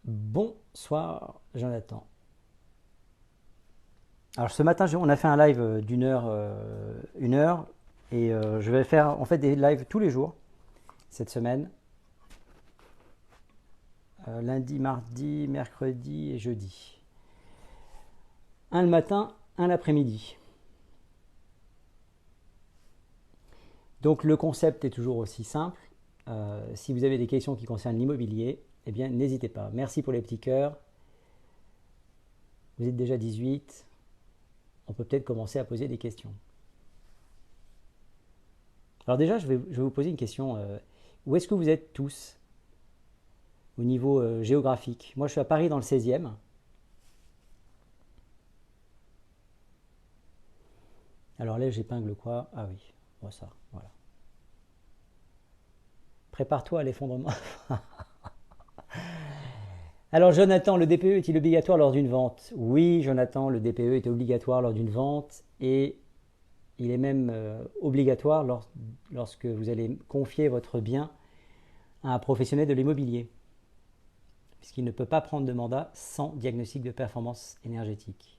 Bonsoir Jonathan. Alors ce matin on a fait un live d'une heure, une heure, et je vais faire en fait des lives tous les jours cette semaine, lundi, mardi, mercredi et jeudi. Un le matin, un l'après-midi. Donc le concept est toujours aussi simple. Si vous avez des questions qui concernent l'immobilier, eh bien n'hésitez pas. Merci pour les petits cœurs. Vous êtes déjà 18. On peut peut-être commencer à poser des questions. Alors déjà, je vais vous poser une question. Où est-ce que vous êtes tous au niveau géographique? Moi, je suis à Paris dans le 16e. Alors là, j'épingle quoi? Ah oui, moi ça, voilà. Prépare-toi à l'effondrement. Alors Jonathan, le DPE est-il obligatoire lors d'une vente? Oui, Jonathan, le DPE est obligatoire lors d'une vente et il est même obligatoire lorsque vous allez confier votre bien à un professionnel de l'immobilier, puisqu'il ne peut pas prendre de mandat sans diagnostic de performance énergétique.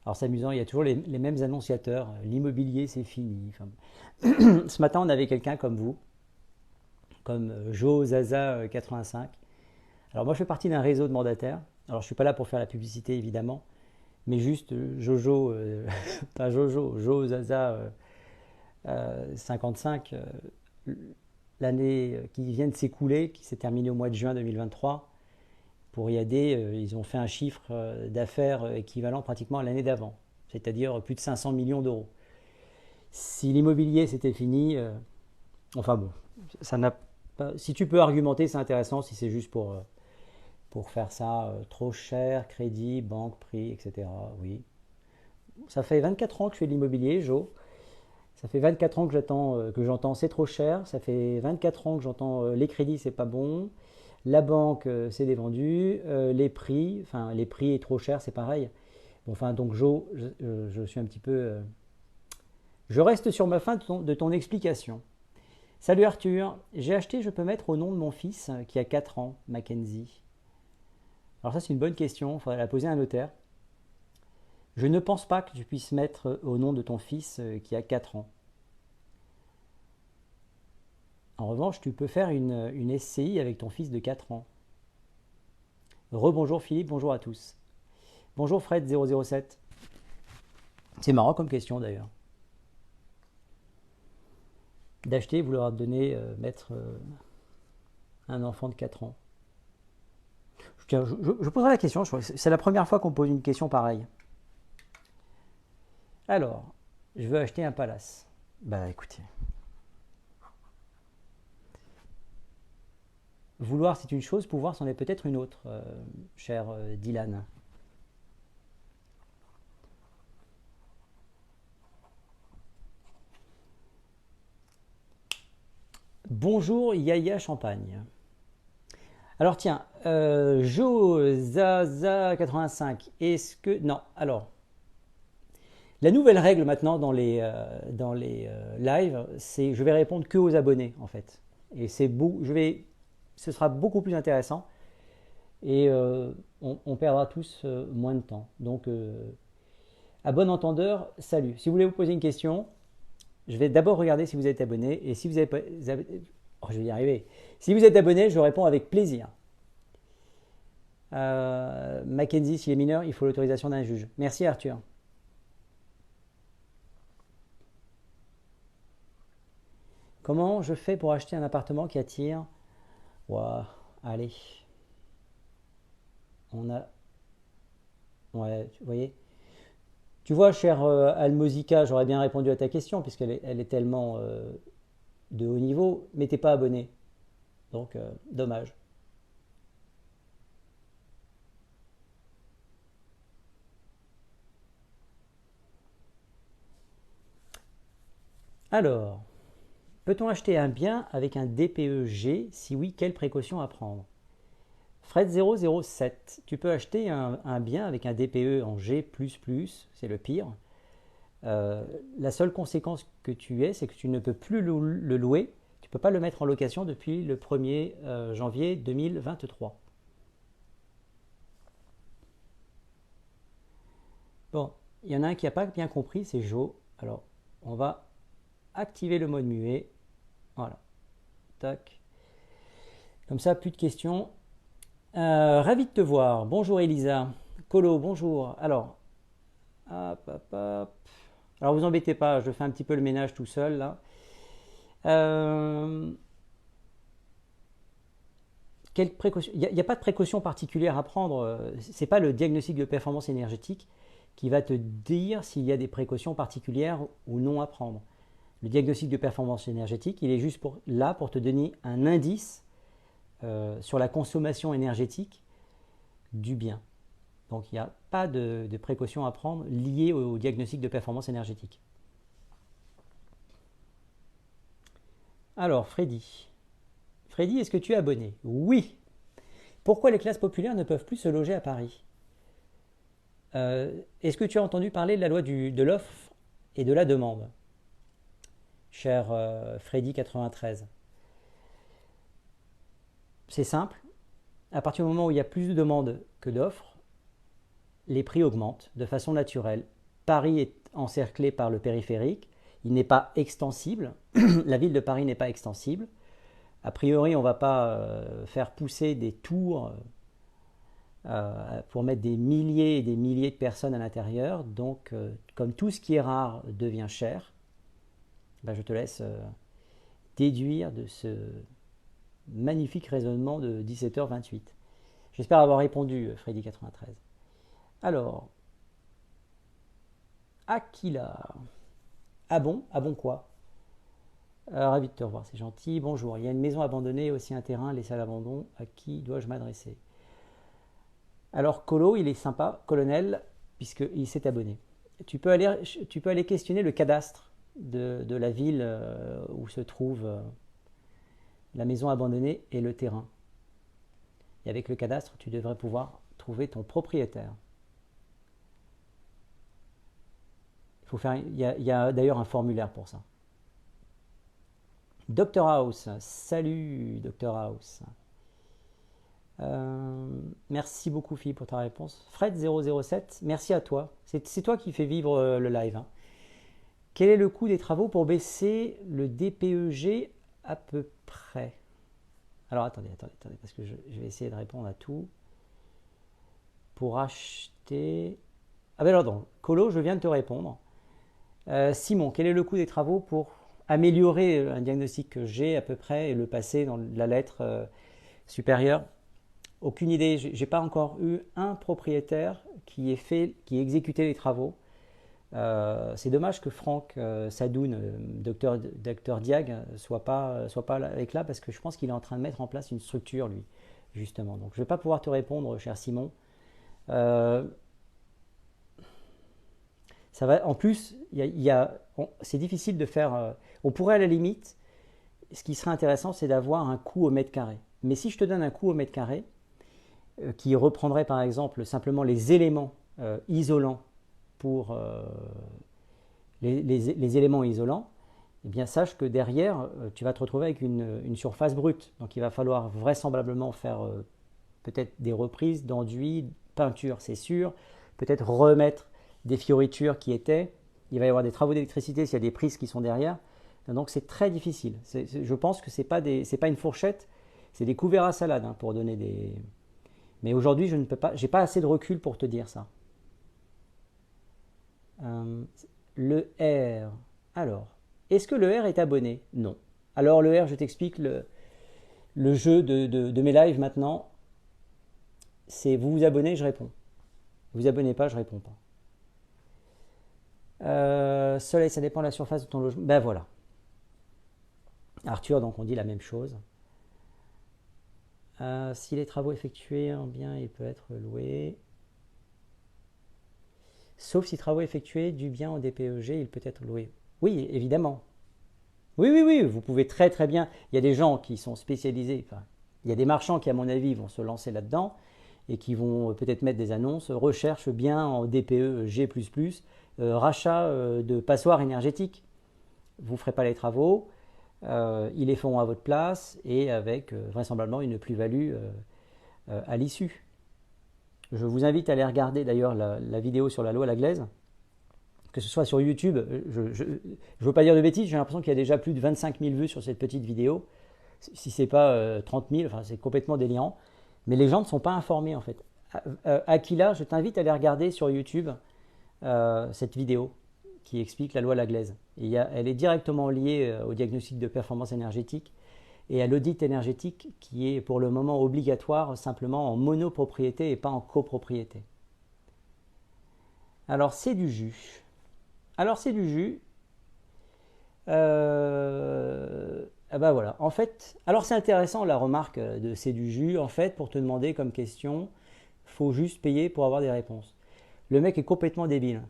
Alors c'est amusant, il y a toujours les mêmes annonciateurs. L'immobilier, c'est fini. Enfin, ce matin, on avait quelqu'un comme vous, comme Joe Zaza 85. Alors moi, je fais partie d'un réseau de mandataires. Alors je suis pas là pour faire la publicité, évidemment, mais juste Jojo, pas Jojo, Joe Zaza 55, l'année qui vient de s'écouler, qui s'est terminée au mois de juin 2023. Pour IAD, ils ont fait un chiffre d'affaires équivalent pratiquement à l'année d'avant, c'est-à-dire plus de 500 millions d'euros. Si l'immobilier c'était fini, enfin bon, ça n'a pas, si tu peux argumenter, c'est intéressant. Si c'est juste pour faire ça trop cher, crédit, banque, prix, etc. Oui. Ça fait 24 ans que je fais de l'immobilier, Jo. Ça fait 24 ans que j'entends c'est trop cher. Ça fait 24 ans que j'entends les crédits c'est pas bon. La banque c'est des vendus. Les prix, enfin les prix est trop cher, c'est pareil. Bon, enfin donc Jo, je suis un petit peu. Je reste sur ma fin de ton explication. Salut Arthur, j'ai acheté, je peux mettre au nom de mon fils qui a 4 ans, Mackenzie. Alors ça c'est une bonne question, il faudrait la poser à un notaire. Je ne pense pas que tu puisses mettre au nom de ton fils qui a 4 ans. En revanche, tu peux faire une SCI avec ton fils de 4 ans. Rebonjour Philippe, bonjour à tous. Bonjour Fred 007. C'est marrant comme question d'ailleurs. D'acheter, vous leur donnez mettre un enfant de 4 ans. Je poserai la question, c'est la première fois qu'on pose une question pareille. Alors, je veux acheter un palace. Bah écoutez, vouloir c'est une chose, pouvoir c'en est peut-être une autre, cher Dylan. Bonjour Yaya Champagne. Alors tiens, Jozaza85, est-ce que... Non, alors, la nouvelle règle maintenant dans les lives, c'est je vais répondre que aux abonnés en fait. Et ce sera beaucoup plus intéressant et on perdra tous moins de temps. Donc, à bon entendeur, salut. Si vous voulez vous poser une question, je vais d'abord regarder si vous êtes abonné et si vous êtes... Oh, je vais y arriver. Si vous êtes abonné, je réponds avec plaisir. Mackenzie, s'il est mineur, il faut l'autorisation d'un juge. Merci Arthur. Comment je fais pour acheter un appartement qui attire? Ouah, allez, on a... Ouais, vous voyez. Tu vois, cher Almosica, j'aurais bien répondu à ta question puisqu'elle est tellement de haut niveau, mais t'es pas abonné. Donc, dommage. Alors, peut-on acheter un bien avec un DPEG? Si oui, quelles précautions à prendre? Fred 007, tu peux acheter un bien avec un DPE en G++, c'est le pire. La seule conséquence que tu aies, c'est que tu ne peux plus le louer. Tu ne peux pas le mettre en location depuis le 1er janvier 2023. Bon, il y en a un qui n'a pas bien compris, c'est Joe. Alors, on va activer le mode muet. Voilà. Tac. Comme ça, plus de questions. Ravi de te voir. Bonjour Elisa. Colo, bonjour. Alors, hop, hop, hop. Alors, vous embêtez pas, je fais un petit peu le ménage tout seul là. Quelle précaution? Il n'y a pas de précaution particulière à prendre. Ce n'est pas le diagnostic de performance énergétique qui va te dire s'il y a des précautions particulières ou non à prendre. Le diagnostic de performance énergétique, il est juste là pour te donner un indice sur la consommation énergétique du bien. Donc il n'y a pas de précautions à prendre liées au diagnostic de performance énergétique. Alors Freddy. Freddy, est-ce que tu es abonné? Oui. Pourquoi les classes populaires ne peuvent plus se loger à Paris? Est-ce que tu as entendu parler de la loi de l'offre et de la demande, cher Freddy 93? C'est simple. À partir du moment où il y a plus de demandes que d'offres, les prix augmentent de façon naturelle. Paris est encerclé par le périphérique. Il n'est pas extensible. La ville de Paris n'est pas extensible. A priori, on ne va pas faire pousser des tours pour mettre des milliers et des milliers de personnes à l'intérieur. Donc, comme tout ce qui est rare devient cher, ben, je te laisse déduire de ce magnifique raisonnement de 17h28. J'espère avoir répondu, Freddy93. Alors, Aquila. Ah bon? Ah bon quoi? Ravi de te revoir, c'est gentil. Bonjour, il y a une maison abandonnée, aussi un terrain laissé à l'abandon. À qui dois-je m'adresser? Alors, Colo, il est sympa, colonel, puisqu'il s'est abonné. Tu peux aller questionner le cadastre de la ville où se trouve la maison abandonnée et le terrain. Et avec le cadastre, tu devrais pouvoir trouver ton propriétaire. Il y a d'ailleurs un formulaire pour ça. Dr House, salut Dr House. Merci beaucoup Philippe pour ta réponse. Fred007, merci à toi. C'est toi qui fais vivre le live. Hein. Quel est le coût des travaux pour baisser le DPEG à peu près? Alors attendez, parce que je vais essayer de répondre à tout. Pour acheter... Ah ben alors donc, Colo, je viens de te répondre. Simon, quel est le coût des travaux pour améliorer un diagnostic que j'ai à peu près et le passer dans la lettre supérieure? Aucune idée, j'ai pas encore eu un propriétaire qui ait exécuté les travaux. C'est dommage que Franck Sadoun, docteur Diag, soit pas avec là parce que je pense qu'il est en train de mettre en place une structure lui, justement. Donc je vais pas pouvoir te répondre, cher Simon. Ça va, en plus, c'est difficile de faire. On pourrait à la limite, ce qui serait intéressant, c'est d'avoir un coût au mètre carré. Mais si je te donne un coût au mètre carré, qui reprendrait par exemple simplement les éléments isolants pour les éléments isolants, eh bien sache que derrière, tu vas te retrouver avec une surface brute. Donc il va falloir vraisemblablement faire peut-être des reprises d'enduit, peinture, c'est sûr, peut-être remettre des fioritures qui étaient, il va y avoir des travaux d'électricité s'il y a des prises qui sont derrière, donc c'est très difficile. Je pense que c'est pas une fourchette, c'est des couverts à salade hein, pour donner des... Mais aujourd'hui, je ne peux pas, j'ai pas assez de recul pour te dire ça. Le R, alors, est-ce que le R est abonné? Non. Alors le R, je t'explique le jeu de mes lives maintenant, c'est vous vous abonnez, je réponds. Vous vous abonnez pas, je réponds pas. Soleil, ça dépend de la surface de ton logement. Ben voilà. Arthur, donc on dit la même chose. Si les travaux effectués en bien, il peut être loué. Sauf si travaux effectués du bien en DPEG, il peut être loué. Oui, évidemment. Oui, vous pouvez très très bien. Il y a des gens qui sont spécialisés. Enfin, il y a des marchands qui, à mon avis, vont se lancer là-dedans et qui vont peut-être mettre des annonces. Recherche bien en DPEG++. Rachat de passoires énergétiques. Vous ne ferez pas les travaux. ils les feront à votre place et avec vraisemblablement une plus-value à l'issue. Je vous invite à aller regarder d'ailleurs la vidéo sur la loi Laglaise, que ce soit sur YouTube. Je ne veux pas dire de bêtises, j'ai l'impression qu'il y a déjà plus de 25 000 vues sur cette petite vidéo. Si ce n'est pas 30 000, enfin, c'est complètement délirant. Mais les gens ne sont pas informés en fait. Aquila, je t'invite à aller regarder sur YouTube cette vidéo qui explique la loi Laglaise. Elle est directement liée au diagnostic de performance énergétique et à l'audit énergétique qui est pour le moment obligatoire simplement en monopropriété et pas en copropriété. Alors c'est du jus. Ah bah voilà. En fait, alors c'est intéressant la remarque de c'est du jus. En fait, pour te demander comme question, faut juste payer pour avoir des réponses. Le mec est complètement débile.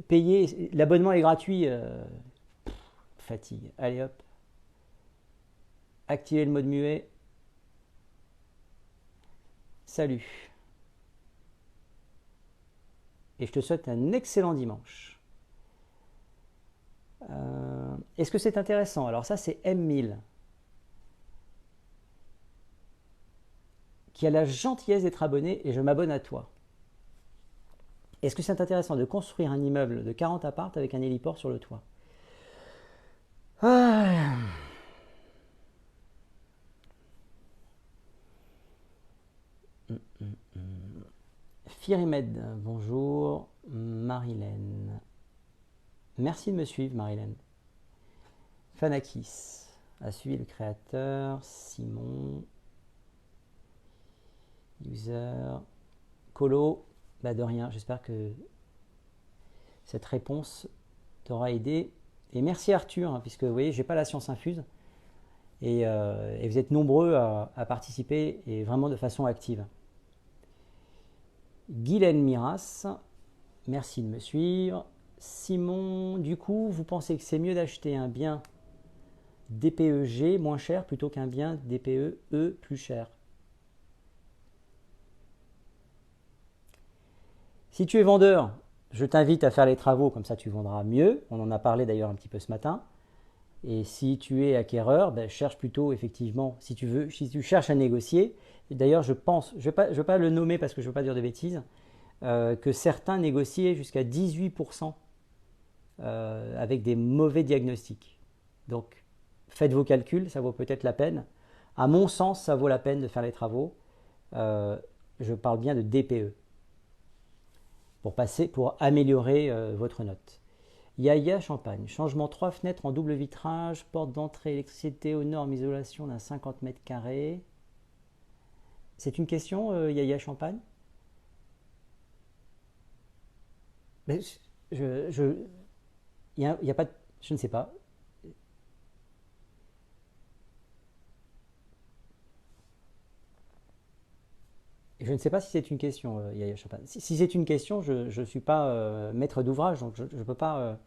Payer, l'abonnement est gratuit. Fatigue. Allez hop. Activer le mode muet. Salut. Et je te souhaite un excellent dimanche. Est-ce que c'est intéressant? Alors ça c'est M1000 qui a la gentillesse d'être abonné et je m'abonne à toi. Est-ce que c'est intéressant de construire un immeuble de 40 appartes avec un héliport sur le toit? Firimed, bonjour. Marilène. Merci de me suivre, Marilène. Fanakis a suivi le créateur. Simon. User. Colo. Bah de rien, j'espère que cette réponse t'aura aidé. Et merci Arthur, hein, puisque vous voyez, j'ai pas la science infuse. Et vous êtes nombreux à participer et vraiment de façon active. Guylaine Miras, merci de me suivre. Simon, du coup, vous pensez que c'est mieux d'acheter un bien DPEG moins cher plutôt qu'un bien DPE plus cher? Si tu es vendeur, je t'invite à faire les travaux, comme ça tu vendras mieux. On en a parlé d'ailleurs un petit peu ce matin. Et si tu es acquéreur, ben, cherche plutôt effectivement, si tu cherches à négocier. D'ailleurs, je pense, je ne vais pas le nommer parce que je ne veux pas dire de bêtises, que certains négociaient jusqu'à 18% avec des mauvais diagnostics. Donc, faites vos calculs, ça vaut peut-être la peine. À mon sens, ça vaut la peine de faire les travaux. Je parle bien de DPE pour améliorer votre note. Yaya Champagne, changement 3 fenêtres en double vitrage, porte d'entrée électricité aux normes, isolation d'un 50 mètres carrés. C'est une question, Yaya Champagne? Mais y a pas, je ne sais pas. Je ne sais pas si c'est une question, Yaya Champagne. Si c'est une question, je ne suis pas maître d'ouvrage, donc je ne peux pas.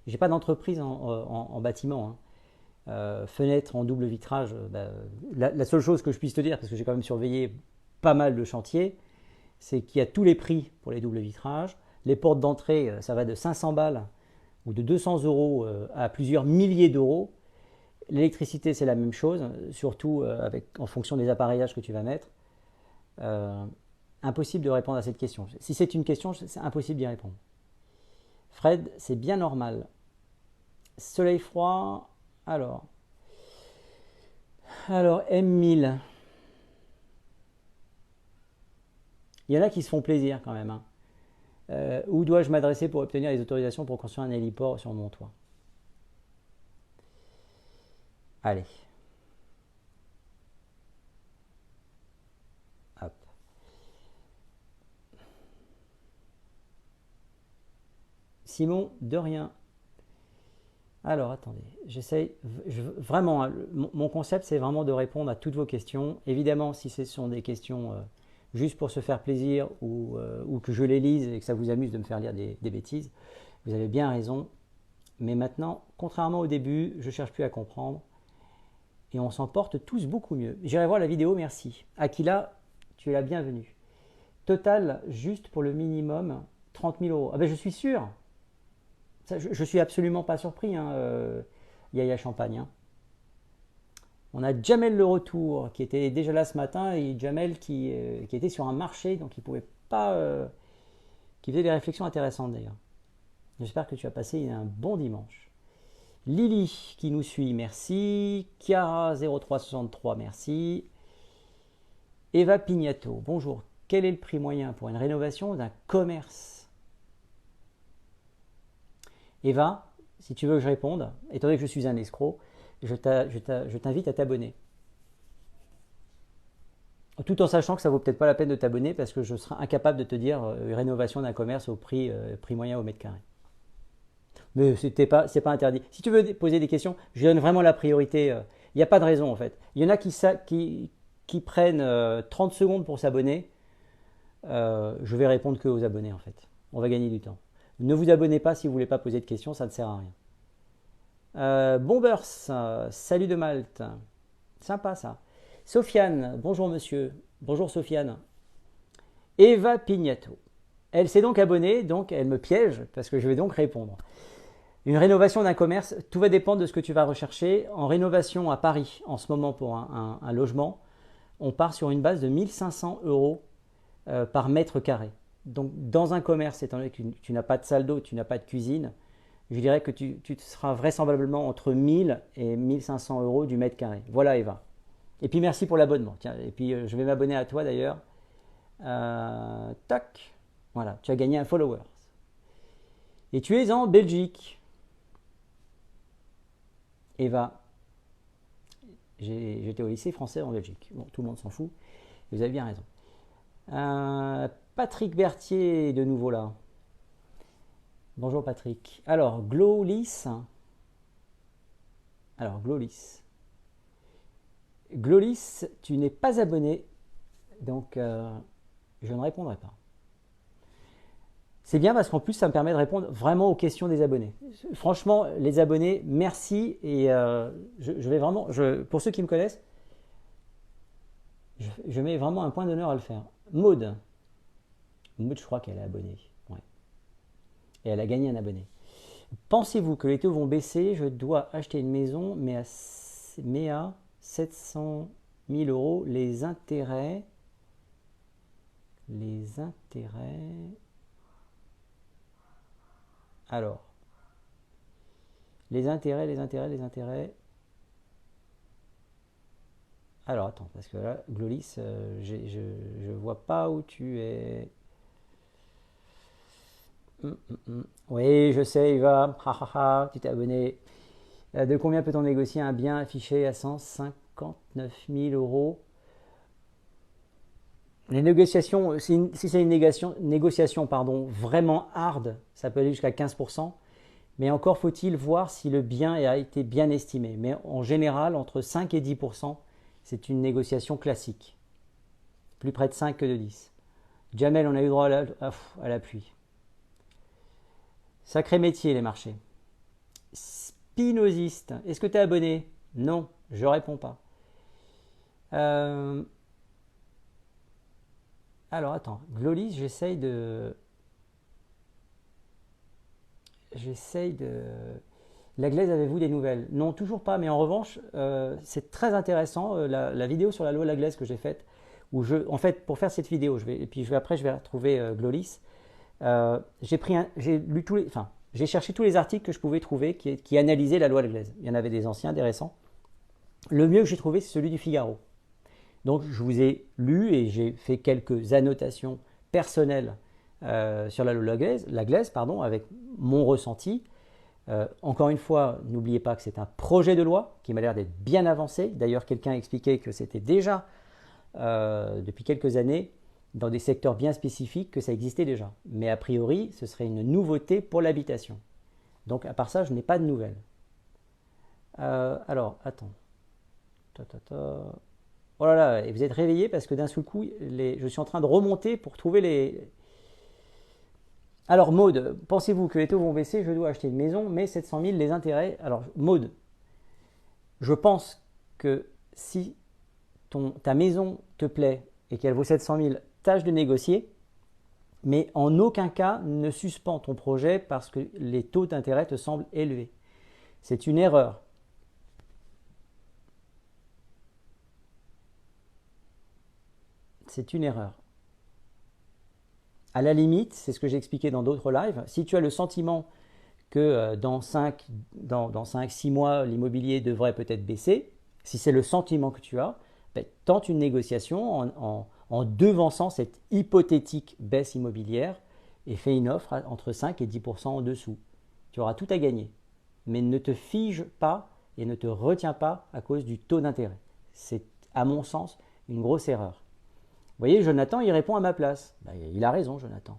J'ai pas d'entreprise en bâtiment, hein. Fenêtre en double vitrage, la seule chose que je puisse te dire, parce que j'ai quand même surveillé pas mal de chantiers, c'est qu'il y a tous les prix pour les doubles vitrages. Les portes d'entrée, ça va de 500 balles ou de 200 euros à plusieurs milliers d'euros. L'électricité, c'est la même chose, surtout en fonction des appareillages que tu vas mettre. Impossible de répondre à cette question. Si c'est une question, c'est impossible d'y répondre. Fred, c'est bien normal. Soleil froid, alors M1000. Il y en a qui se font plaisir quand même, hein. Où dois-je m'adresser pour obtenir les autorisations pour construire un héliport sur mon toit? Allez. Hop. Simon, de rien. Alors, attendez, j'essaye, vraiment, hein, mon concept, c'est vraiment de répondre à toutes vos questions. Évidemment, si ce sont des questions juste pour se faire plaisir ou que je les lise et que ça vous amuse de me faire lire des bêtises, vous avez bien raison. Mais maintenant, contrairement au début, je ne cherche plus à comprendre et on s'en porte tous beaucoup mieux. J'irai voir la vidéo, merci. Aquila, tu es la bienvenue. Total, juste pour le minimum, 30 000 euros. Ah ben, je suis sûr. Ça, je suis absolument pas surpris, hein, Yaya Champagne, hein. On a Jamel le retour qui était déjà là ce matin et Jamel qui était sur un marché donc il pouvait pas, qui faisait des réflexions intéressantes d'ailleurs. J'espère que tu as passé un bon dimanche. Lily qui nous suit, merci. Chiara 0363, merci. Eva Pignato, bonjour. Quel est le prix moyen pour une rénovation d'un commerce? Eva, si tu veux que je réponde, étant donné que je suis un escroc, je t'invite à t'abonner. Tout en sachant que ça vaut peut-être pas la peine de t'abonner parce que je serai incapable de te dire rénovation d'un commerce au prix moyen au mètre carré. Mais c'est pas interdit. Si tu veux poser des questions, je donne vraiment la priorité. Il n'y a pas de raison en fait. Il y en a qui prennent 30 secondes pour s'abonner. Je vais répondre que aux abonnés en fait. On va gagner du temps. Ne vous abonnez pas si vous ne voulez pas poser de questions, ça ne sert à rien. Bombers, salut de Malte. Sympa ça. Sofiane, bonjour monsieur. Bonjour Sofiane. Eva Pignato. Elle s'est donc abonnée, donc elle me piège parce que je vais donc répondre. Une rénovation d'un commerce, tout va dépendre de ce que tu vas rechercher. En rénovation à Paris, en ce moment pour un logement, on part sur une base de 1500 euros par mètre carré. Donc dans un commerce, étant donné que tu n'as pas de salle d'eau, tu n'as pas de cuisine, je dirais que tu seras vraisemblablement entre 1000 et 1500 euros du mètre carré. Voilà Eva. Et puis merci pour l'abonnement. Tiens, et puis je vais m'abonner à toi d'ailleurs. Tac. Voilà, tu as gagné un follower. Et tu es en Belgique. Eva, j'étais au lycée français en Belgique. Bon, tout le monde s'en fout. Vous avez bien raison. Patrick Berthier est de nouveau là. Bonjour Patrick. Alors, Glolis. Alors, Glolis. Glolis, tu n'es pas abonné, donc je ne répondrai pas. C'est bien parce qu'en plus, ça me permet de répondre vraiment aux questions des abonnés. Franchement, les abonnés, merci. Et je vais vraiment, pour ceux qui me connaissent, je mets vraiment un point d'honneur à le faire. Maud, je crois qu'elle est abonnée. Ouais. Et elle a gagné un abonné. Pensez-vous que les taux vont baisser? Je dois acheter une maison, mais à 700 000 euros. Les intérêts. Alors, les intérêts. Alors, attends, parce que là, Glolis, je vois pas où tu es. Oui, je sais, Eva. Tu t'es abonné. De combien peut-on négocier un bien affiché à 159 000 euros? Les négociations, si c'est une négociation vraiment hard, ça peut aller jusqu'à 15%. Mais encore faut-il voir si le bien a été bien estimé. Mais en général, entre 5 et 10%, c'est une négociation classique. Plus près de 5 que de 10. Jamel, on a eu droit à la pluie. Sacré métier, les marchés. Spinoziste, est-ce que tu es abonné? Non, je réponds pas. Alors attends, Glolis, j'essaye de. La glaise, avez-vous des nouvelles? Non, toujours pas, mais en revanche, c'est très intéressant la vidéo sur la loi de la glaise que j'ai faite. En fait, pour faire cette vidéo, après je vais retrouver Glolis. J'ai cherché tous les articles que je pouvais trouver qui analysaient la loi de la glaise. Il y en avait des anciens, des récents. Le mieux que j'ai trouvé, c'est celui du Figaro. Donc, je vous ai lu et j'ai fait quelques annotations personnelles sur la loi de la glaise, avec mon ressenti. Encore une fois, n'oubliez pas que c'est un projet de loi qui m'a l'air d'être bien avancé. D'ailleurs, quelqu'un a expliqué que c'était déjà, depuis quelques années, dans des secteurs bien spécifiques, que ça existait déjà. Mais a priori, ce serait une nouveauté pour l'habitation. Donc, à part ça, je n'ai pas de nouvelles. Alors, attends. Oh là là, et vous êtes réveillés parce que d'un seul coup, je suis en train de remonter pour trouver les. Alors, Maud, pensez-vous que les taux vont baisser? Je dois acheter une maison, mais 700 000 les intérêts. Alors, Maud, je pense que si ta maison te plaît et qu'elle vaut 700 000, tâche de négocier, mais en aucun cas ne suspends ton projet parce que les taux d'intérêt te semblent élevés. C'est une erreur. c'est une erreur. À la limite, c'est ce que j'ai expliqué dans d'autres lives, si tu as le sentiment que dans 5-6 mois, l'immobilier devrait peut-être baisser, si c'est le sentiment que tu as, ben, tente une négociation en devançant cette hypothétique baisse immobilière et fais une offre entre 5 et 10% en dessous. Tu auras tout à gagner. Mais ne te fige pas et ne te retiens pas à cause du taux d'intérêt. C'est, à mon sens, une grosse erreur. Vous voyez, Jonathan, il répond à ma place. Ben, il a raison, Jonathan.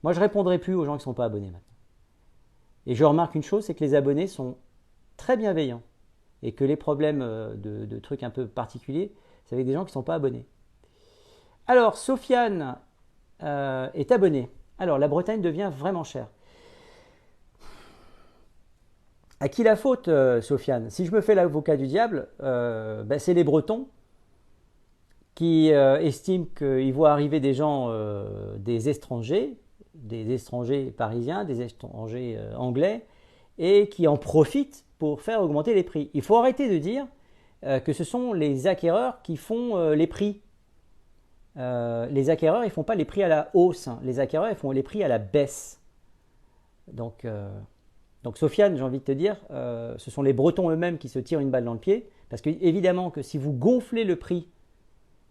Moi, je ne répondrai plus aux gens qui ne sont pas abonnés maintenant. Et je remarque une chose, c'est que les abonnés sont très bienveillants et que les problèmes de trucs un peu particuliers, c'est avec des gens qui ne sont pas abonnés. Alors, Sofiane est abonnée. Alors, la Bretagne devient vraiment chère. À qui la faute, Sofiane? Si je me fais l'avocat du diable, ben c'est les Bretons qui estiment qu'ils voient arriver des gens, des étrangers parisiens, des étrangers anglais, et qui en profitent pour faire augmenter les prix. Il faut arrêter de dire que ce sont les acquéreurs qui font les prix. Les acquéreurs, ils ne font pas les prix à la hausse. Les acquéreurs, ils font les prix à la baisse. Donc Sofiane, j'ai envie de te dire, ce sont les Bretons eux-mêmes qui se tirent une balle dans le pied. Parce que évidemment que si vous gonflez le prix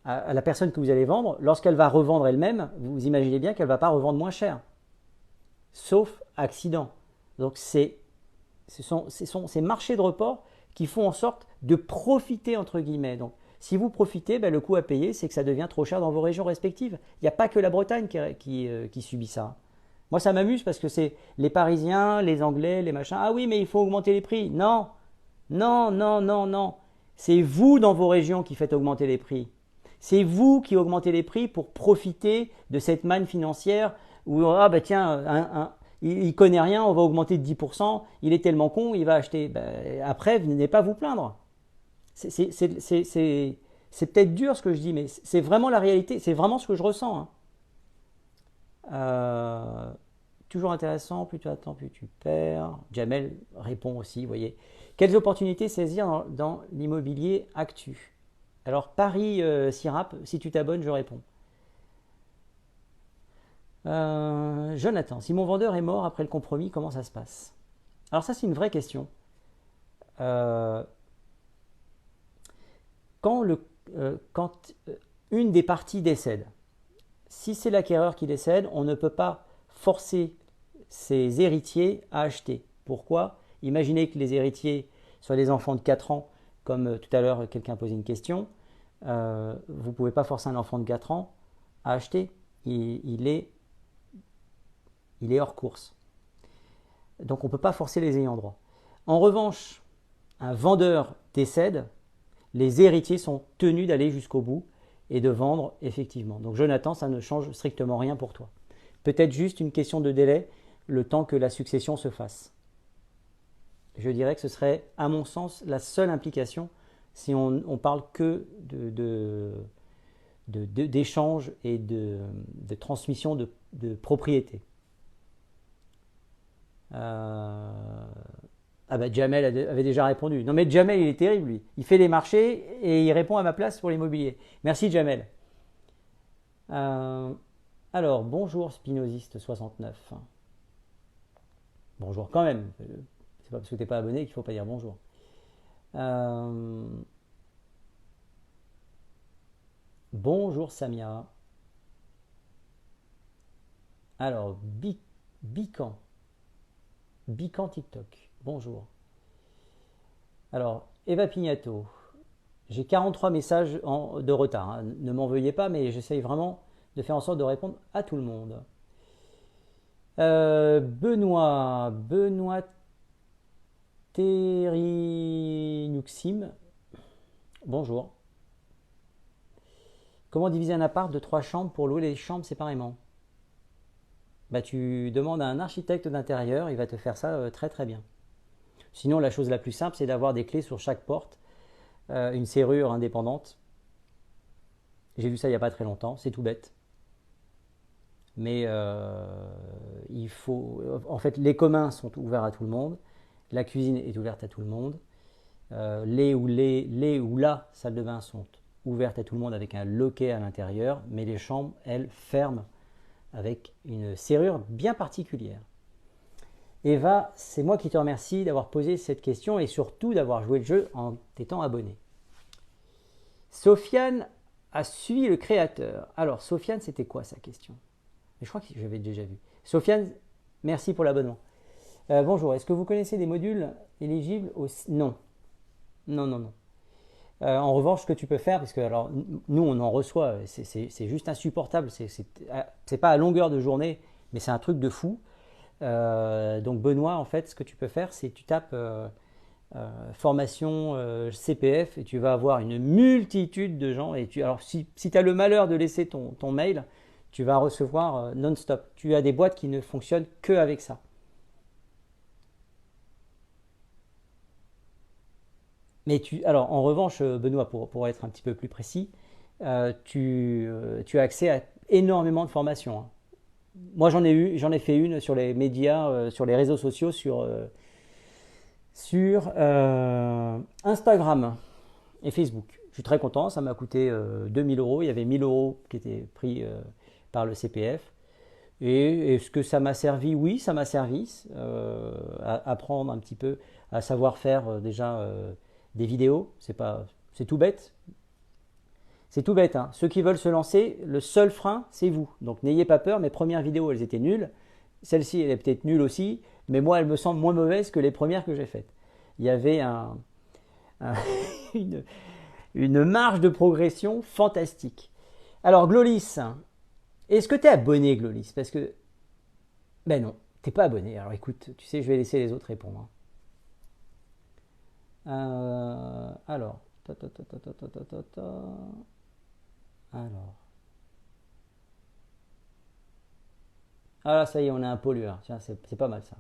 à la personne que vous allez vendre, lorsqu'elle va revendre elle-même, vous imaginez bien qu'elle ne va pas revendre moins cher. Sauf accident. Donc ce sont ces marchés de report qui font en sorte de profiter entre guillemets. Donc si vous profitez, ben, le coût à payer, c'est que ça devient trop cher dans vos régions respectives. Il n'y a pas que la Bretagne qui subit ça. Moi, ça m'amuse parce que c'est les Parisiens, les Anglais, les machins. Ah oui, mais il faut augmenter les prix. Non, non, non, non, non. C'est vous dans vos régions qui faites augmenter les prix. C'est vous qui augmentez les prix pour profiter de cette manne financière où, ah bah tiens, il connaît rien, on va augmenter de 10%, il est tellement con, il va acheter. Ben, après, venez pas vous plaindre. C'est peut-être dur ce que je dis, mais c'est vraiment la réalité, c'est vraiment ce que je ressens. Hein. Toujours intéressant, plus tu attends, plus tu perds. Jamel répond aussi, vous voyez. Quelles opportunités saisir dans l'immobilier actu? Alors Paris Sirap, si tu t'abonnes, je réponds. Jonathan, si mon vendeur est mort après le compromis, comment ça se passe? Alors ça, c'est une vraie question. Quand une des parties décède, si c'est l'acquéreur qui décède, on ne peut pas forcer ses héritiers à acheter. Pourquoi? Imaginez que les héritiers soient des enfants de 4 ans, comme tout à l'heure quelqu'un posait une question. Vous ne pouvez pas forcer un enfant de 4 ans à acheter. Il est hors course. Donc on ne peut pas forcer les ayants droit. En revanche, un vendeur décède, les héritiers sont tenus d'aller jusqu'au bout et de vendre effectivement. Donc Jonathan, ça ne change strictement rien pour toi. Peut-être juste une question de délai, le temps que la succession se fasse. Je dirais que ce serait, à mon sens, la seule implication si on parle que d'échange et de transmission de propriété. Ah bah Jamel avait déjà répondu. Non mais Jamel, il est terrible lui. Il fait les marchés et il répond à ma place pour l'immobilier. Merci Jamel. Alors, bonjour Spinoziste69. Bonjour quand même. C'est pas parce que tu n'es pas abonné qu'il ne faut pas dire bonjour. Bonjour Samia. Alors, Bican TikTok. Bonjour. Alors, Eva Pignato. J'ai 43 messages de retard. Hein. Ne m'en veuillez pas, mais j'essaye vraiment de faire en sorte de répondre à tout le monde. Benoît Terinuxim. Bonjour. Comment diviser un appart de 3 chambres pour louer les chambres séparément? Bah, tu demandes à un architecte d'intérieur, il va te faire ça très très bien. Sinon, la chose la plus simple, c'est d'avoir des clés sur chaque porte, une serrure indépendante. J'ai vu ça il n'y a pas très longtemps, c'est tout bête. Mais il faut. En fait, les communs sont ouverts à tout le monde, la cuisine est ouverte à tout le monde, les ou la salle de bain sont ouvertes à tout le monde avec un loquet à l'intérieur, mais les chambres, elles, ferment avec une serrure bien particulière. Eva, c'est moi qui te remercie d'avoir posé cette question et surtout d'avoir joué le jeu en t'étant abonné. Sofiane a suivi le créateur. Alors, Sofiane, c'était quoi sa question? Je crois que j'avais déjà vu. Sofiane, merci pour l'abonnement. Bonjour, est-ce que vous connaissez des modules éligibles au... Non. Non, non, non. En revanche, ce que tu peux faire, parce que alors, nous, on en reçoit, c'est juste insupportable. C'est pas à longueur de journée, mais c'est un truc de fou. Donc, Benoît, en fait, ce que tu peux faire, c'est que tu tapes formation CPF et tu vas avoir une multitude de gens. Et alors, si tu as le malheur de laisser ton mail, tu vas recevoir non-stop. Tu as des boîtes qui ne fonctionnent que avec ça. Mais alors, en revanche, Benoît, pour être un petit peu plus précis, tu as accès à énormément de formations, hein. Moi, j'en ai fait une sur les médias, sur les réseaux sociaux, sur Instagram et Facebook. Je suis très content, ça m'a coûté 2000 euros. Il y avait 1000 euros qui étaient pris par le CPF. Et est-ce que ça m'a servi? Oui, ça m'a servi à apprendre un petit peu, à savoir faire déjà des vidéos. C'est tout bête. C'est tout bête, hein. Ceux qui veulent se lancer, le seul frein, c'est vous. Donc n'ayez pas peur. Mes premières vidéos, elles étaient nulles. Celle-ci, elle est peut-être nulle aussi, mais moi, elle me semble moins mauvaise que les premières que j'ai faites. Il y avait une, une marge de progression fantastique. Alors, Glolis, est-ce que tu es abonné, Glolis? Parce que, ben non, t'es pas abonné. Alors écoute, tu sais, je vais laisser les autres répondre, hein. Alors, alors. Ah là, ça y est, on a un pollueur. Tiens, c'est pas mal ça.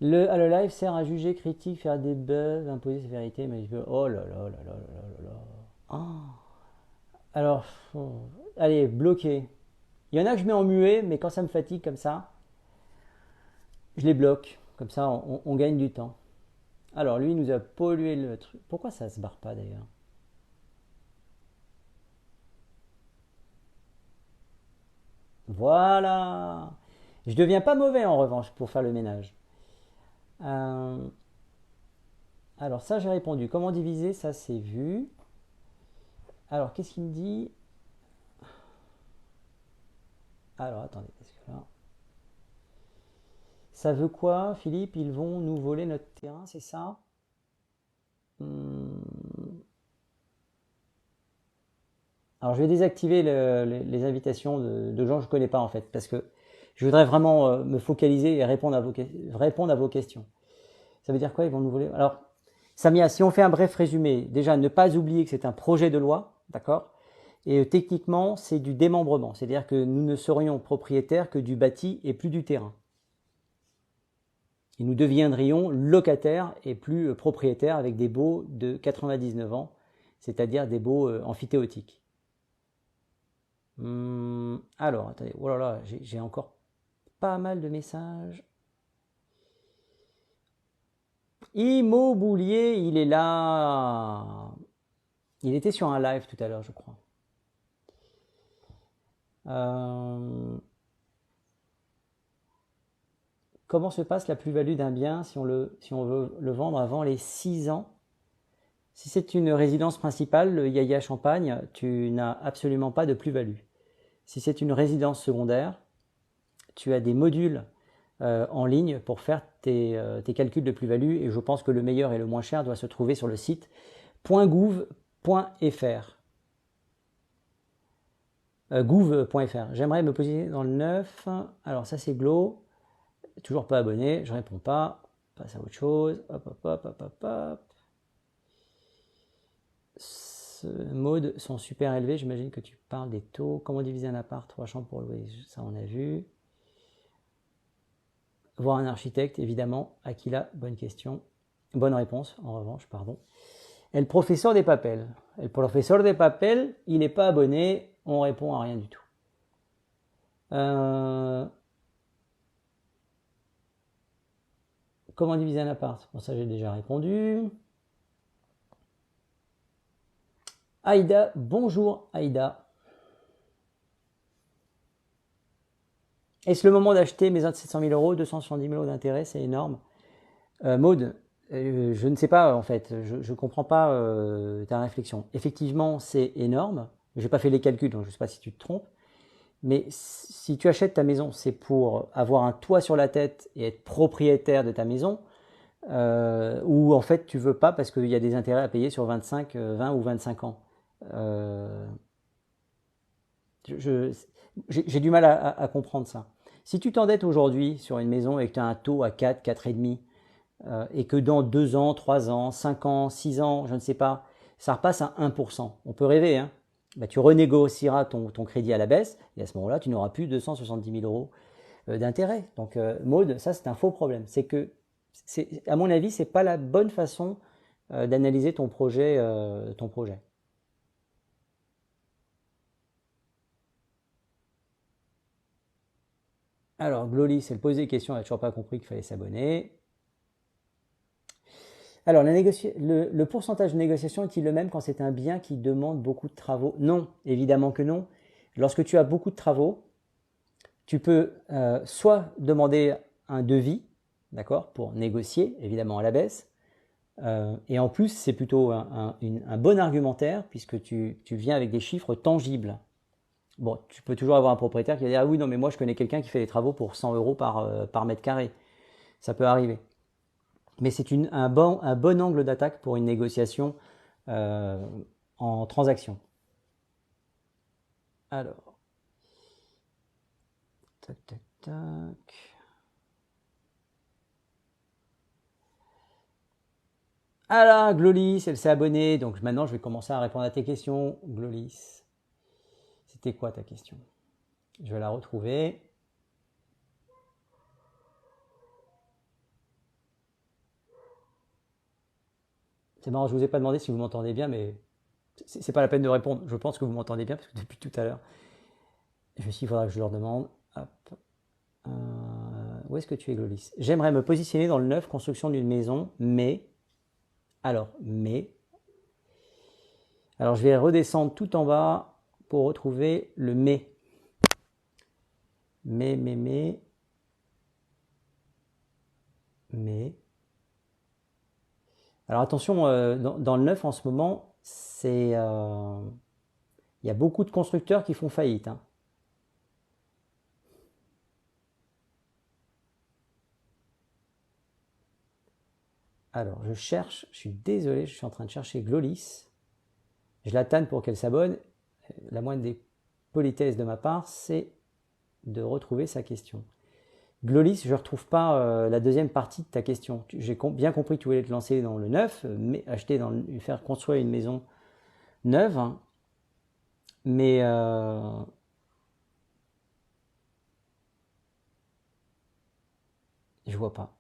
Le live sert à juger, critique, faire des bugs, imposer ses vérités, mais je veux. Oh là là là là là là là. Ah. Alors, allez, bloqué. Il y en a que je mets en muet, mais quand ça me fatigue comme ça, je les bloque. Comme ça, on gagne du temps. Alors, lui, il nous a pollué le truc. Pourquoi ça se barre pas d'ailleurs? Voilà. Je deviens pas mauvais en revanche pour faire le ménage. Euh, alors, ça, j'ai répondu. Comment diviser? Ça, c'est vu. Alors, qu'est-ce qu'il me dit? Alors, attendez, parce que là. Ça veut quoi, Philippe? Ils vont nous voler notre terrain, c'est ça? Hmm. Alors, je vais désactiver les invitations de gens que je ne connais pas, en fait, parce que je voudrais vraiment me focaliser et répondre à vos questions. Ça veut dire quoi? Ils vont nous voler? Alors, Samia, si on fait un bref résumé, déjà, ne pas oublier que c'est un projet de loi, d'accord? Et techniquement, c'est du démembrement, c'est-à-dire que nous ne serions propriétaires que du bâti et plus du terrain. Et nous deviendrions locataires et plus propriétaires avec des baux de 99 ans, c'est-à-dire des baux amphithéotiques. Alors, attendez, oh là là, j'ai encore pas mal de messages. Immobilier, il est là. Il était sur un live tout à l'heure, je crois. Euh, Comment se passe la plus-value d'un bien si on veut le vendre avant les 6 ans? Si c'est une résidence principale, le Yaya Champagne, tu n'as absolument pas de plus-value. Si c'est une résidence secondaire, tu as des modules en ligne pour faire tes calculs de plus-value et je pense que le meilleur et le moins cher doit se trouver sur le site .gouv.fr. Gouv.fr. J'aimerais me positionner dans le 9. Alors ça c'est Glo. Toujours pas abonné, je réponds pas. Passe à autre chose. Hop, hop, hop, hop, hop, hop. Modes sont super élevés, j'imagine que tu parles des taux. Comment diviser un appart, 3 chambres pour louer? Ça on a vu. Voir un architecte, évidemment. Aquila, bonne question. Bonne réponse, en revanche, pardon. Et le professeur des papels. Le professeur des papels, il n'est pas abonné, on répond à rien du tout. Comment diviser un appart? Bon, ça j'ai déjà répondu. Aïda, bonjour Aïda. Est-ce le moment d'acheter maison de 700 000 euros, 270 000 euros d'intérêt, c'est énorme. Maud, je ne sais pas en fait, je ne comprends pas ta réflexion. Effectivement, c'est énorme. Je n'ai pas fait les calculs, donc je ne sais pas si tu te trompes. Mais si tu achètes ta maison, c'est pour avoir un toit sur la tête et être propriétaire de ta maison, ou en fait tu veux pas parce qu'il y a des intérêts à payer sur 25, 20 ou 25 ans. Euh, je- j'ai du mal à comprendre ça. Si tu t'endettes aujourd'hui sur une maison et que tu as un taux à 4, 4,5, et que dans 2 ans, 3 ans, 5 ans, 6 ans, je ne sais pas, ça repasse à 1%. On peut rêver, hein. Bah, tu renégocieras ton crédit à la baisse et à ce moment-là, tu n'auras plus 270 000 euros d'intérêt. Donc, Maud, ça c'est un faux problème. C'est que, à mon avis, c'est pas la bonne façon d'analyser ton projet, ton projet. Alors, Glolis, elle posait des questions, elle n'a toujours pas compris qu'il fallait s'abonner. Alors, le pourcentage de négociation est-il le même quand c'est un bien qui demande beaucoup de travaux? Non, évidemment que non. Lorsque tu as beaucoup de travaux, tu peux soit demander un devis, d'accord, pour négocier, évidemment à la baisse. Et en plus, c'est plutôt un bon argumentaire puisque tu viens avec des chiffres tangibles. Bon, tu peux toujours avoir un propriétaire qui va dire: ah oui, non, mais moi je connais quelqu'un qui fait des travaux pour 100 euros par mètre carré. Ça peut arriver. Mais c'est un bon angle d'attaque pour une négociation euh, en transaction. Alors, tac, tac, tac. Ah là, Glolis, elle s'est abonnée. Donc maintenant, je vais commencer à répondre à tes questions. Glolis, c'était quoi ta question? Je vais la retrouver. C'est marrant, je vous ai pas demandé si vous m'entendez bien, mais c'est pas la peine de répondre. Je pense que vous m'entendez bien parce que depuis tout à l'heure, je me suis dit, il faudra que je leur demande. Hop. Où est-ce que tu es, Glolis? J'aimerais me positionner dans le neuf, construction d'une maison, mais, alors je vais redescendre tout en bas pour retrouver le mais. Mais. Alors attention, dans le neuf en ce moment, il y a beaucoup de constructeurs qui font faillite, hein. Alors je cherche, je suis désolé, je suis en train de chercher Glolis. Je la tanne pour qu'elle s'abonne. La moindre des politesses de ma part, c'est de retrouver sa question. Glolis, je ne retrouve pas la deuxième partie de ta question. J'ai bien compris que tu voulais te lancer dans le neuf, mais faire construire une maison neuve, hein. Mais je vois pas.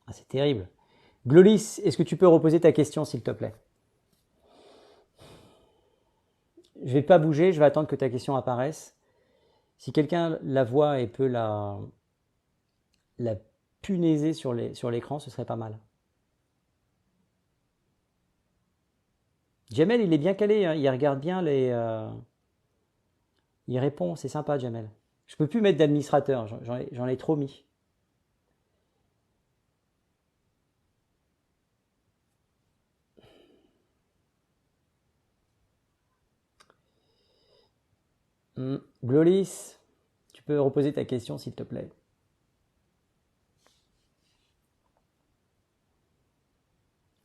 Ah, c'est terrible. Glolis, est-ce que tu peux reposer ta question, s'il te plaît? Je vais pas bouger, je vais attendre que ta question apparaisse. Si quelqu'un la voit et peut la punaiser sur l'écran, ce serait pas mal. Jamel, il est bien calé, hein, il regarde bien il répond, c'est sympa, Jamel. Je peux plus mettre d'administrateur, j'en ai trop mis. Glolis, tu peux reposer ta question, s'il te plaît.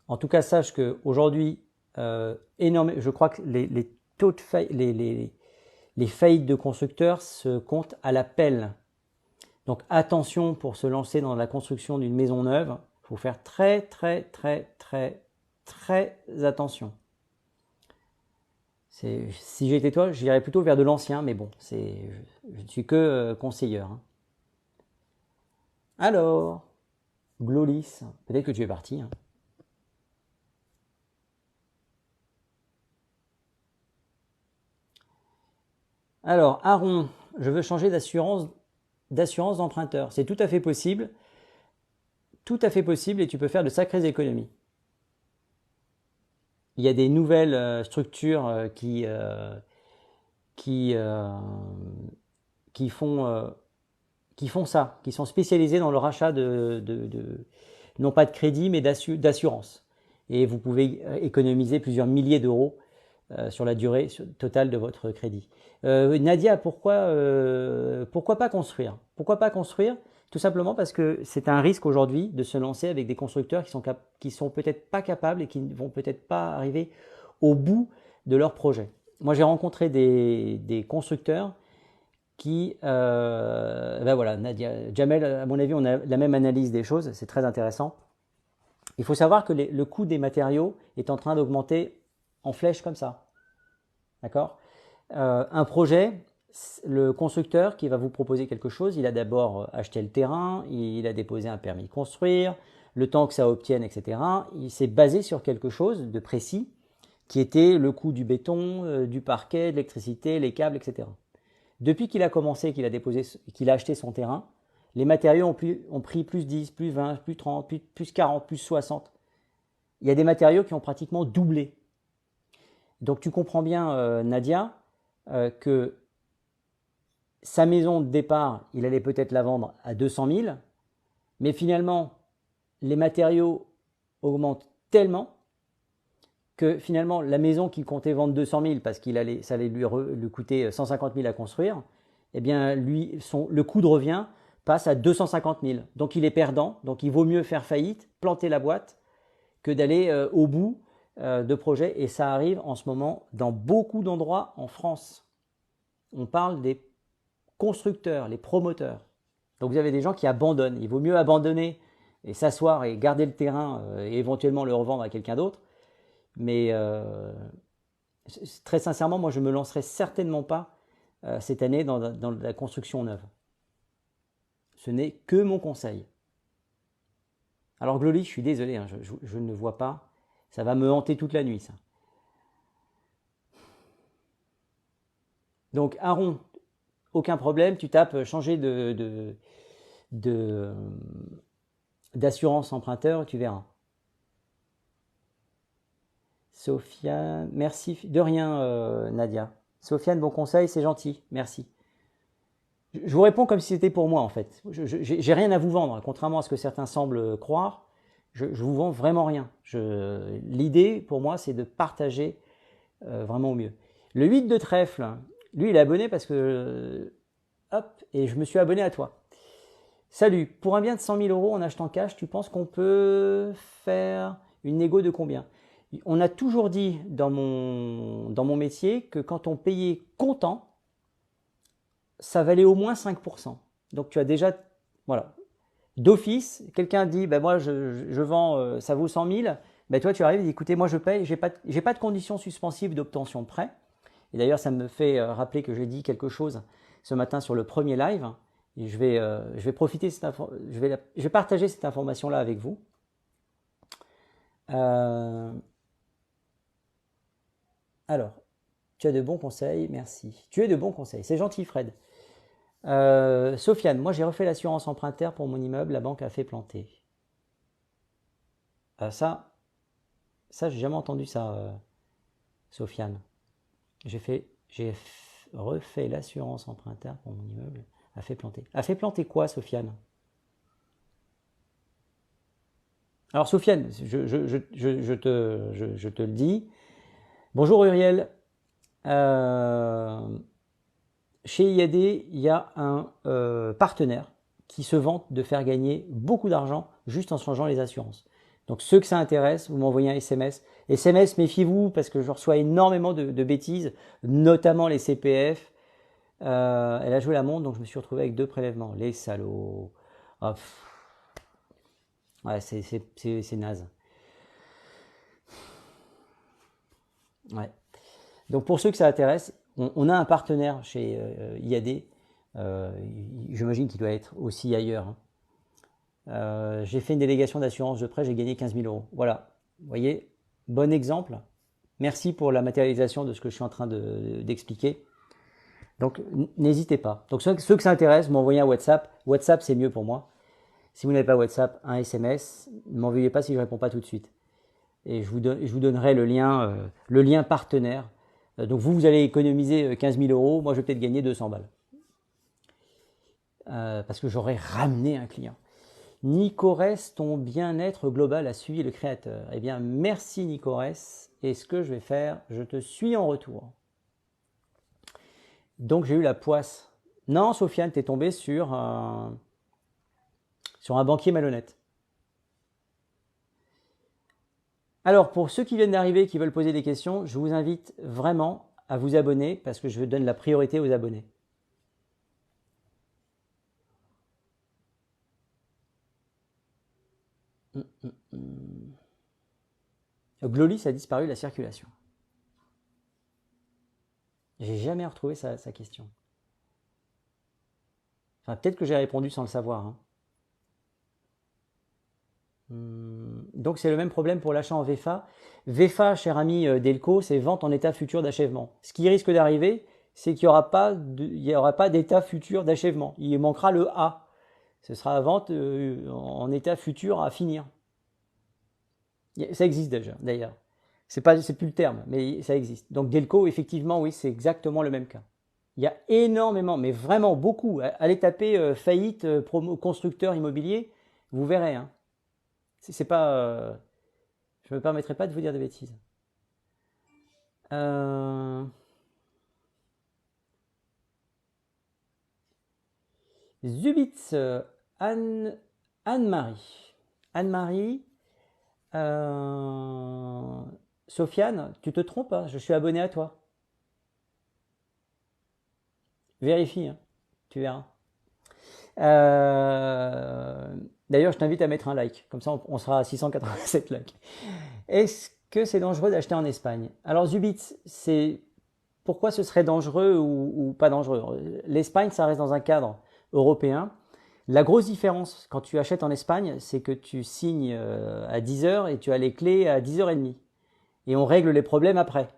En tout cas, sache qu'aujourd'hui, je crois que les taux de les faillites de constructeurs se comptent à la pelle. Donc attention pour se lancer dans la construction d'une maison neuve. Il faut faire très très très très très attention. Si j'étais toi, j'irais plutôt vers de l'ancien, mais bon, je ne suis que conseilleur, hein. Alors, Glolis, peut-être que tu es parti, hein. Alors, Aaron, je veux changer d'assurance d'assurance d'emprunteur. C'est tout à fait possible et tu peux faire de sacrées économies. Il y a des nouvelles structures qui font ça, qui sont spécialisées dans le rachat non pas de crédit, mais d'assurance. Et vous pouvez économiser plusieurs milliers d'euros sur la durée totale de votre crédit. Nadia, pourquoi pas construire? Pourquoi pas construire? Tout simplement parce que c'est un risque aujourd'hui de se lancer avec des constructeurs qui sont peut-être pas capables et qui ne vont peut-être pas arriver au bout de leur projet. Moi, j'ai rencontré des constructeurs qui, ben voilà, Nadia, Jamel, à mon avis, on a la même analyse des choses, c'est très intéressant. Il faut savoir que le coût des matériaux est en train d'augmenter en flèche comme ça. D'accord? Un projet, le constructeur qui va vous proposer quelque chose, il a d'abord acheté le terrain, il a déposé un permis de construire, le temps que ça obtienne, etc. Il s'est basé sur quelque chose de précis qui était le coût du béton, du parquet, de l'électricité, les câbles, etc. Depuis qu'il a commencé, qu'il a acheté son terrain, les matériaux ont pris plus 10, plus 20, plus 30, plus 40, plus 60. Il y a des matériaux qui ont pratiquement doublé. Donc tu comprends bien, Nadia, que sa maison de départ, il allait peut-être la vendre à 200 000, mais finalement, les matériaux augmentent tellement que finalement, la maison qu'il comptait vendre 200 000 parce ça allait lui coûter 150 000 à construire, eh bien, le coût de revient passe à 250 000. Donc, il est perdant. Donc, il vaut mieux faire faillite, planter la boîte, que d'aller au bout de projets. Et ça arrive en ce moment dans beaucoup d'endroits en France. On parle des constructeurs, les promoteurs. Donc, vous avez des gens qui abandonnent. Il vaut mieux abandonner et s'asseoir et garder le terrain et éventuellement le revendre à quelqu'un d'autre. Mais très sincèrement, moi, je ne me lancerai certainement pas cette année dans la construction neuve. Ce n'est que mon conseil. Alors Gloli, je suis désolé, hein, je ne vois pas. Ça va me hanter toute la nuit, ça. Donc Aaron, aucun problème, tu tapes changer d'assurance emprunteur, tu verras. Sofiane, merci. De rien, Nadia. Sofiane, bon conseil, c'est gentil, merci. Je vous réponds comme si c'était pour moi, en fait. J'ai rien à vous vendre, contrairement à ce que certains semblent croire. Je vous vends vraiment rien. L'idée, pour moi, c'est de partager vraiment au mieux. Le 8 de trèfle, lui, il est abonné parce que... hop, et je me suis abonné à toi. Salut, pour un bien de 100 000 euros en achetant cash, tu penses qu'on peut faire une négo de combien? On a toujours dit dans mon métier que quand on payait comptant, ça valait au moins 5%. Donc tu as déjà, voilà, d'office, quelqu'un dit, ben moi je vends, ça vaut 100 000, ben toi tu arrives et dis, écoutez, moi je paye, j'ai pas de conditions suspensives d'obtention de prêt. Et d'ailleurs ça me fait rappeler que j'ai dit quelque chose ce matin sur le premier live. Et je vais profiter je vais partager cette information-là avec vous. Alors, tu as de bons conseils, merci. Tu es de bons conseils, c'est gentil Fred. Sofiane, moi j'ai refait l'assurance emprunteur pour mon immeuble, la banque a fait planter. Ça j'ai jamais entendu ça, Sofiane. J'ai refait l'assurance emprunteur pour mon immeuble, a fait planter. A fait planter quoi, Sofiane? Alors Sofiane, je te le dis. Bonjour Uriel. Chez IAD, il y a un partenaire qui se vante de faire gagner beaucoup d'argent juste en changeant les assurances. Donc ceux que ça intéresse, vous m'envoyez un SMS. SMS, méfiez-vous parce que je reçois énormément de bêtises, notamment les CPF. Elle a joué la montre, donc je me suis retrouvé avec 2 prélèvements. Les salauds. Oh, ouais, c'est naze. Ouais. Donc pour ceux que ça intéresse, on a un partenaire chez IAD. J'imagine qu'il doit être aussi ailleurs. J'ai fait une délégation d'assurance de prêt, j'ai gagné 15 000 euros. Voilà, vous voyez, bon exemple. Merci pour la matérialisation de ce que je suis en train d'expliquer. Donc n'hésitez pas. Donc ceux que ça intéresse, m'envoyez un WhatsApp. WhatsApp, c'est mieux pour moi. Si vous n'avez pas WhatsApp, un SMS. Ne m'envoyez pas si je ne réponds pas tout de suite. Et je vous donnerai le lien partenaire. Donc vous allez économiser 15 000 euros. Moi, je vais peut-être gagner 200 balles. Parce que j'aurai ramené un client. Nicorès, ton bien-être global a suivi le créateur. Eh bien, merci Nicorès. Et ce que je vais faire, je te suis en retour. Donc, j'ai eu la poisse. Non, Sofiane, t'es tombé sur un banquier malhonnête. Alors, pour ceux qui viennent d'arriver, qui veulent poser des questions, je vous invite vraiment à vous abonner parce que je donne la priorité aux abonnés. Glolis a disparu de la circulation. J'ai jamais retrouvé sa question. Enfin, peut-être que j'ai répondu sans le savoir. Hein. Donc c'est le même problème pour l'achat en VFA. VFA, cher ami Delco, c'est vente en état futur d'achèvement. Ce qui risque d'arriver, c'est qu'il n'y aura pas d'état futur d'achèvement. Il manquera le A. Ce sera vente en état futur à finir. Ça existe déjà, d'ailleurs. C'est plus le terme, mais ça existe. Donc Delco, effectivement, oui, c'est exactement le même cas. Il y a énormément, mais vraiment beaucoup. Allez taper faillite constructeur immobilier, vous verrez. Hein. C'est pas, je ne me permettrai pas de vous dire des bêtises. Zubitz, Anne-Marie. Anne-Marie, Sofiane, tu te trompes, hein, je suis abonné à toi. Vérifie, hein, tu verras. D'ailleurs, je t'invite à mettre un like, comme ça on sera à 687 likes. Est-ce que c'est dangereux d'acheter en Espagne? Alors Zubitz, pourquoi ce serait dangereux ou pas dangereux? L'Espagne, ça reste dans un cadre européen. La grosse différence quand tu achètes en Espagne, c'est que tu signes à 10h et tu as les clés à 10h30. Et on règle les problèmes après.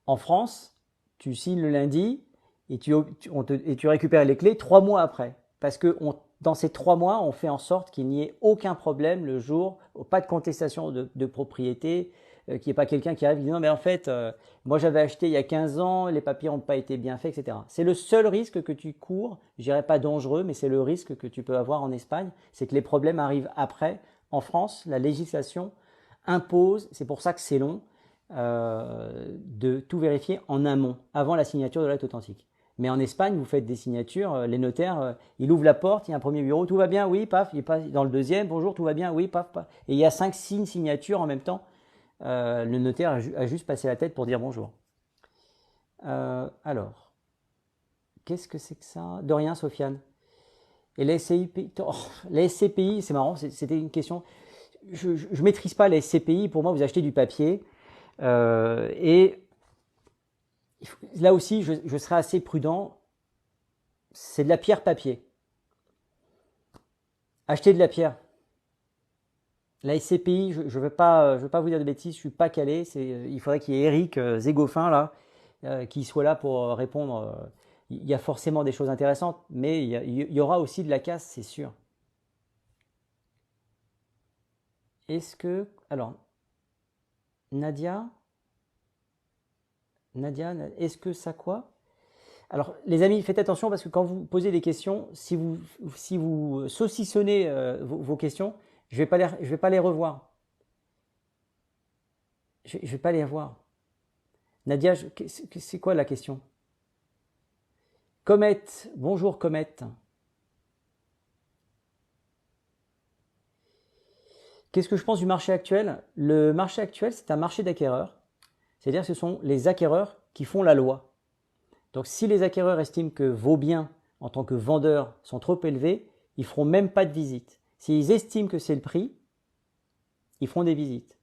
En France, tu signes le lundi et tu récupères les clés 3 mois après. Parce que dans ces 3 mois, on fait en sorte qu'il n'y ait aucun problème le jour, pas de contestation de propriété, qu'il n'y ait pas quelqu'un qui arrive et dit non mais en fait, moi j'avais acheté il y a 15 ans, les papiers n'ont pas été bien faits, etc. C'est le seul risque que tu cours, je dirais pas dangereux, mais c'est le risque que tu peux avoir en Espagne, c'est que les problèmes arrivent après. En France, la législation impose, c'est pour ça que c'est long, de tout vérifier en amont, avant la signature de l'acte authentique. Mais en Espagne, vous faites des signatures, les notaires, ils ouvrent la porte, il y a un premier bureau, tout va bien, oui, paf, il passe dans le deuxième, bonjour, tout va bien, oui, paf, paf. Et il y a 5-6 signatures en même temps. Le notaire a juste passé la tête pour dire bonjour. Alors, qu'est-ce que c'est que ça? De rien, Sofiane. Et les SCPI, les SCPI, c'est marrant, c'était une question. Je ne maîtrise pas les SCPI, pour moi, vous achetez du papier. Et là aussi, je serai assez prudent. C'est de la pierre papier. Achetez de la pierre. La SCPI, je ne veux pas vous dire de bêtises, je ne suis pas calé. Il faudrait qu'il y ait Eric Zégophin là, qui soit là pour répondre. Il y a forcément des choses intéressantes, mais il y aura aussi de la casse, c'est sûr. Alors, Nadia, est-ce que ça quoi? Alors, les amis, faites attention parce que quand vous posez des questions, si vous saucissonnez vos questions, je vais pas les revoir. Je vais pas les revoir. Nadia, c'est quoi la question? Comet, bonjour Comet. Qu'est-ce que je pense du marché actuel? Le marché actuel, c'est un marché d'acquéreurs. C'est-à-dire que ce sont les acquéreurs qui font la loi. Donc si les acquéreurs estiment que vos biens en tant que vendeurs sont trop élevés, ils ne feront même pas de visite. S'ils estiment que c'est le prix, ils feront des visites.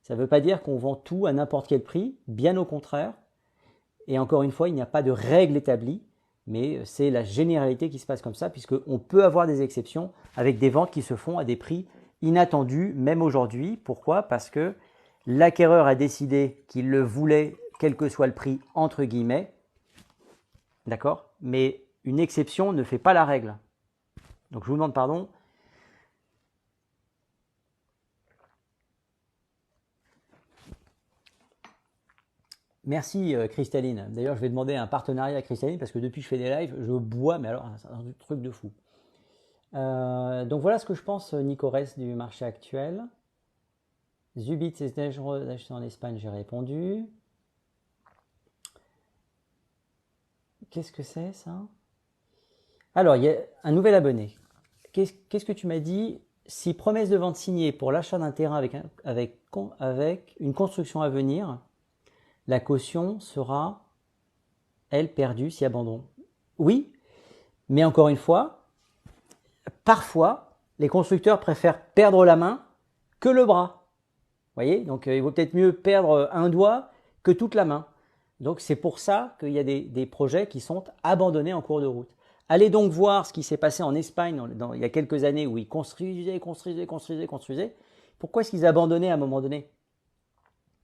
Ça ne veut pas dire qu'on vend tout à n'importe quel prix, bien au contraire. Et encore une fois, il n'y a pas de règle établie, mais c'est la généralité qui se passe comme ça, puisqu'on peut avoir des exceptions avec des ventes qui se font à des prix inattendus, même aujourd'hui. Pourquoi? Parce que l'acquéreur a décidé qu'il le voulait, quel que soit le prix, entre guillemets. D'accord? Mais une exception ne fait pas la règle. Donc je vous demande pardon. Merci Cristalline. D'ailleurs, je vais demander un partenariat à Cristalline parce que depuis que je fais des lives, je bois, mais alors c'est un truc de fou. Donc voilà ce que je pense, Nicorès, du marché actuel. Zubit, c'est dangereux d'acheter en Espagne, j'ai répondu. Qu'est-ce que c'est ça? Alors, il y a un nouvel abonné. Qu'est-ce que tu m'as dit? Si promesse de vente signée pour l'achat d'un terrain avec une construction à venir, la caution sera, elle, perdue si abandon. Oui, mais encore une fois, parfois, les constructeurs préfèrent perdre la main que le bras. Vous voyez? Donc, il vaut peut-être mieux perdre un doigt que toute la main. Donc, c'est pour ça qu'il y a des projets qui sont abandonnés en cours de route. Allez donc voir ce qui s'est passé en Espagne il y a quelques années où ils construisaient. Pourquoi est-ce qu'ils abandonnaient à un moment donné?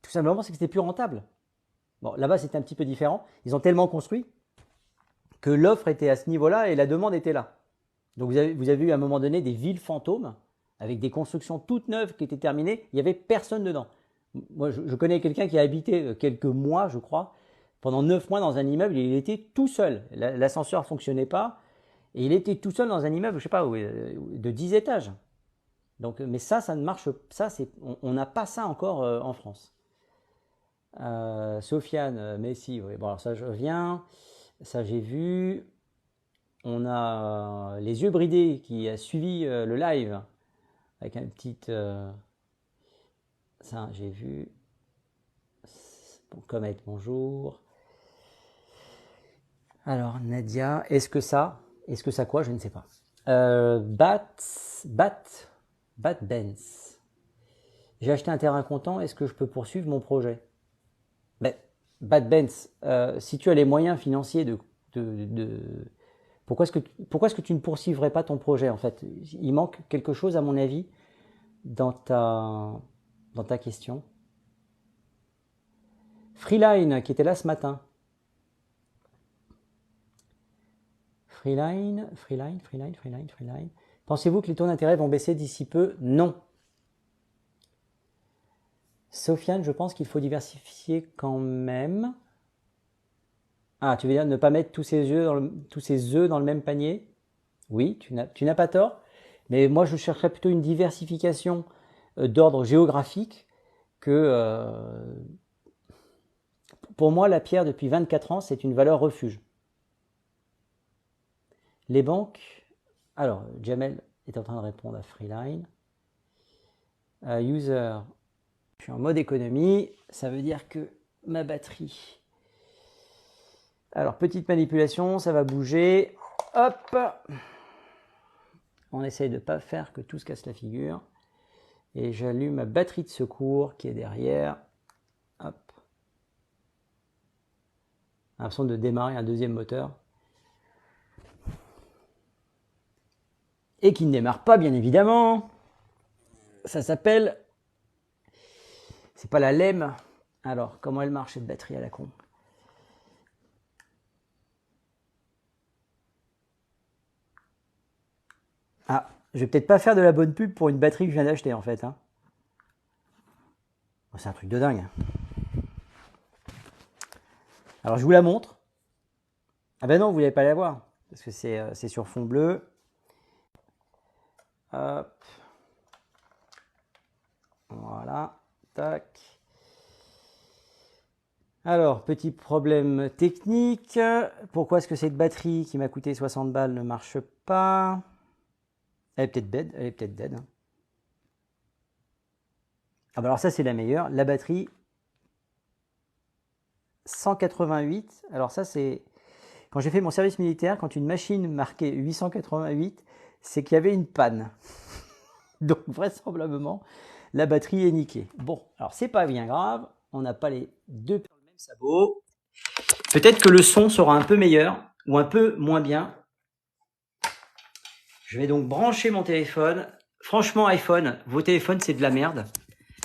Tout simplement, c'est que c'était plus rentable. Bon, là-bas, c'était un petit peu différent. Ils ont tellement construit que l'offre était à ce niveau-là et la demande était là. Donc, vous avez eu à un moment donné des villes fantômes avec des constructions toutes neuves qui étaient terminées. Il n'y avait personne dedans. Moi, je connais quelqu'un qui a habité quelques mois, je crois, pendant 9 mois dans un immeuble et il était tout seul. L'ascenseur ne fonctionnait pas et il était tout seul dans un immeuble, je ne sais pas, de 10 étages. Donc, mais ça ne marche pas. On n'a pas ça encore en France. Sofiane, Messi, oui. Bon, alors ça, je reviens. Ça, j'ai vu. On a les yeux bridés qui a suivi le live avec un petit. Ça, j'ai vu. Comet, bonjour. Alors, Nadia, est-ce que ça quoi? Je ne sais pas. Bat Benz. J'ai acheté un terrain comptant, est-ce que je peux poursuivre mon projet? Ben, Bat Benz, si tu as les moyens financiers pourquoi est-ce que tu ne poursuivrais pas ton projet en fait? Il manque quelque chose à mon avis dans ta question. Freeline qui était là ce matin. Freeline. Pensez-vous que les taux d'intérêt vont baisser d'ici peu? Non. Sofiane, je pense qu'il faut diversifier quand même. Ah, tu veux dire ne pas mettre tous ses œufs dans le même panier? Oui, tu n'as pas tort. Mais moi, je chercherais plutôt une diversification d'ordre géographique que... pour moi, la pierre, depuis 24 ans, c'est une valeur refuge. Les banques... Alors, Jamel est en train de répondre à Freeline. User, je suis en mode économie. Ça veut dire que ma batterie... Alors, petite manipulation, ça va bouger. Hop! On essaye de ne pas faire que tout se casse la figure. Et j'allume ma batterie de secours qui est derrière. Hop. L'impression de démarrer un deuxième moteur. Et qui ne démarre pas, bien évidemment. Ça s'appelle... C'est pas la LEM. Alors, comment elle marche cette batterie à la con? Ah, je vais peut-être pas faire de la bonne pub pour une batterie que je viens d'acheter en fait. Hein. Oh, c'est un truc de dingue. Alors je vous la montre. Ah ben non, vous n'allez pas la voir. Parce que c'est sur fond bleu. Hop. Voilà. Tac. Alors, petit problème technique. Pourquoi est-ce que cette batterie qui m'a coûté 60 balles ne marche pas? Elle est peut-être dead. Hein. Ah bah alors ça c'est la meilleure. La batterie 188. Alors ça c'est... Quand j'ai fait mon service militaire, quand une machine marquait 888, c'est qu'il y avait une panne. Donc vraisemblablement, la batterie est niquée. Bon, alors c'est pas bien grave. On n'a pas les deux dans le même sabot. Peut-être que le son sera un peu meilleur ou un peu moins bien. Je vais donc brancher mon téléphone. Franchement, iPhone, vos téléphones, c'est de la merde.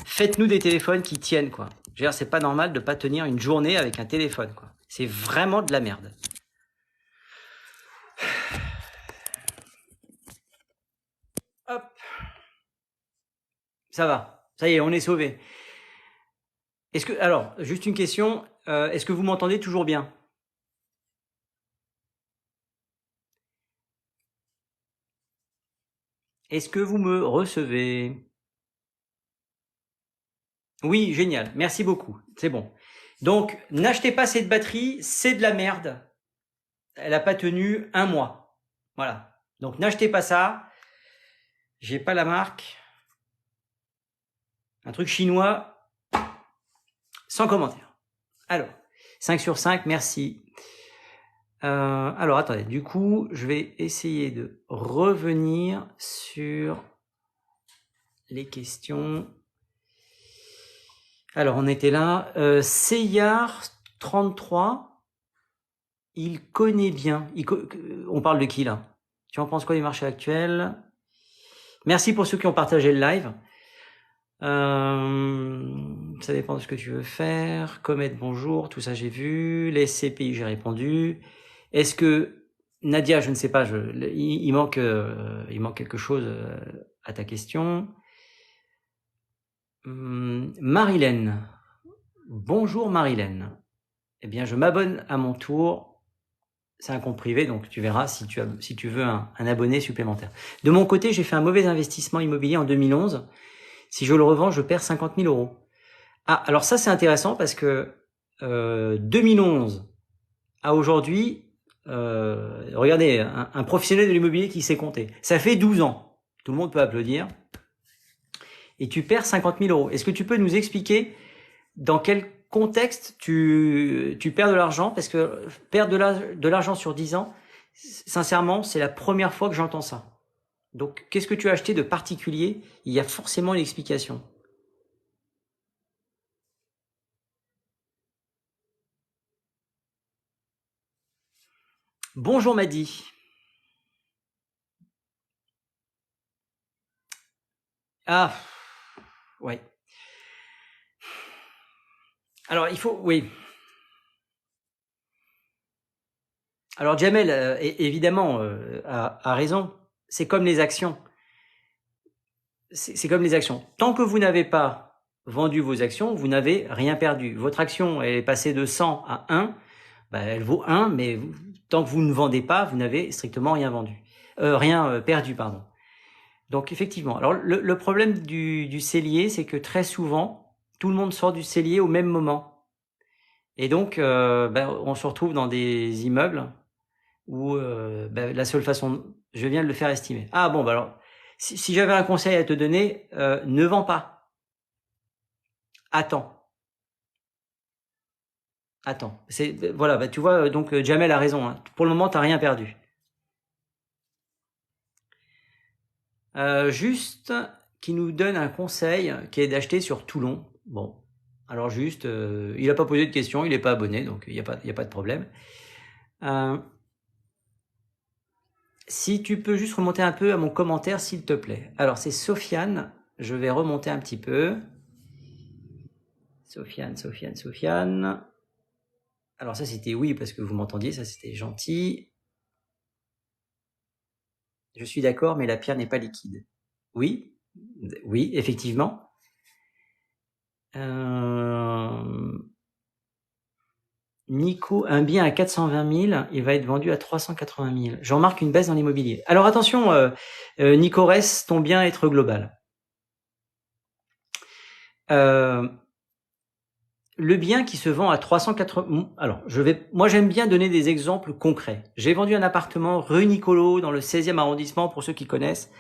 Faites-nous des téléphones qui tiennent, quoi. Je veux dire, c'est pas normal de pas tenir une journée avec un téléphone, quoi. C'est vraiment de la merde. Hop. Ça va. Ça y est, on est sauvé. Alors, juste une question. Est-ce que vous m'entendez toujours bien? Est-ce que vous me recevez? Oui, génial. Merci beaucoup. C'est bon. Donc, n'achetez pas cette batterie, c'est de la merde. Elle n'a pas tenu 1 mois. Voilà. Donc, n'achetez pas ça. J'ai pas la marque. Un truc chinois. Sans commentaire. Alors, 5 sur 5, merci. Alors, attendez. Du coup, je vais essayer de revenir sur les questions. Alors, on était là. Seyar 33, il connaît bien. On parle de qui, là? Tu en penses quoi du marché actuel? Merci pour ceux qui ont partagé le live. Ça dépend de ce que tu veux faire. Comet, bonjour, tout ça j'ai vu. Les CPI, j'ai répondu. Est-ce que Nadia, je ne sais pas, il manque quelque chose à ta question. Marilène, bonjour Marilène. Eh bien, je m'abonne à mon tour. C'est un compte privé, donc tu verras si tu veux un abonné supplémentaire. De mon côté, j'ai fait un mauvais investissement immobilier en 2011. Si je le revends, je perds 50 000 euros. Ah, alors ça, c'est intéressant parce que 2011 à aujourd'hui, regardez, un professionnel de l'immobilier qui sait compter. Ça fait 12 ans. Tout le monde peut applaudir. Et tu perds 50 000 euros. Est-ce que tu peux nous expliquer dans quel contexte tu perds de l'argent? Parce que perdre de l'argent sur 10 ans, sincèrement, c'est la première fois que j'entends ça. Donc, qu'est-ce que tu as acheté de particulier? Il y a forcément une explication. Bonjour Madi. Ah, ouais. Alors, oui. Alors, Jamel, évidemment, a raison. C'est comme les actions. C'est comme les actions. Tant que vous n'avez pas vendu vos actions, vous n'avez rien perdu. Votre action est passée de 100 à 1, elle vaut 1, mais tant que vous ne vendez pas, vous n'avez strictement rien vendu. Rien perdu, pardon. Donc, effectivement. Alors, le problème du cellier, c'est que très souvent, tout le monde sort du cellier au même moment. Et donc, on se retrouve dans des immeubles où la seule façon, je viens de le faire estimer. Ah bon, alors, si j'avais un conseil à te donner, ne vends pas. Attends. Voilà, tu vois, donc Jamel a raison. Hein. Pour le moment, tu n'as rien perdu. Juste qui nous donne un conseil qui est d'acheter sur Toulon. Bon, alors juste, il n'a pas posé de questions, il n'est pas abonné, donc il n'y a pas de problème. Si tu peux juste remonter un peu à mon commentaire, s'il te plaît. Alors, c'est Sofiane. Je vais remonter un petit peu. Sofiane. Alors ça, c'était oui, parce que vous m'entendiez, ça c'était gentil. Je suis d'accord, mais la pierre n'est pas liquide. Oui, effectivement. Nico, un bien à 420 000, il va être vendu à 380 000. J'en marque une baisse dans l'immobilier. Alors attention, Nico, reste ton bien être global. Le bien qui se vend à 380... Alors, moi j'aime bien donner des exemples concrets. J'ai vendu un appartement rue Nicolo dans le 16e arrondissement, pour ceux qui connaissent.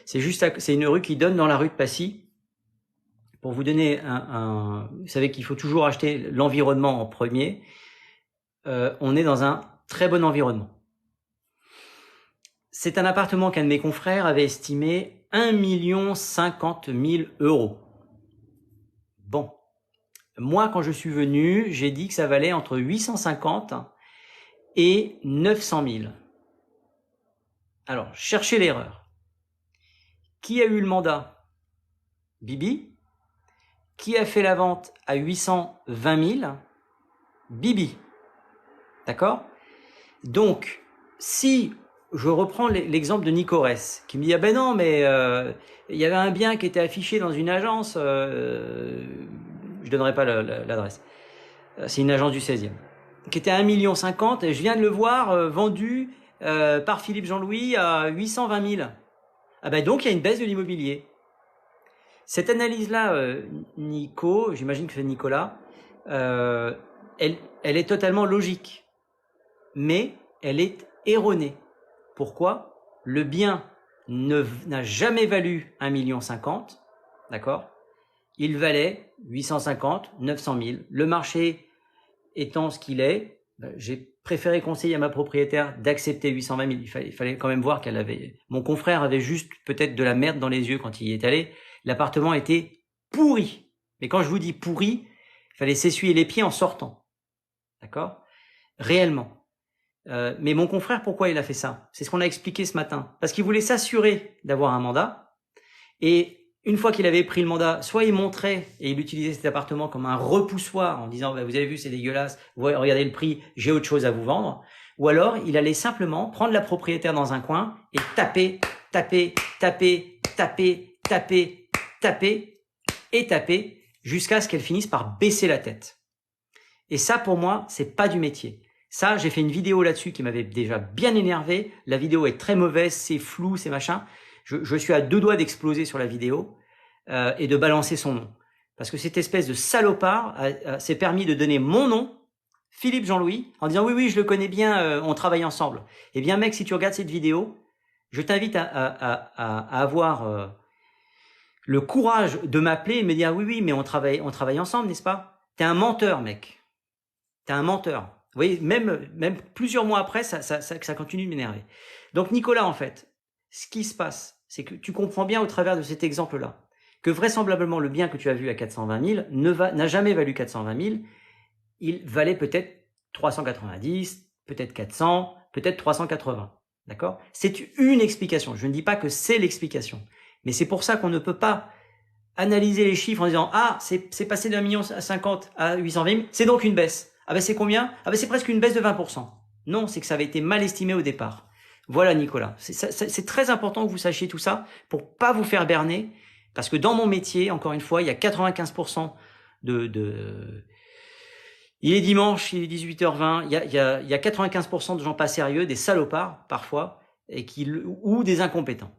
C'est une rue qui donne dans la rue de Passy. Pour vous donner vous savez qu'il faut toujours acheter l'environnement en premier. On est dans un très bon environnement. C'est un appartement qu'un de mes confrères avait estimé 1 50 000 euros. Bon. Moi, quand je suis venu, j'ai dit que ça valait entre 850 et 900 000. Alors, cherchez l'erreur. Qui a eu le mandat? Bibi. Qui a fait la vente à 820 000? Bibi. D'accord? Donc, si je reprends l'exemple de Nicorès, qui me dit, ah ben non, mais il y avait un bien qui était affiché dans une agence, je donnerai pas l'adresse, c'est une agence du 16e, qui était à 1,50 million, et je viens de le voir vendu par Philippe Jean-Louis à 820 000. Ah ben donc il y a une baisse de l'immobilier. Cette analyse-là, Nico, j'imagine que c'est Nicolas, elle est totalement logique, mais elle est erronée. Pourquoi? Le bien n'a jamais valu 1,50 million, d'accord? Il valait 850, 900 000. Le marché étant ce qu'il est, j'ai préféré conseiller à ma propriétaire d'accepter 820 000. Il fallait quand même voir qu'elle avait... Mon confrère avait juste peut-être de la merde dans les yeux quand il y est allé. L'appartement était pourri. Mais quand je vous dis pourri, il fallait s'essuyer les pieds en sortant. D'accord? Réellement. Mais mon confrère, pourquoi il a fait ça? C'est ce qu'on a expliqué ce matin. Parce qu'il voulait s'assurer d'avoir un mandat. Et une fois qu'il avait pris le mandat, soit il montrait et il utilisait cet appartement comme un repoussoir en disant bah, « vous avez vu, c'est dégueulasse, regardez le prix, j'ai autre chose à vous vendre ». Ou alors, il allait simplement prendre la propriétaire dans un coin et taper, jusqu'à ce qu'elle finisse par baisser la tête. Et ça, pour moi, c'est pas du métier. Ça, j'ai fait une vidéo là-dessus qui m'avait déjà bien énervé. La vidéo est très mauvaise, c'est flou, c'est machin. Je suis à 2 doigts d'exploser sur la vidéo et de balancer son nom. Parce que cette espèce de salopard s'est permis de donner mon nom, Philippe Jean-Louis, en disant oui, je le connais bien, on travaille ensemble. Eh bien, mec, si tu regardes cette vidéo, je t'invite à avoir le courage de m'appeler et me dire oui, mais on travaille ensemble, n'est-ce pas? T'es un menteur, mec. T'es un menteur. Vous voyez, même plusieurs mois après, ça continue de m'énerver. Donc, Nicolas, en fait, ce qui se passe, c'est que tu comprends bien au travers de cet exemple-là que vraisemblablement le bien que tu as vu à 420 000 n'a jamais valu 420 000. Il valait peut-être 390, peut-être 400, peut-être 380. D'accord? C'est une explication. Je ne dis pas que c'est l'explication. Mais c'est pour ça qu'on ne peut pas analyser les chiffres en disant « Ah, c'est passé d'1,50 million à 820 000, c'est donc une baisse. » Ah ben c'est combien? Ah ben c'est presque une baisse de 20%. Non, c'est que ça avait été mal estimé au départ. Voilà Nicolas, c'est très important que vous sachiez tout ça pour pas vous faire berner, parce que dans mon métier, encore une fois, il y a 95% il est dimanche, il est 18h20, il y a 95% de gens pas sérieux, des salopards parfois, ou des incompétents.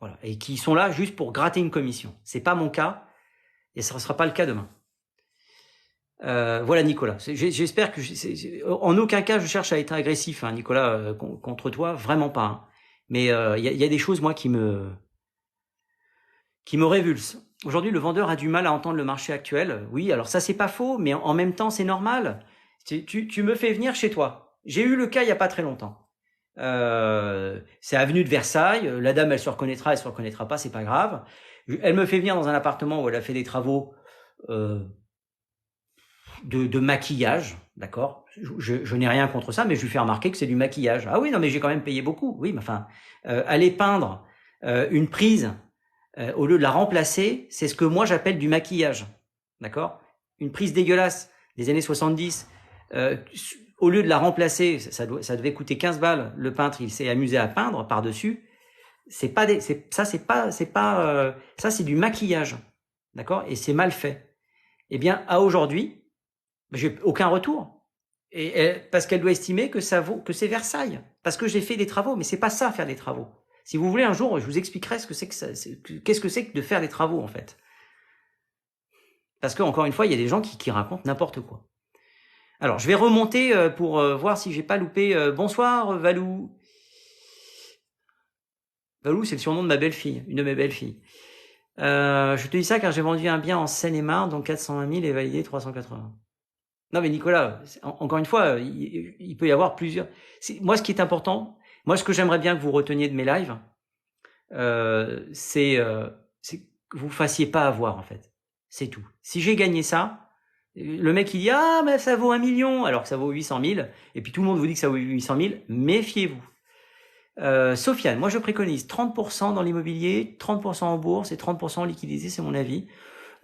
Voilà, et qui sont là juste pour gratter une commission. C'est pas mon cas, et ça ne sera pas le cas demain. Voilà Nicolas, j'espère que en aucun cas je cherche à être agressif, hein, Nicolas, contre toi, vraiment pas. Hein. Mais il y a des choses moi qui me révulsent. Aujourd'hui, le vendeur a du mal à entendre le marché actuel. Oui, alors ça c'est pas faux, mais en même temps c'est normal. Tu me fais venir chez toi. J'ai eu le cas il y a pas très longtemps. C'est avenue de Versailles. La dame elle se reconnaîtra, elle se reconnaîtra pas, c'est pas grave. Elle me fait venir dans un appartement où elle a fait des travaux. De maquillage, d'accord. Je n'ai rien contre ça, mais je lui fais remarquer que c'est du maquillage. Ah oui, non, mais j'ai quand même payé beaucoup. Oui, mais enfin, aller peindre une prise au lieu de la remplacer, c'est ce que moi j'appelle du maquillage, d'accord. Une prise dégueulasse des années 70, au lieu de la remplacer, ça devait coûter 15 balles. Le peintre, il s'est amusé à peindre par-dessus. Ça, c'est du maquillage, d'accord, et c'est mal fait. Eh bien, à aujourd'hui, j'ai aucun retour. Parce qu'elle doit estimer que c'est Versailles. Parce que j'ai fait des travaux, mais c'est pas ça, faire des travaux. Si vous voulez, un jour, je vous expliquerai qu'est-ce que c'est que de faire des travaux, en fait. Parce que, encore une fois, il y a des gens qui racontent n'importe quoi. Alors, je vais remonter pour voir si j'ai pas loupé. Bonsoir, Valou. Valou, c'est le surnom de ma belle-fille, une de mes belles-filles. Je te dis ça car j'ai vendu un bien en Seine-et-Marne, dont 420 000 et validé 380. Non mais Nicolas, encore une fois, il peut y avoir plusieurs... Moi, ce qui est important, moi, ce que j'aimerais bien que vous reteniez de mes lives, c'est que vous fassiez pas avoir, en fait. C'est tout. Si j'ai gagné ça, le mec, il dit « Ah, mais ça vaut 1 million !» alors que ça vaut 800 000, et puis tout le monde vous dit que ça vaut 800 000, méfiez-vous. Sofiane, moi je préconise 30% dans l'immobilier, 30% en bourse et 30% en liquidité, c'est mon avis.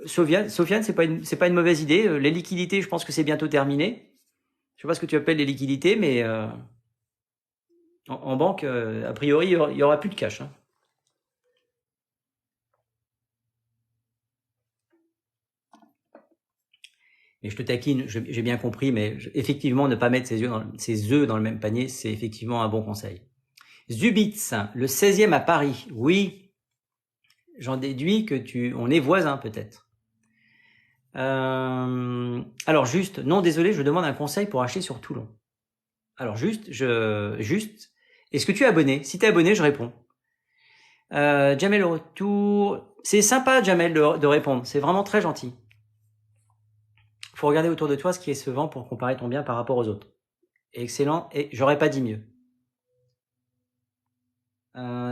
Sofiane, c'est pas une mauvaise idée. Les liquidités, je pense que c'est bientôt terminé. Je sais pas ce que tu appelles les liquidités, mais En banque, a priori, il y aura plus de cash, hein. Et je te taquine, j'ai bien compris, mais effectivement, ne pas mettre ses œufs dans le même panier, c'est effectivement un bon conseil. Zubitz, le 16e à Paris. Oui, j'en déduis que on est voisins peut-être. Alors juste, non désolé, je demande un conseil pour acheter sur Toulon. Alors juste, est-ce que tu es abonné? Si tu es abonné, je réponds. Jamel retour. C'est sympa, Jamel, de répondre. C'est vraiment très gentil. Faut regarder autour de toi ce qui se vend pour comparer ton bien par rapport aux autres. Excellent, et j'aurais pas dit mieux.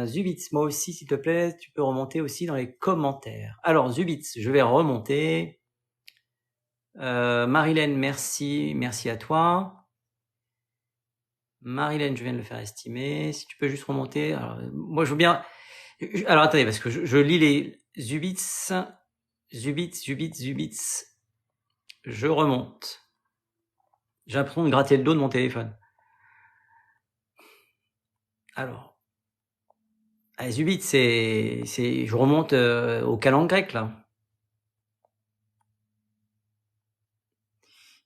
Zubitz, moi aussi, s'il te plaît, tu peux remonter aussi dans les commentaires. Alors, Zubitz, je vais remonter. Marilène, merci à toi. Marilène, je viens de le faire estimer. Si tu peux juste remonter. Alors, moi, je veux bien. Alors, attendez, parce que je lis les Zubitz. Je remonte. J'ai l'impression de gratter le dos de mon téléphone. Alors. Zubitz, je remonte au calendrier grec, là.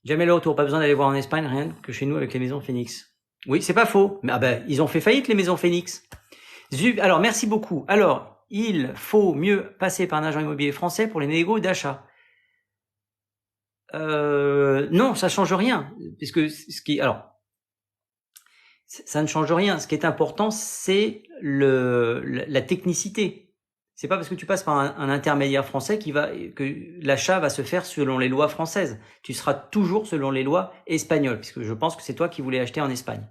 Jamais le retour, pas besoin d'aller voir en Espagne, rien que chez nous avec les maisons Phoenix. Oui, c'est pas faux. Mais ils ont fait faillite les maisons Phoenix. Alors, merci beaucoup. Alors, il faut mieux passer par un agent immobilier français pour les négos d'achat. Non, ça change rien, puisque ça ne change rien. Ce qui est important, c'est la technicité. C'est pas parce que tu passes par un intermédiaire français que l'achat va se faire selon les lois françaises. Tu seras toujours selon les lois espagnoles, puisque je pense que c'est toi qui voulais acheter en Espagne.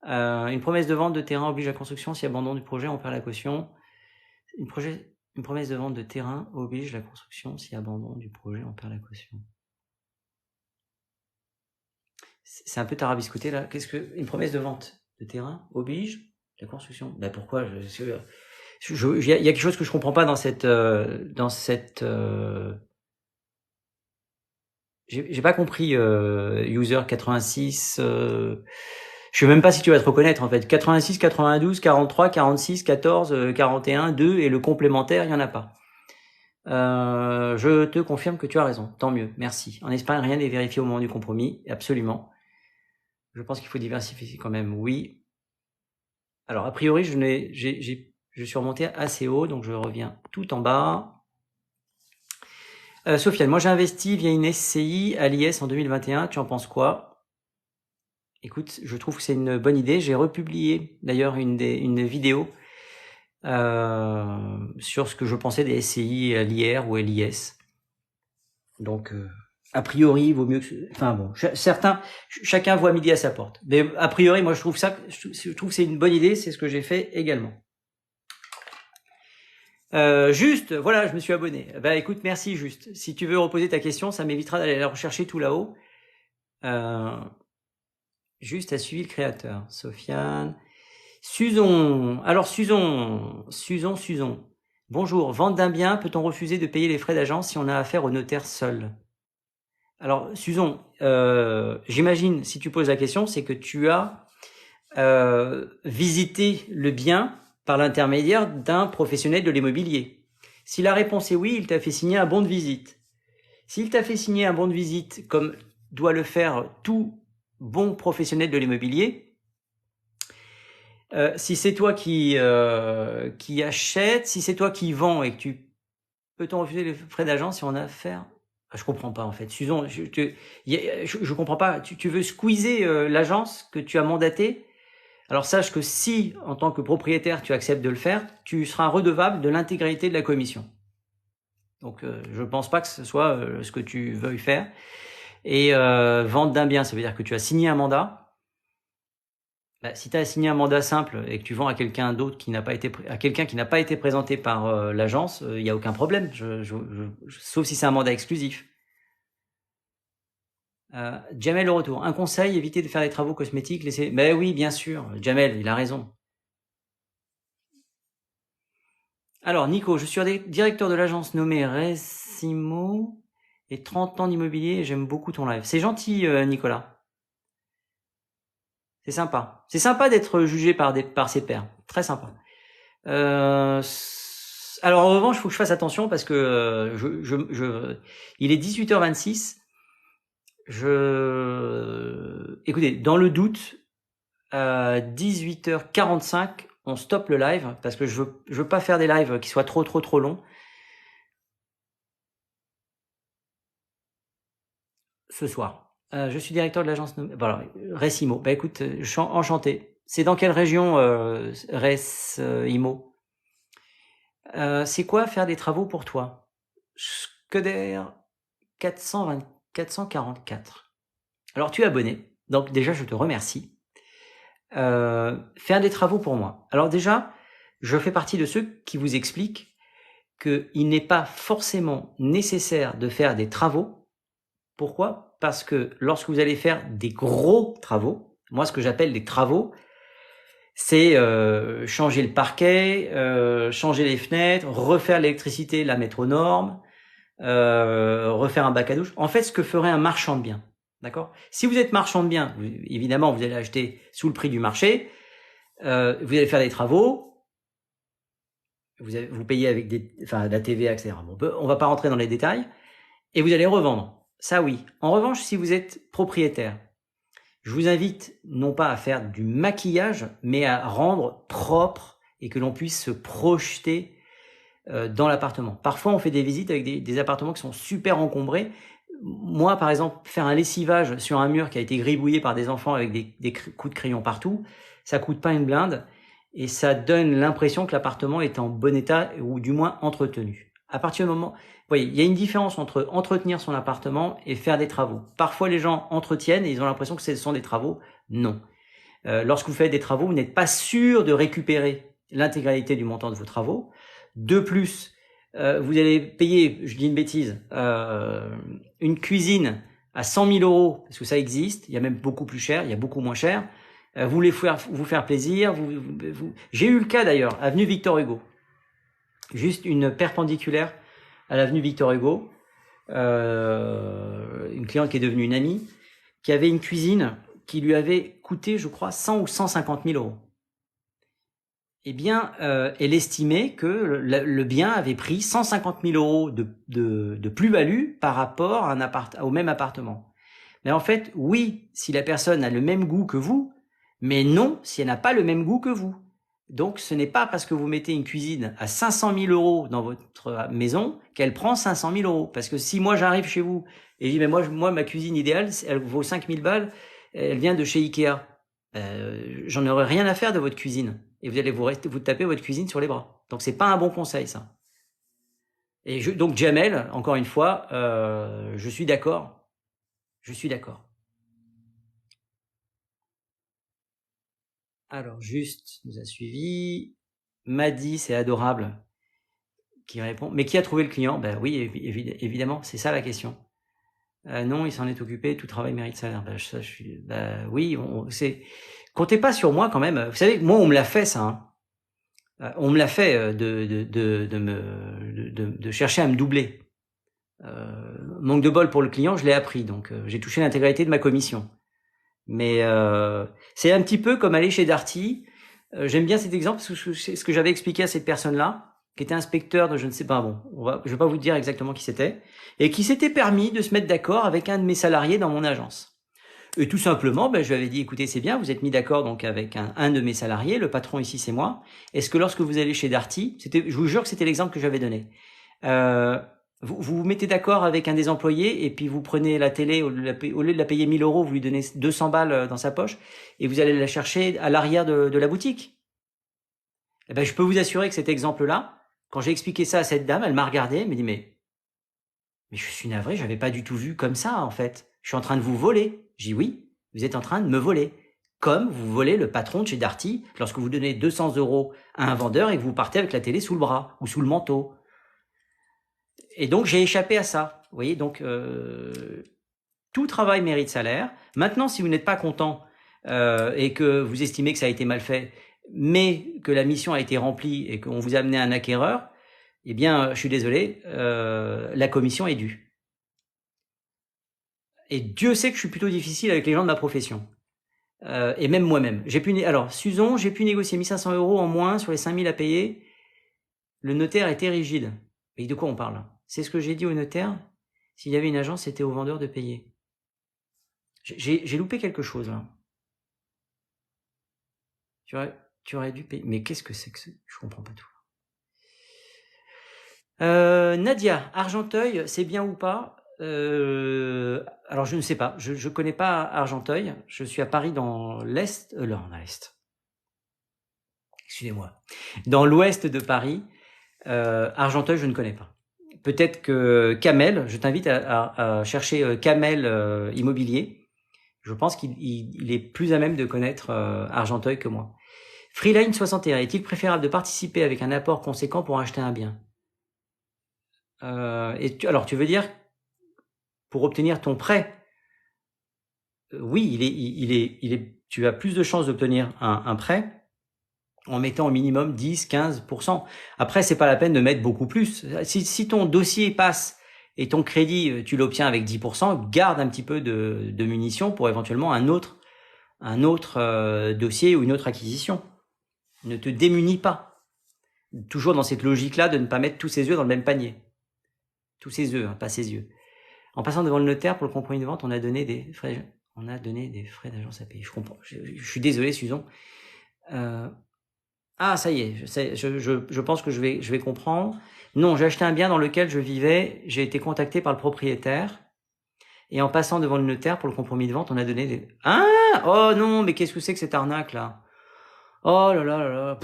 Une promesse de vente de terrain oblige la construction. Si abandon du projet, on perd la caution. Une promesse de vente de terrain oblige la construction. Si abandon du projet, on perd la caution. C'est un peu tarabiscoté là. Une promesse de vente de terrain oblige la construction? Ben pourquoi? Il y a quelque chose que je comprends pas dans cette j'ai pas compris, user 86, je sais même pas si tu vas te reconnaître en fait. 86, 92, 43, 46, 14, 41, 2 et le complémentaire, il y en a pas. Je te confirme que tu as raison. Tant mieux. Merci. En Espagne, rien n'est vérifié au moment du compromis. Absolument. Je pense qu'il faut diversifier quand même. Oui. Alors, a priori, je suis remonté assez haut, donc je reviens tout en bas. Sofiane, moi j'ai investi via une SCI à l'IS en 2021. Tu en penses quoi? Écoute, je trouve que c'est une bonne idée. J'ai republié d'ailleurs une vidéo sur ce que je pensais des SCI à l'IR ou à l'IS. Donc, a priori, il vaut mieux que... Enfin bon, chacun voit midi à sa porte. Mais a priori, moi je trouve que c'est une bonne idée. C'est ce que j'ai fait également. Juste, voilà, je me suis abonné. Bah écoute, merci Juste. Si tu veux reposer ta question, ça m'évitera d'aller la rechercher tout là-haut. Juste a suivi le créateur. Sofiane. Suzon. Alors Suzon. Bonjour. Vente d'un bien, peut-on refuser de payer les frais d'agence si on a affaire au notaire seul? Alors Suzon, j'imagine, si tu poses la question, c'est que tu as visité le bien par l'intermédiaire d'un professionnel de l'immobilier. Si la réponse est oui, il t'a fait signer un bon de visite. S'il t'a fait signer un bon de visite, comme doit le faire tout bon professionnel de l'immobilier, si c'est toi qui achète, si c'est toi qui vends et que peut-on refuser les frais d'agence si on a affaire? Je comprends pas en fait. Suzon, je comprends pas. Tu veux squeezer l'agence que tu as mandatée? Alors sache que si, en tant que propriétaire, tu acceptes de le faire, tu seras redevable de l'intégralité de la commission. Donc je pense pas que ce soit ce que tu veuilles faire. Et vente d'un bien, ça veut dire que tu as signé un mandat. Si tu as signé un mandat simple et que tu vends à quelqu'un d'autre qui n'a pas été présenté par l'agence, il n'y a aucun problème, sauf si c'est un mandat exclusif. Jamel le retour. Un conseil, éviter de faire des travaux cosmétiques, laisser... Mais oui, bien sûr, Jamel, il a raison. Alors, Nico, je suis directeur de l'agence nommée Resimo et 30 ans d'immobilier et j'aime beaucoup ton live. C'est gentil, Nicolas. C'est sympa. C'est sympa d'être jugé par ses pairs. Très sympa. Alors en revanche, il faut que je fasse attention parce que il est 18h26. Écoutez, dans le doute, à 18h45, on stoppe le live parce que je veux pas faire des lives qui soient trop longs. Ce soir. Je suis directeur de l'agence voilà, Resimo. Bah écoute, je suis enchanté. C'est dans quelle région Resimo? C'est quoi faire des travaux pour toi? Scudder 444. Alors tu es abonné, donc déjà je te remercie. Faire des travaux pour moi. Alors déjà, je fais partie de ceux qui vous expliquent qu'il n'est pas forcément nécessaire de faire des travaux. Pourquoi? Parce que lorsque vous allez faire des gros travaux, moi ce que j'appelle des travaux, c'est changer le parquet, changer les fenêtres, refaire l'électricité, la mettre aux normes, refaire un bac à douche. En fait, ce que ferait un marchand de biens. D'accord? Si vous êtes marchand de biens, évidemment, vous allez acheter sous le prix du marché, vous allez faire des travaux, vous payez avec la TVA, etc. Bon, on va pas rentrer dans les détails, et vous allez revendre. Ça, oui. En revanche, si vous êtes propriétaire, je vous invite non pas à faire du maquillage, mais à rendre propre et que l'on puisse se projeter dans l'appartement. Parfois, on fait des visites avec des appartements qui sont super encombrés. Moi, par exemple, faire un lessivage sur un mur qui a été gribouillé par des enfants avec des coups de crayon partout, ça coûte pas une blinde et ça donne l'impression que l'appartement est en bon état ou du moins entretenu. À partir du moment, vous voyez, il y a une différence entre entretenir son appartement et faire des travaux. Parfois, les gens entretiennent et ils ont l'impression que ce sont des travaux. Non. Lorsque vous faites des travaux, vous n'êtes pas sûr de récupérer l'intégralité du montant de vos travaux. De plus, vous allez payer, je dis une bêtise, une cuisine à 100 000 euros, parce que ça existe, il y a même beaucoup plus cher, il y a beaucoup moins cher. Vous voulez vous faire plaisir. J'ai eu le cas d'ailleurs, avenue Victor Hugo. Juste une perpendiculaire à l'avenue Victor Hugo. Une cliente qui est devenue une amie, qui avait une cuisine qui lui avait coûté, je crois, 100 ou 150 000 euros. Eh bien, elle estimait que le bien avait pris 150 000 euros de plus-value par rapport au même appartement. Mais en fait, oui, si la personne a le même goût que vous, mais non, si elle n'a pas le même goût que vous. Donc, ce n'est pas parce que vous mettez une cuisine à 500 000 euros dans votre maison qu'elle prend 500 000 euros. Parce que si moi, j'arrive chez vous et je dis, mais moi, ma cuisine idéale, elle vaut 5 000 balles, elle vient de chez Ikea. J'en aurais rien à faire de votre cuisine. Et vous allez vous taper votre cuisine sur les bras. Donc, c'est pas un bon conseil, ça. Et donc, Jamel, encore une fois, je suis d'accord. Je suis d'accord. Alors, Juste nous a suivis. Madi, c'est adorable, qui répond. Mais qui a trouvé le client? Ben oui, évidemment, c'est ça la question. Non, il s'en est occupé, tout travail mérite salaire. Oui, comptez pas sur moi quand même. Vous savez, moi, on me l'a fait, ça. Hein. On me l'a fait de chercher à me doubler. Manque de bol pour le client, je l'ai appris, donc j'ai touché l'intégralité de ma commission. Mais c'est un petit peu comme aller chez Darty. J'aime bien cet exemple parce que c'est ce que j'avais expliqué à cette personne-là, qui était inspecteur de je ne sais pas, je vais pas vous dire exactement qui c'était, et qui s'était permis de se mettre d'accord avec un de mes salariés dans mon agence. Et tout simplement, je lui avais dit, écoutez, c'est bien, vous êtes mis d'accord donc avec un de mes salariés, le patron ici c'est moi. Est-ce que lorsque vous allez chez Darty, je vous jure que c'était l'exemple que j'avais donné. Vous vous mettez d'accord avec un des employés et puis vous prenez la télé, au lieu de la payer 1000 euros, vous lui donnez 200 balles dans sa poche et vous allez la chercher à l'arrière de la boutique. Eh ben, je peux vous assurer que cet exemple-là, quand j'ai expliqué ça à cette dame, elle m'a regardé, elle m'a dit mais je suis navré, j'avais pas du tout vu comme ça en fait. Je suis en train de vous voler. J'ai dit oui, vous êtes en train de me voler. Comme vous volez le patron de chez Darty lorsque vous donnez 200 euros à un vendeur et que vous partez avec la télé sous le bras ou sous le manteau. Et donc, j'ai échappé à ça. Vous voyez, donc, tout travail mérite salaire. Maintenant, si vous n'êtes pas content et que vous estimez que ça a été mal fait, mais que la mission a été remplie et qu'on vous a amené un acquéreur, eh bien, je suis désolé, la commission est due. Et Dieu sait que je suis plutôt difficile avec les gens de ma profession. et même moi-même. Alors, Suzon, j'ai pu négocier 1500 € en moins sur les 5000 à payer. Le notaire était rigide. Mais de quoi on parle? C'est ce que j'ai dit au notaire. S'il y avait une agence, c'était au vendeur de payer. J'ai loupé quelque chose là. Tu aurais dû payer. Mais qu'est-ce que c'est que ça? Je comprends pas tout. Nadia, Argenteuil, c'est bien ou pas? Alors je ne sais pas. Je connais pas Argenteuil. Je suis à Paris dans l'est. Là, on a l'est. Excusez-moi. Dans l'ouest de Paris. Argenteuil, je ne connais pas. Peut-être que Kamel, je t'invite à chercher Kamel Immobilier. Je pense qu'il est plus à même de connaître Argenteuil que moi. Freeline 61, est-il préférable de participer avec un apport conséquent pour acheter un bien? Alors, tu veux dire pour obtenir ton prêt? Oui, tu as plus de chances d'obtenir un prêt en mettant au minimum 10-15%. Après, c'est pas la peine de mettre beaucoup plus. Si ton dossier passe et ton crédit, tu l'obtiens avec 10%, garde un petit peu de munitions pour éventuellement un autre dossier ou une autre acquisition. Ne te démunis pas. Toujours dans cette logique-là de ne pas mettre tous ses œufs dans le même panier. Tous ses œufs, hein, pas ses yeux. En passant devant le notaire pour le compromis de vente, on a donné des frais d'agence à payer. Je comprends. Je suis désolé, Suzon. Ça y est, je pense que je vais comprendre. Non, j'ai acheté un bien dans lequel je vivais, j'ai été contacté par le propriétaire, et en passant devant le notaire pour le compromis de vente, on a donné des... Oh non, mais qu'est-ce que c'est que cette arnaque là? Oh là là là là.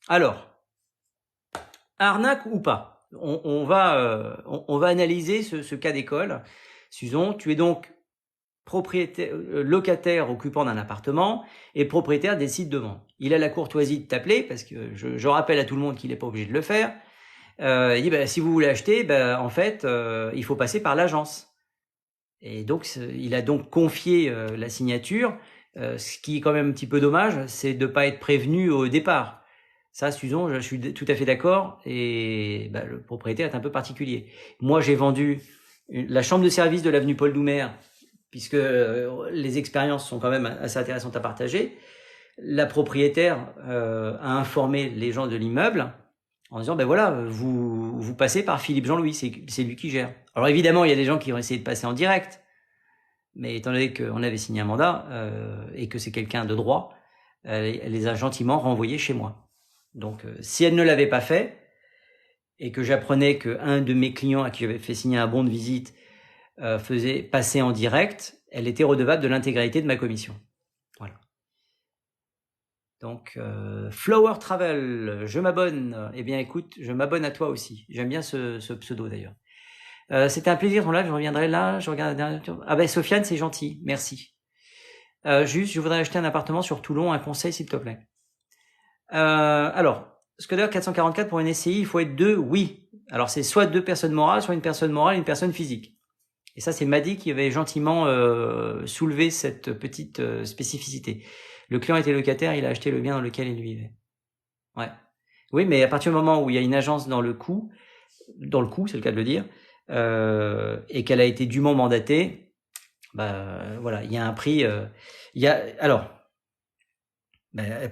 Alors, arnaque ou pas? On va analyser ce cas d'école. Suzon, tu es donc propriétaire, locataire occupant d'un appartement, et le propriétaire décide de vendre. Il a la courtoisie de t'appeler, parce que je rappelle à tout le monde qu'il n'est pas obligé de le faire. Il dit, si vous voulez acheter, en fait, il faut passer par l'agence. Et donc, il a donc confié la signature. Ce qui est quand même un petit peu dommage, c'est de ne pas être prévenu au départ. Ça, Suzon, je suis tout à fait d'accord. Et le propriétaire est un peu particulier. Moi, j'ai vendu la chambre de service de l'avenue Paul Doumer, puisque les expériences sont quand même assez intéressantes à partager. La propriétaire a informé les gens de l'immeuble en disant, voilà, vous passez par Philippe Jean-Louis, c'est lui qui gère. Alors évidemment, il y a des gens qui ont essayé de passer en direct, mais étant donné qu'on avait signé un mandat et que c'est quelqu'un de droit, elle les a gentiment renvoyés chez moi. Donc si elle ne l'avait pas fait, et que j'apprenais qu'un de mes clients à qui j'avais fait signer un bon de visite faisait passer en direct, elle était redevable de l'intégralité de ma commission. Voilà. Donc, Flower Travel, je m'abonne. Eh bien, écoute, je m'abonne à toi aussi. J'aime bien ce pseudo d'ailleurs. C'était un plaisir ton live, je reviendrai là. Je regarde la dernière tour. Sofiane, c'est gentil, merci. Juste, je voudrais acheter un appartement sur Toulon, un conseil s'il te plaît. Alors, Skoda 444 pour une SCI, il faut être deux, oui. Alors, c'est soit deux personnes morales, soit une personne morale et une personne physique. Et ça, c'est Madi qui avait gentiment soulevé cette petite spécificité. Le client était locataire, il a acheté le bien dans lequel il vivait. Ouais. Oui, mais à partir du moment où il y a une agence dans le coup, c'est le cas de le dire, et qu'elle a été dûment mandatée, voilà, il y a un prix. À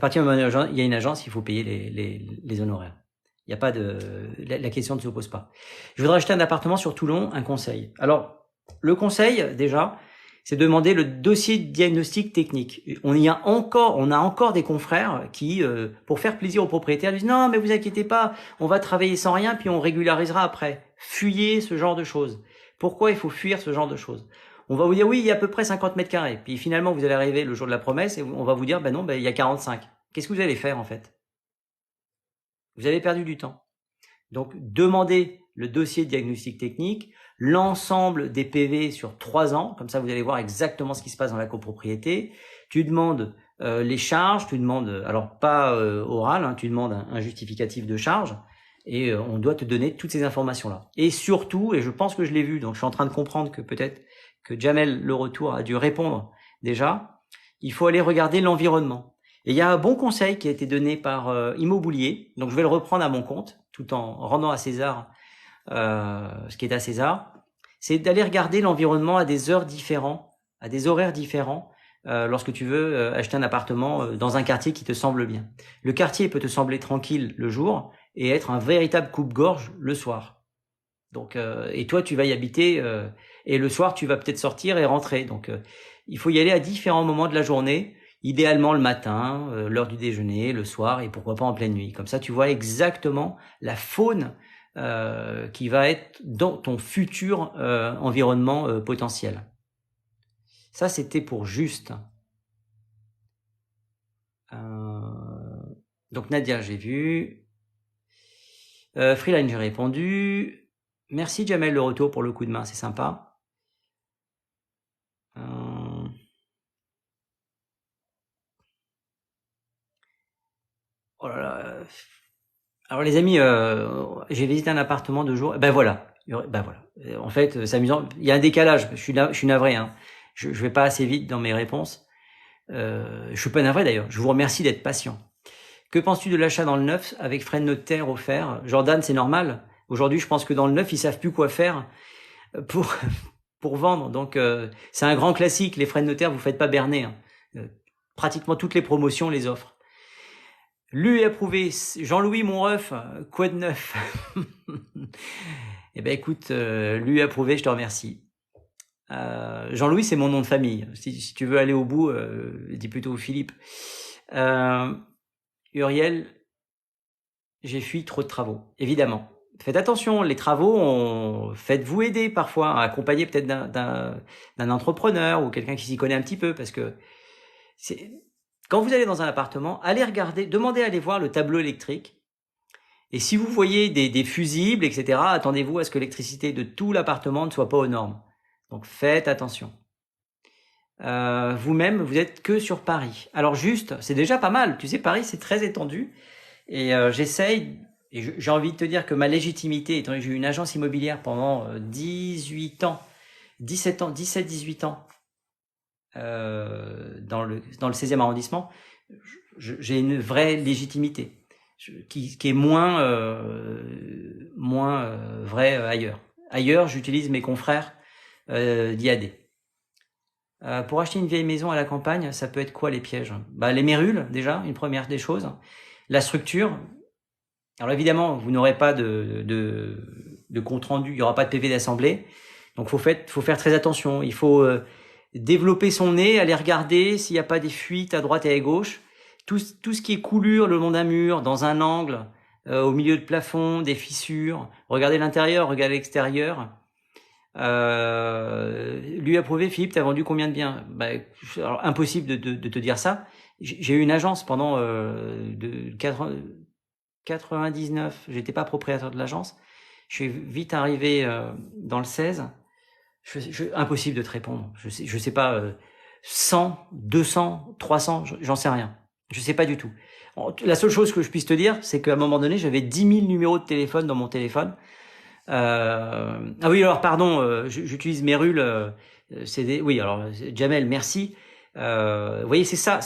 partir du moment où il y a une agence, il faut payer les honoraires. Il y a pas la question ne se pose pas. Je voudrais acheter un appartement sur Toulon, un conseil. Alors, le conseil, déjà, c'est de demander le dossier de diagnostic technique. On a encore des confrères qui, pour faire plaisir aux propriétaires, disent non, mais vous inquiétez pas, on va travailler sans rien, puis on régularisera après. Fuyez ce genre de choses. Pourquoi il faut fuir ce genre de choses? On va vous dire oui, il y a à peu près 50 mètres carrés. Puis finalement, vous allez arriver le jour de la promesse et on va vous dire non, il y a 45. Qu'est-ce que vous allez faire en fait? Vous avez perdu du temps. Donc, demandez le dossier de diagnostic technique, l'ensemble des PV sur 3 ans, comme ça vous allez voir exactement ce qui se passe dans la copropriété. Tu demandes les charges, tu demandes, alors pas oral, hein, tu demandes un justificatif de charge, et on doit te donner toutes ces informations-là. Et surtout, et je pense que je l'ai vu, donc je suis en train de comprendre que peut-être que Jamel Le Retour a dû répondre déjà, il faut aller regarder l'environnement. Et il y a un bon conseil qui a été donné par Immobilier, donc je vais le reprendre à mon compte, tout en rendant à César ce qui est à César. c'est d'aller regarder l'environnement à des heures différentes, à des horaires différents, lorsque tu veux acheter un appartement dans un quartier qui te semble bien. Le quartier peut te sembler tranquille le jour et être un véritable coupe-gorge le soir. Donc, et toi, tu vas y habiter et le soir, tu vas peut-être sortir et rentrer. Donc, il faut y aller à différents moments de la journée, idéalement le matin, l'heure du déjeuner, le soir et pourquoi pas en pleine nuit. Comme ça, tu vois exactement la faune qui va être dans ton futur environnement potentiel. Ça, c'était pour juste. Donc Nadia, j'ai vu. Freeline, j'ai répondu. Merci Jamel le retour pour le coup de main, c'est sympa. Oh là là. Alors les amis, j'ai visité un appartement 2 jours. Ben voilà. Ben voilà. En fait, c'est amusant. Il y a un décalage. Je suis navré. Hein. Je vais pas assez vite dans mes réponses. Je suis pas navré d'ailleurs. Je vous remercie d'être patient. Que penses-tu de l'achat dans le neuf avec frais de notaire offerts? Jordan, c'est normal. Aujourd'hui, je pense que dans le neuf, ils savent plus quoi faire pour pour vendre. Donc c'est un grand classique. Les frais de notaire, vous faites pas berner. Hein. Pratiquement toutes les promotions les offrent. Lu et approuvé. Jean-Louis, mon ref, quoi de neuf? Eh ben écoute, lu et approuvé, je te remercie. Jean-Louis, c'est mon nom de famille. Si tu veux aller au bout, dis plutôt Philippe. Uriel, j'ai fui trop de travaux, évidemment. Faites attention, les travaux, faites-vous aider parfois, accompagné peut-être d'un entrepreneur ou quelqu'un qui s'y connaît un petit peu, parce que quand vous allez dans un appartement, allez regarder, demandez à aller voir le tableau électrique. Et si vous voyez des fusibles, etc., attendez-vous à ce que l'électricité de tout l'appartement ne soit pas aux normes. Donc faites attention. Vous-même, vous êtes que sur Paris. Alors juste, c'est déjà pas mal. Tu sais, Paris, c'est très étendu. Et j'essaye, et j'ai envie de te dire que ma légitimité, étant donné que j'ai eu une agence immobilière pendant 18 ans, 17-18 ans, dans le 16e arrondissement, j'ai une vraie légitimité qui est moins vraie ailleurs. Ailleurs, j'utilise mes confrères d'IAD. Pour acheter une vieille maison à la campagne, ça peut être quoi les pièges? Les mérules, déjà, une première des choses. La structure. Alors évidemment, vous n'aurez pas de compte rendu, il n'y aura pas de PV d'assemblée. Donc faut faire très attention. Il faut développer son nez, aller regarder s'il n'y a pas des fuites à droite et à gauche. Tout ce qui est coulure le long d'un mur, dans un angle, au milieu de plafond, des fissures. Regardez l'intérieur, regardez l'extérieur. Lui approuvé, Philippe, t'as vendu combien de biens? Alors, impossible de te dire ça. J'ai eu une agence pendant de 99, j'étais pas propriétaire de l'agence. Je suis vite arrivé dans le 16. Impossible de te répondre. Je sais pas, 100, 200, 300, j'en sais rien. Je sais pas du tout. La seule chose que je puisse te dire, c'est qu'à un moment donné, j'avais 10 000 numéros de téléphone dans mon téléphone. Ah oui, alors pardon, j'utilise Merul. Oui, alors Jamel, merci. Vous voyez, c'est ça.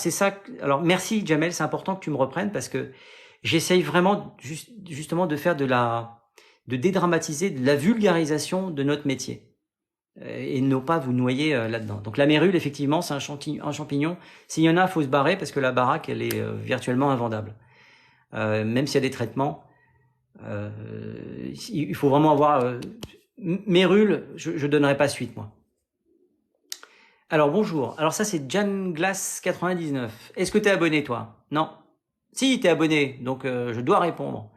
Alors merci Jamel, c'est important que tu me reprennes parce que j'essaye vraiment justement de faire de dédramatiser, de la vulgarisation de notre métier et ne pas vous noyer là-dedans. Donc la mérule, effectivement, c'est un champignon. S'il y en a, faut se barrer parce que la baraque, elle est virtuellement invendable. Même s'il y a des traitements, il faut vraiment avoir... mérule, je donnerai pas suite, moi. Alors bonjour. Alors ça, c'est JanGlass99. Est-ce que tu es abonné, toi? Non. Si, tu es abonné, donc je dois répondre.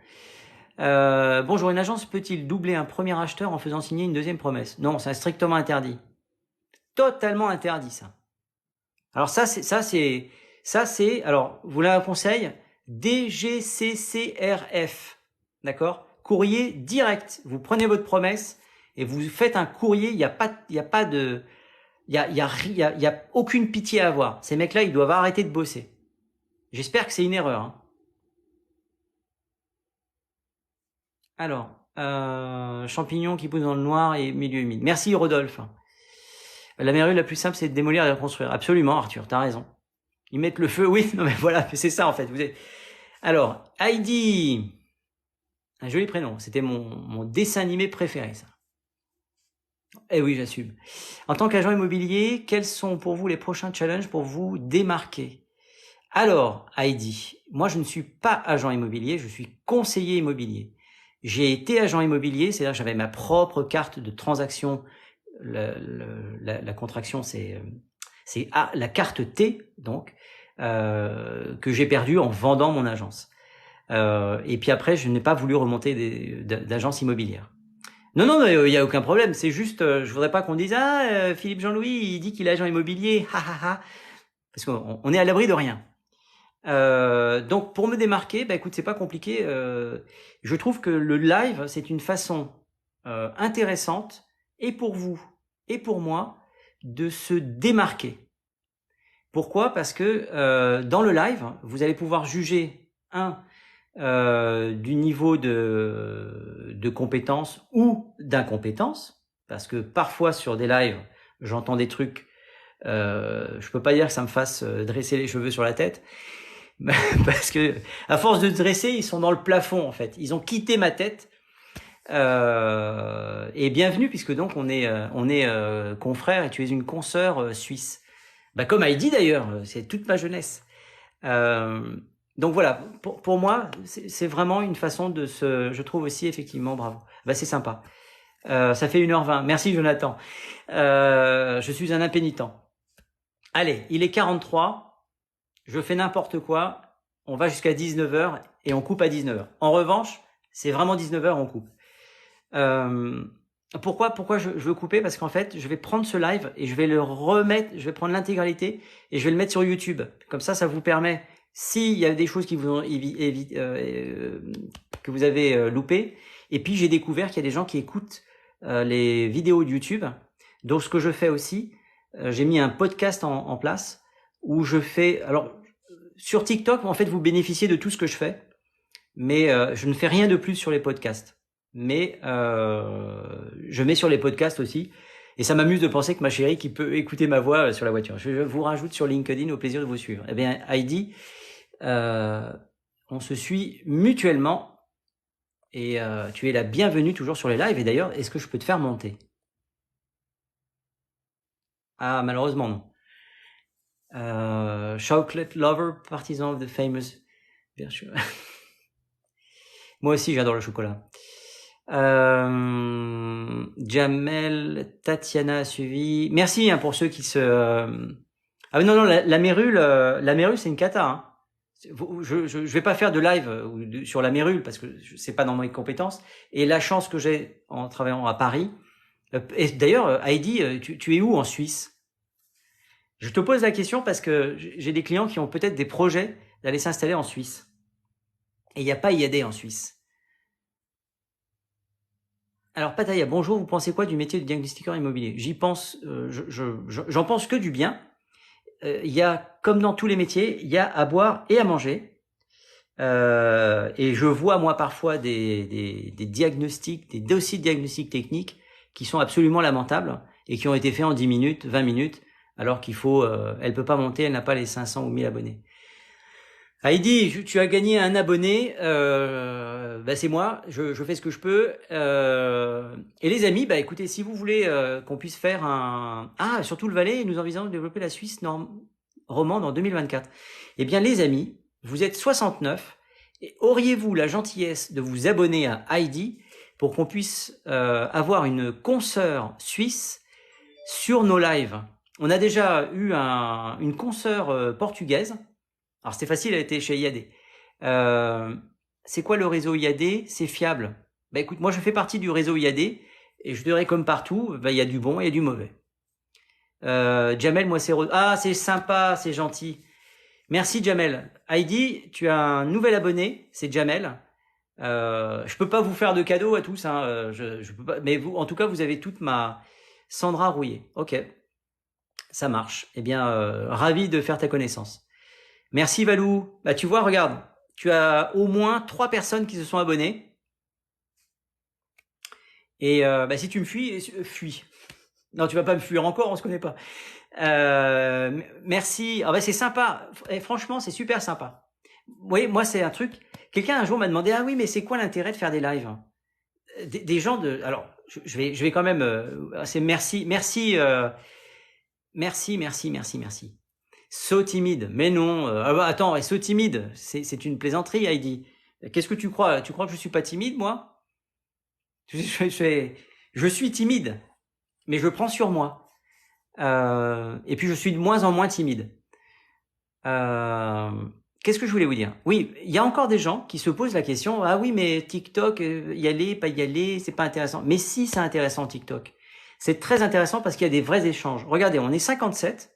Bonjour, une agence peut-il doubler un premier acheteur en faisant signer une deuxième promesse? Non, c'est strictement interdit. Totalement interdit, ça. Alors ça c'est, alors, vous voulez un conseil? DGCCRF. D'accord? Courrier direct. Vous prenez votre promesse et vous faites un courrier, il y a aucune pitié à avoir. Ces mecs-là, ils doivent arrêter de bosser. J'espère que c'est une erreur, hein. Alors, champignons qui poussent dans le noir et milieu humide. Merci Rodolphe. La mérule la plus simple, c'est de démolir et de reconstruire. Absolument, Arthur, t'as raison. Ils mettent le feu, oui, non mais voilà, c'est ça en fait. Alors, Heidi, un joli prénom. C'était mon dessin animé préféré, ça. Eh oui, j'assume. En tant qu'agent immobilier, quels sont pour vous les prochains challenges pour vous démarquer? Alors, Heidi, moi je ne suis pas agent immobilier, je suis conseiller immobilier. J'ai été agent immobilier, c'est-à-dire que j'avais ma propre carte de transaction. La contraction, c'est la carte T, donc, que j'ai perdue en vendant mon agence. Et puis après, je n'ai pas voulu remonter d'agence immobilière. Non, non, il y a aucun problème. C'est juste, je voudrais pas qu'on dise Philippe Jean-Louis, il dit qu'il est agent immobilier, ha ha ha, parce qu'on est à l'abri de rien. Donc pour me démarquer, bah écoute, c'est pas compliqué. Je trouve que le live, c'est une façon intéressante, et pour vous et pour moi, de se démarquer. Pourquoi? Parce que dans le live, vous allez pouvoir juger du niveau de compétence ou d'incompétence, parce que parfois sur des lives, j'entends des trucs, je peux pas dire que ça me fasse dresser les cheveux sur la tête, parce que à force de dresser, ils sont dans le plafond en fait. Ils ont quitté ma tête. Et bienvenue, puisque donc on est confrères et tu es une consoeur suisse. Bah comme Heidi d'ailleurs, c'est toute ma jeunesse. Donc voilà, pour moi, c'est vraiment une façon de je trouve aussi effectivement, bravo. Bah c'est sympa. Ça fait 1h20. Merci Jonathan. Je suis un impénitent. Allez, il est 43. Je fais n'importe quoi. On va jusqu'à 19h et on coupe à 19h. En revanche, c'est vraiment 19h, on coupe. Pourquoi je veux couper? Parce qu'en fait, je vais prendre ce live et je vais le remettre, je vais prendre l'intégralité et je vais le mettre sur YouTube. Comme ça vous permet, s'il y a des choses qui vous ont que vous avez loupées. Et puis j'ai découvert qu'il y a des gens qui écoutent les vidéos de YouTube. Donc ce que je fais aussi, j'ai mis un podcast en place où je fais, alors sur TikTok, en fait, vous bénéficiez de tout ce que je fais, mais je ne fais rien de plus sur les podcasts. Mais je mets sur les podcasts aussi, et ça m'amuse de penser que ma chérie qui peut écouter ma voix sur la voiture. Je vous rajoute sur LinkedIn, au plaisir de vous suivre. Eh bien, Heidi, on se suit mutuellement, et tu es la bienvenue toujours sur les lives. Et d'ailleurs, est-ce que je peux te faire monter? Ah, malheureusement non. Chocolate lover, partisan of the famous. Bien sûr. Moi aussi, j'adore le chocolat. Jamel, Tatiana a suivi. Merci pour ceux qui se. Ah non non, la mérule, c'est une cata. Hein. Je vais pas faire de live sur la mérule parce que c'est pas dans mes compétences. Et la chance que j'ai en travaillant à Paris. Et d'ailleurs, Heidi, tu es où en Suisse? Je te pose la question parce que j'ai des clients qui ont peut-être des projets d'aller s'installer en Suisse. Et il n'y a pas IAD en Suisse. Alors Pataya, bonjour, vous pensez quoi du métier de diagnostiqueur immobilier? J'y pense, j'en pense que du bien. Il y a, comme dans tous les métiers, il y a à boire et à manger. Et je vois moi parfois des diagnostics, des dossiers de diagnostic technique qui sont absolument lamentables et qui ont été faits en 10 minutes, 20 minutes, alors qu'il faut, elle peut pas monter, elle n'a pas les 500 ou 1000 abonnés. Heidi, tu as gagné un abonné, c'est moi, je fais ce que je peux. Et les amis, écoutez, si vous voulez qu'on puisse faire surtout le Valais, nous envisageons de développer la Suisse romande en 2024. Eh bien les amis, vous êtes 69, et auriez-vous la gentillesse de vous abonner à Heidi pour qu'on puisse avoir une consoeur suisse sur nos lives? On a déjà eu une consoeur portugaise. Alors c'était facile, elle était chez IAD. C'est quoi le réseau IAD? C'est fiable. Écoute, moi je fais partie du réseau IAD et je dirais comme partout, il y a du bon et il y a du mauvais. Jamel, moi c'est c'est sympa, c'est gentil. Merci Jamel. Heidi, tu as un nouvel abonné, c'est Jamel. Je peux pas vous faire de cadeaux à tous, hein, je peux pas, mais vous, en tout cas, vous avez toute ma Sandra Rouillet. Ok, ça marche. Eh bien, ravi de faire ta connaissance. Merci Valou. Tu vois, regarde, tu as au moins 3 personnes qui se sont abonnées. Et si tu me fuis, fuis. Non, tu vas pas me fuir encore, on se connaît pas. Merci. C'est sympa. Et franchement, c'est super sympa. Oui, moi c'est un truc. Quelqu'un un jour m'a demandé, ah oui, mais c'est quoi l'intérêt de faire des lives? des gens de. Alors, je vais quand même. C'est merci, merci, merci, merci, merci, merci. So timide, mais non. Attends, et so timide, c'est une plaisanterie, Heidi. Qu'est-ce que tu crois? Tu crois que je suis pas timide, moi? Je suis timide, mais je prends sur moi. Et puis je suis de moins en moins timide. Qu'est-ce que je voulais vous dire? Oui, il y a encore des gens qui se posent la question, ah oui, mais TikTok, y aller, pas y aller, c'est pas intéressant. Mais si, c'est intéressant, TikTok. C'est très intéressant parce qu'il y a des vrais échanges. Regardez, on est 57,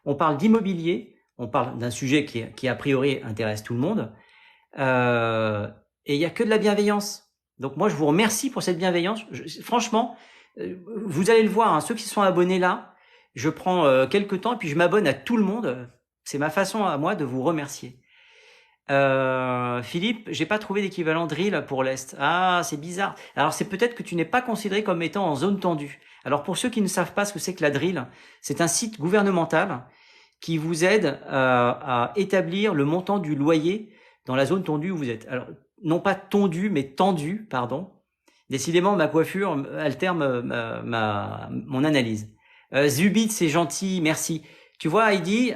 on parle d'immobilier, on parle d'un sujet qui a priori intéresse tout le monde, et il y a que de la bienveillance. Donc moi, je vous remercie pour cette bienveillance. Franchement, vous allez le voir, hein, ceux qui sont abonnés là, je prends quelques temps et puis je m'abonne à tout le monde. C'est ma façon à moi de vous remercier. Philippe, j'ai pas trouvé d'équivalent drill pour l'Est. Ah, c'est bizarre. Alors c'est peut-être que tu n'es pas considéré comme étant en zone tendue. Alors pour ceux qui ne savent pas ce que c'est que la drill, c'est un site gouvernemental qui vous aide à établir le montant du loyer dans la zone tendue où vous êtes. Alors non pas tondu, mais tendu, pardon. Décidément, ma coiffure altère mon analyse. Zubit, c'est gentil, merci. Tu vois, Heidi, il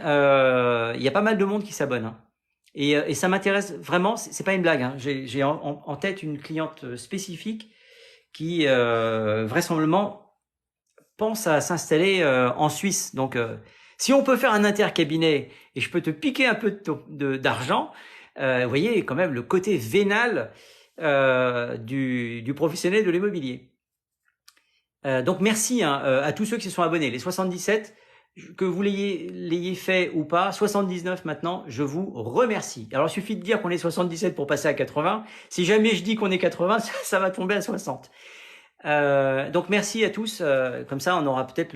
y a pas mal de monde qui s'abonne. Hein. Et ça m'intéresse vraiment, c'est pas une blague. Hein. J'ai en tête une cliente spécifique qui vraisemblablement pense à s'installer en Suisse. Donc, si on peut faire un intercabinet et je peux te piquer un peu d'argent, vous voyez quand même le côté vénal du professionnel de l'immobilier. Donc merci hein, à tous ceux qui se sont abonnés. Les 77, que vous l'ayez fait ou pas, 79 maintenant, je vous remercie. Alors il suffit de dire qu'on est 77 pour passer à 80. Si jamais je dis qu'on est 80, ça va tomber à 60. Donc merci à tous. Comme ça, on aura peut-être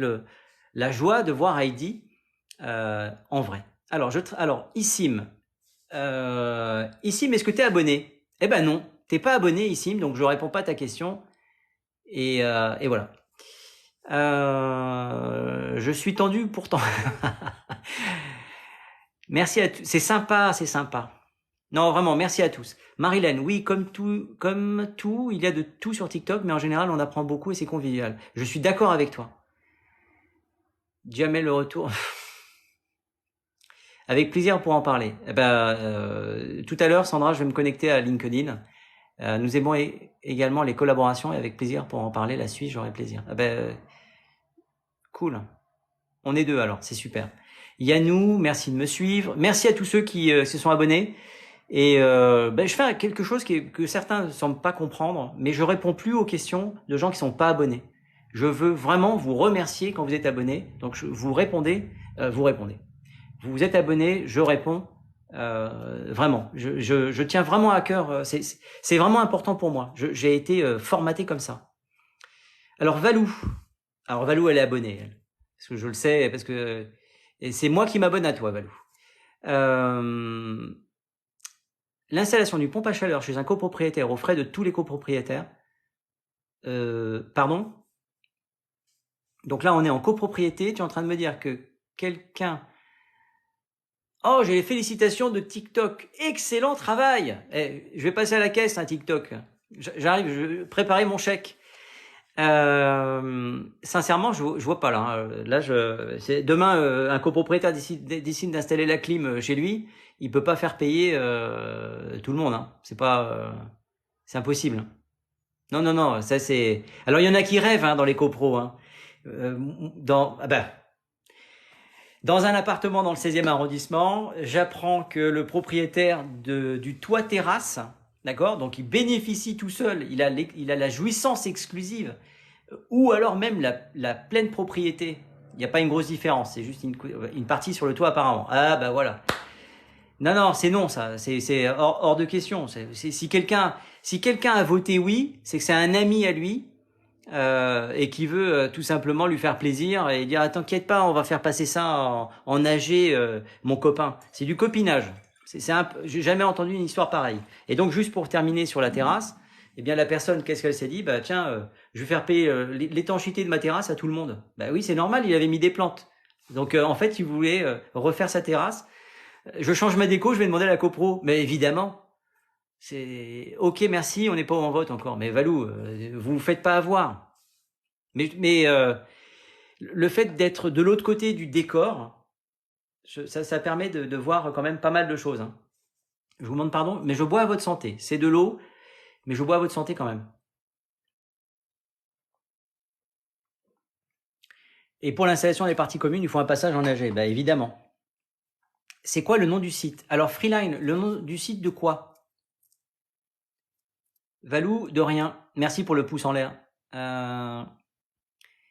la joie de voir Heidi en vrai. Alors Issim, Issim, est-ce que tu es abonné? Eh ben non, t'es pas abonné Issim, donc je réponds pas à ta question. Et voilà. Je suis tendu pourtant. Merci à tous. C'est sympa, c'est sympa. Non, vraiment, merci à tous. Marilyn, oui, comme tout, il y a de tout sur TikTok, mais en général, on apprend beaucoup et c'est convivial. Je suis d'accord avec toi. Jamais le retour. Avec plaisir pour en parler. Eh ben, tout à l'heure, Sandra, je vais me connecter à LinkedIn. Nous aimons également les collaborations et avec plaisir pour en parler. La Suisse, j'aurai plaisir. Eh ben, cool. On est deux alors, c'est super. Yannou, merci de me suivre. Merci à tous ceux qui se sont abonnés. Et je fais quelque chose que certains ne semblent pas comprendre, mais je réponds plus aux questions de gens qui sont pas abonnés. Je veux vraiment vous remercier quand vous êtes abonnés. Donc vous répondez. Vous êtes abonné, je réponds. Vraiment, je tiens vraiment à cœur. C'est vraiment important pour moi. J'ai été formaté comme ça. Alors Valou, elle est abonnée, elle. Parce que je le sais, parce que et c'est moi qui m'abonne à toi, Valou. L'installation du pompe à chaleur chez un copropriétaire aux frais de tous les copropriétaires. Pardon? Donc là, on est en copropriété. Tu es en train de me dire que quelqu'un... Oh, j'ai les félicitations de TikTok. Excellent travail. Je vais passer à la caisse, hein, TikTok. J'arrive, je vais préparer mon chèque. Sincèrement, je vois pas là. Hein. Là, demain, un copropriétaire décide d'installer la clim chez lui. Il peut pas faire payer tout le monde. Hein. C'est impossible. Non. Ça c'est. Alors il y en a qui rêvent hein, dans les copros. Hein. Dans un appartement dans le 16e arrondissement, j'apprends que le propriétaire du toit terrasse, d'accord, donc il bénéficie tout seul, il a la jouissance exclusive, ou alors même la pleine propriété. Il n'y a pas une grosse différence, c'est juste une partie sur le toit apparemment. Ah bah voilà. Non, c'est non ça, c'est hors de question. Si quelqu'un a voté oui, c'est que c'est un ami à lui. Et qui veut tout simplement lui faire plaisir et dire t'inquiète pas, on va faire passer ça en AG, mon copain. C'est du copinage. J'ai jamais entendu une histoire pareille. Et donc juste pour terminer sur la terrasse, eh bien la personne, qu'est-ce qu'elle s'est dit? Bah tiens, je vais faire payer l'étanchéité de ma terrasse à tout le monde. Bah oui, c'est normal, il avait mis des plantes. Donc en fait, il voulait refaire sa terrasse. Je change ma déco, je vais demander à la copro. Mais évidemment. C'est ok, merci, on n'est pas en vote encore. Mais Valou, vous vous faites pas avoir. Mais le fait d'être de l'autre côté du décor, ça permet de voir quand même pas mal de choses. Hein. Je vous demande pardon, mais je bois à votre santé. C'est de l'eau, mais je bois à votre santé quand même. Et pour l'installation des parties communes, il faut un passage en AG. Bah évidemment. C'est quoi le nom du site? Alors Freeline, le nom du site de quoi? Valou, de rien. Merci pour le pouce en l'air.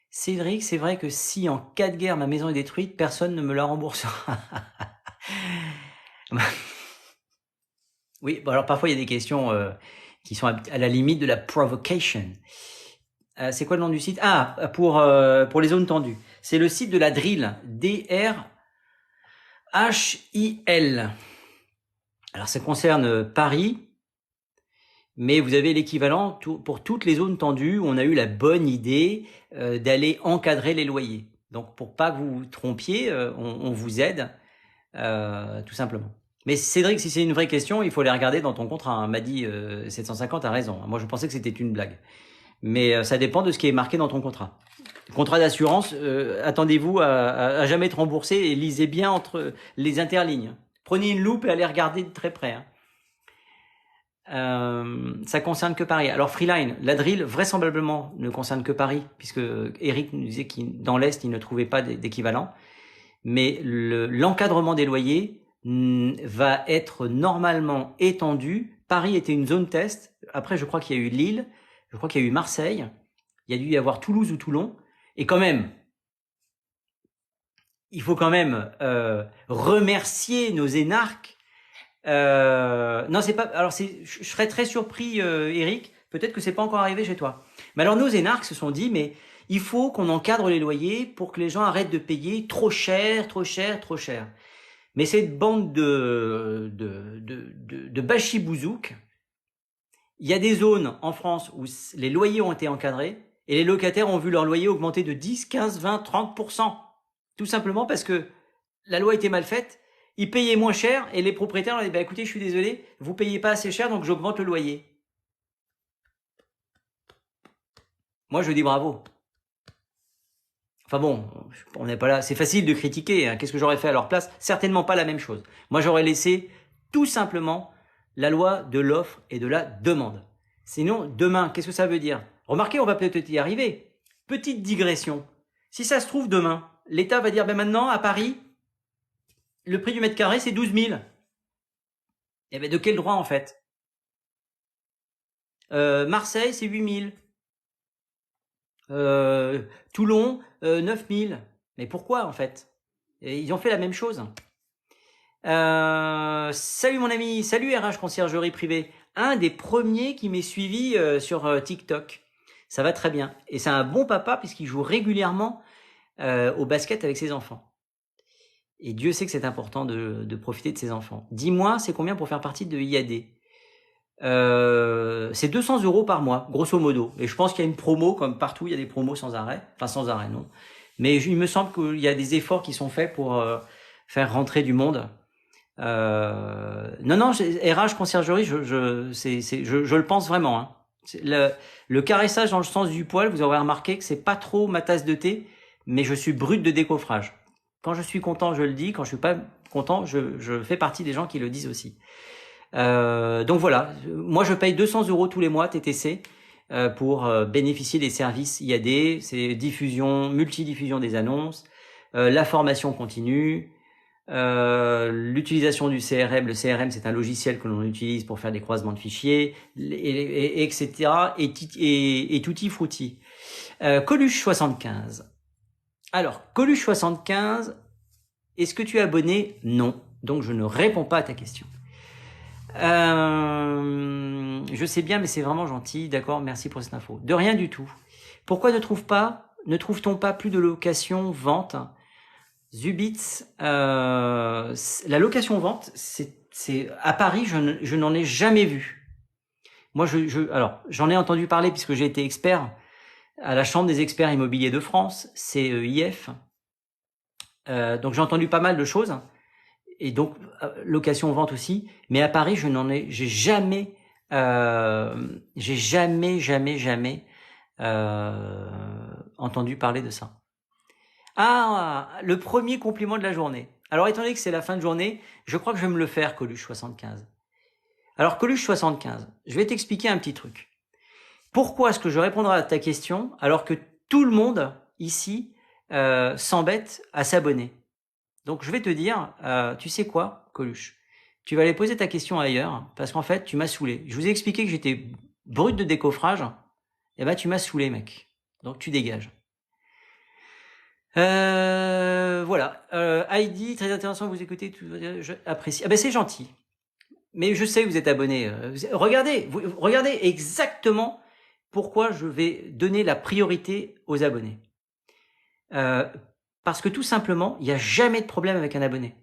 Cédric, c'est vrai que si en cas de guerre ma maison est détruite, personne ne me la remboursera. Oui, bon alors parfois il y a des questions qui sont à la limite de la provocation. C'est quoi le nom du site? Ah, pour les zones tendues. C'est le site de la Drill, D-R-H-I-L. Alors ça concerne Paris, mais vous avez l'équivalent pour toutes les zones tendues où on a eu la bonne idée d'aller encadrer les loyers. Donc pour pas que vous vous trompiez, on vous aide tout simplement. Mais Cédric, si c'est une vraie question, il faut aller regarder dans ton contrat. Hein. M'a dit 750 a raison. Moi je pensais que c'était une blague. Mais ça dépend de ce qui est marqué dans ton contrat. Contrat d'assurance, attendez-vous à jamais être remboursé et lisez bien entre les interlignes. Prenez une loupe et allez regarder de très près. Hein. Ça concerne que Paris. Alors Freeline, la drill vraisemblablement ne concerne que Paris, puisque Eric nous disait qu'il dans l'Est il ne trouvait pas d'équivalent. Mais l'encadrement des loyers va être normalement étendu. Paris était une zone test. Après, je crois qu'il y a eu Lille, je crois qu'il y a eu Marseille, il y a dû y avoir Toulouse ou Toulon. Et quand même, il faut quand même remercier nos énarques. Non, c'est pas. Alors, je serais très surpris, Eric. Peut-être que c'est pas encore arrivé chez toi. Mais alors, nos énarques se sont dit, mais il faut qu'on encadre les loyers pour que les gens arrêtent de payer trop cher, trop cher, trop cher. Mais cette bande de bachibouzouk, il y a des zones en France où les loyers ont été encadrés et les locataires ont vu leur loyer augmenter de 10, 15, 20, 30%. Tout simplement parce que la loi était mal faite, ils payaient moins cher et les propriétaires ont dit bah, écoutez, je suis désolé, vous payez pas assez cher donc j'augmente le loyer. Moi je dis bravo. Enfin bon, on n'est pas là, c'est facile de critiquer, hein. Qu'est-ce que j'aurais fait à leur place? Certainement pas la même chose. Moi j'aurais laissé tout simplement la loi de l'offre et de la demande. Sinon, demain, qu'est-ce que ça veut dire? Remarquez, on va peut-être y arriver. Petite digression. Si ça se trouve demain, l'État va dire, ben maintenant, à Paris, le prix du mètre carré, c'est 12 000. Eh ben, de quel droit, en fait? Marseille, c'est 8 000. Toulon, 9 000. Mais pourquoi, en fait? Et ils ont fait la même chose. Salut mon ami, salut RH Conciergerie Privée. Un des premiers qui m'est suivi sur TikTok. Ça va très bien. Et c'est un bon papa puisqu'il joue régulièrement au basket avec ses enfants. Et Dieu sait que c'est important de profiter de ses enfants. Dis-moi, c'est combien pour faire partie de IAD? C'est 200 € par mois, grosso modo. Et je pense qu'il y a une promo, comme partout, il y a des promos sans arrêt. Enfin, sans arrêt, non. Mais il me semble qu'il y a des efforts qui sont faits pour faire rentrer du monde. Non, RH Conciergerie, je le pense vraiment. Hein. Le caressage dans le sens du poil, vous aurez remarqué que c'est pas trop ma tasse de thé, mais je suis brut de décoffrage. Quand je suis content, je le dis. Quand je suis pas content, je fais partie des gens qui le disent aussi. Donc voilà, moi je paye 200 € tous les mois TTC pour bénéficier des services IAD, c'est diffusion, multidiffusion des annonces, la formation continue, l'utilisation du CRM. Le CRM, c'est un logiciel que l'on utilise pour faire des croisements de fichiers, etc. Et tutti frutti. Coluche 75. Alors, Coluche 75, est-ce que tu es abonné? Non. Donc, je ne réponds pas à ta question. Je sais bien, mais c'est vraiment gentil. D'accord, merci pour cette info. De rien du tout. Pourquoi ne trouve-t-on pas plus de location vente? Zubitz, la location vente, c'est à Paris, je n'en ai jamais vu. Moi, alors, j'en ai entendu parler puisque j'ai été expert à la Chambre des experts immobiliers de France, CEIF. Donc j'ai entendu pas mal de choses. et donc location-vente aussi. Mais à Paris, j'ai jamais entendu parler de ça. Ah, le premier compliment de la journée. Alors, étant donné que c'est la fin de journée, je crois que je vais me le faire, Coluche75. Alors, Coluche75, je vais t'expliquer un petit truc. Pourquoi est-ce que je répondrai à ta question alors que tout le monde ici s'embête à s'abonner? Donc, je vais te dire, tu sais quoi, Coluche? Tu vas aller poser ta question ailleurs parce qu'en fait, tu m'as saoulé. Je vous ai expliqué que j'étais brut de décoffrage. Eh ben, tu m'as saoulé, mec. Donc, tu dégages. Voilà. Heidi, très intéressant, vous écoutez, je apprécie. Ah ben c'est gentil. Mais je sais que vous êtes abonné. Regardez exactement pourquoi je vais donner la priorité aux abonnés. Parce que tout simplement, il n'y a jamais de problème avec un abonné.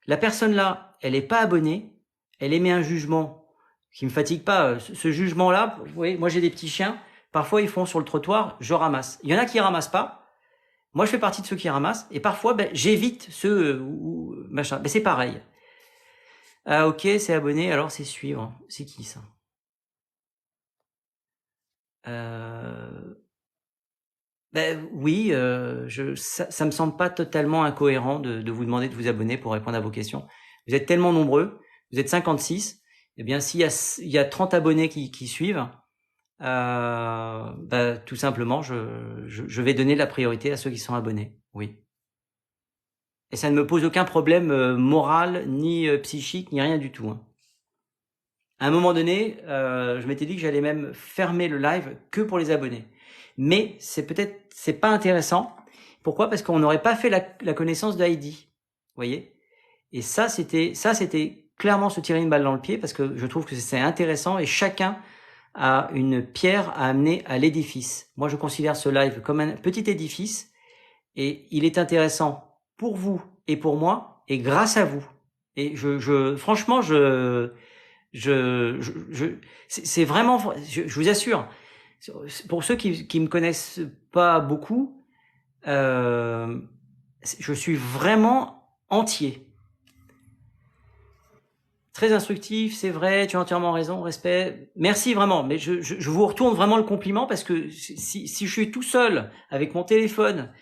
La personne là, elle n'est pas abonnée, elle émet un jugement qui me fatigue pas. Ce jugement-là, vous voyez, moi j'ai des petits chiens, parfois ils font sur le trottoir, je ramasse. Il y en a qui ramassent pas. Moi, je fais partie de ceux qui ramassent et parfois, j'évite ceux où machin. C'est pareil. Ah, ok, c'est abonné, alors c'est suivre. C'est qui ça? Oui, ça me semble pas totalement incohérent de vous demander de vous abonner pour répondre à vos questions. Vous êtes tellement nombreux, vous êtes 56. Eh bien, s'il y a 30 abonnés qui suivent, tout simplement, je vais donner la priorité à ceux qui sont abonnés. Oui. Et ça ne me pose aucun problème moral, ni psychique, ni rien du tout. Hein. À un moment donné, je m'étais dit que j'allais même fermer le live que pour les abonnés. Mais c'est pas intéressant. Pourquoi? Parce qu'on n'aurait pas fait la connaissance de Heidi. Vous voyez? Et ça, c'était clairement se tirer une balle dans le pied parce que je trouve que c'est intéressant et chacun a une pierre à amener à l'édifice. Moi, je considère ce live comme un petit édifice et il est intéressant pour vous et pour moi et grâce à vous. Et franchement, c'est vraiment, je vous assure, pour ceux qui me connaissent pas beaucoup, je suis vraiment entier. Très instructif, c'est vrai, tu as entièrement raison, respect. Merci vraiment, mais je vous retourne vraiment le compliment parce que si je suis tout seul avec mon téléphone,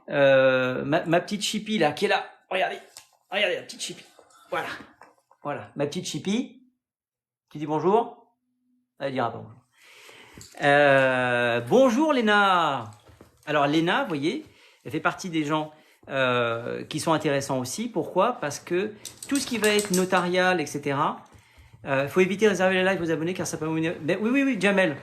ma petite Chippy là, qui est là, regardez la petite Chippy, voilà, ma petite Chippy, tu dis bonjour, elle dira bonjour. Bonjour Léna. Alors Léna, vous voyez, elle fait partie des gens qui sont intéressants aussi. Pourquoi? Parce que tout ce qui va être notarial, etc. Faut éviter de réserver les lives aux abonnés car ça peut... Oui, Jamel.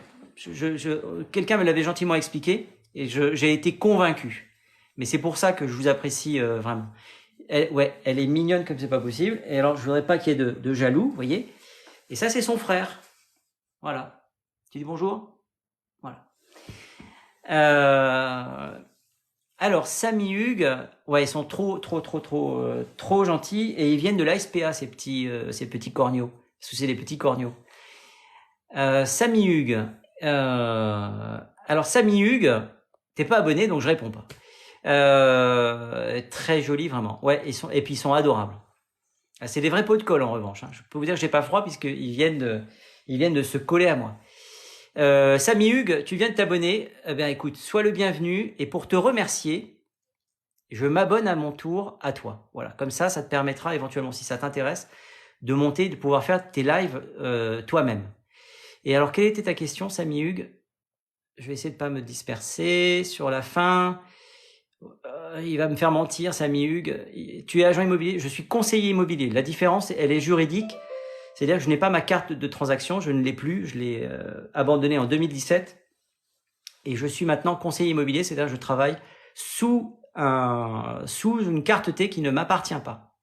Quelqu'un me l'avait gentiment expliqué et j'ai été convaincu. Mais c'est pour ça que je vous apprécie vraiment. Elle est mignonne comme c'est pas possible. Et alors, je voudrais pas qu'il y ait de jaloux, vous voyez. Et ça, c'est son frère. Voilà. Tu dis bonjour? Voilà. Alors, Samy Hugues, ouais, ils sont trop gentils et ils viennent de la SPA, ces petits corneaux. Parce que c'est des petits corneaux. Samy Hugues. Alors, Samy Hugues, t'es pas abonné, donc je réponds pas. Très joli, vraiment. Ouais, et puis ils sont adorables. C'est des vrais pots de colle, en revanche. Hein. Je peux vous dire que j'ai pas froid puisqu'ils viennent de se coller à moi. Samy Hugues, tu viens de t'abonner. Eh bien, écoute, sois le bienvenu. Et pour te remercier, je m'abonne à mon tour à toi. Voilà, comme ça te permettra éventuellement, si ça t'intéresse, de monter, de pouvoir faire tes lives toi-même. Et alors, quelle était ta question, Samy Hugues? Je vais essayer de pas me disperser sur la fin. Il va me faire mentir, Samy Hugues. Tu es agent immobilier, je suis conseiller immobilier. La différence, elle est juridique. C'est-à-dire que je n'ai pas ma carte de transaction, je ne l'ai plus, je l'ai abandonnée en 2017 et je suis maintenant conseiller immobilier, c'est-à-dire que je travaille sous une carte T qui ne m'appartient pas.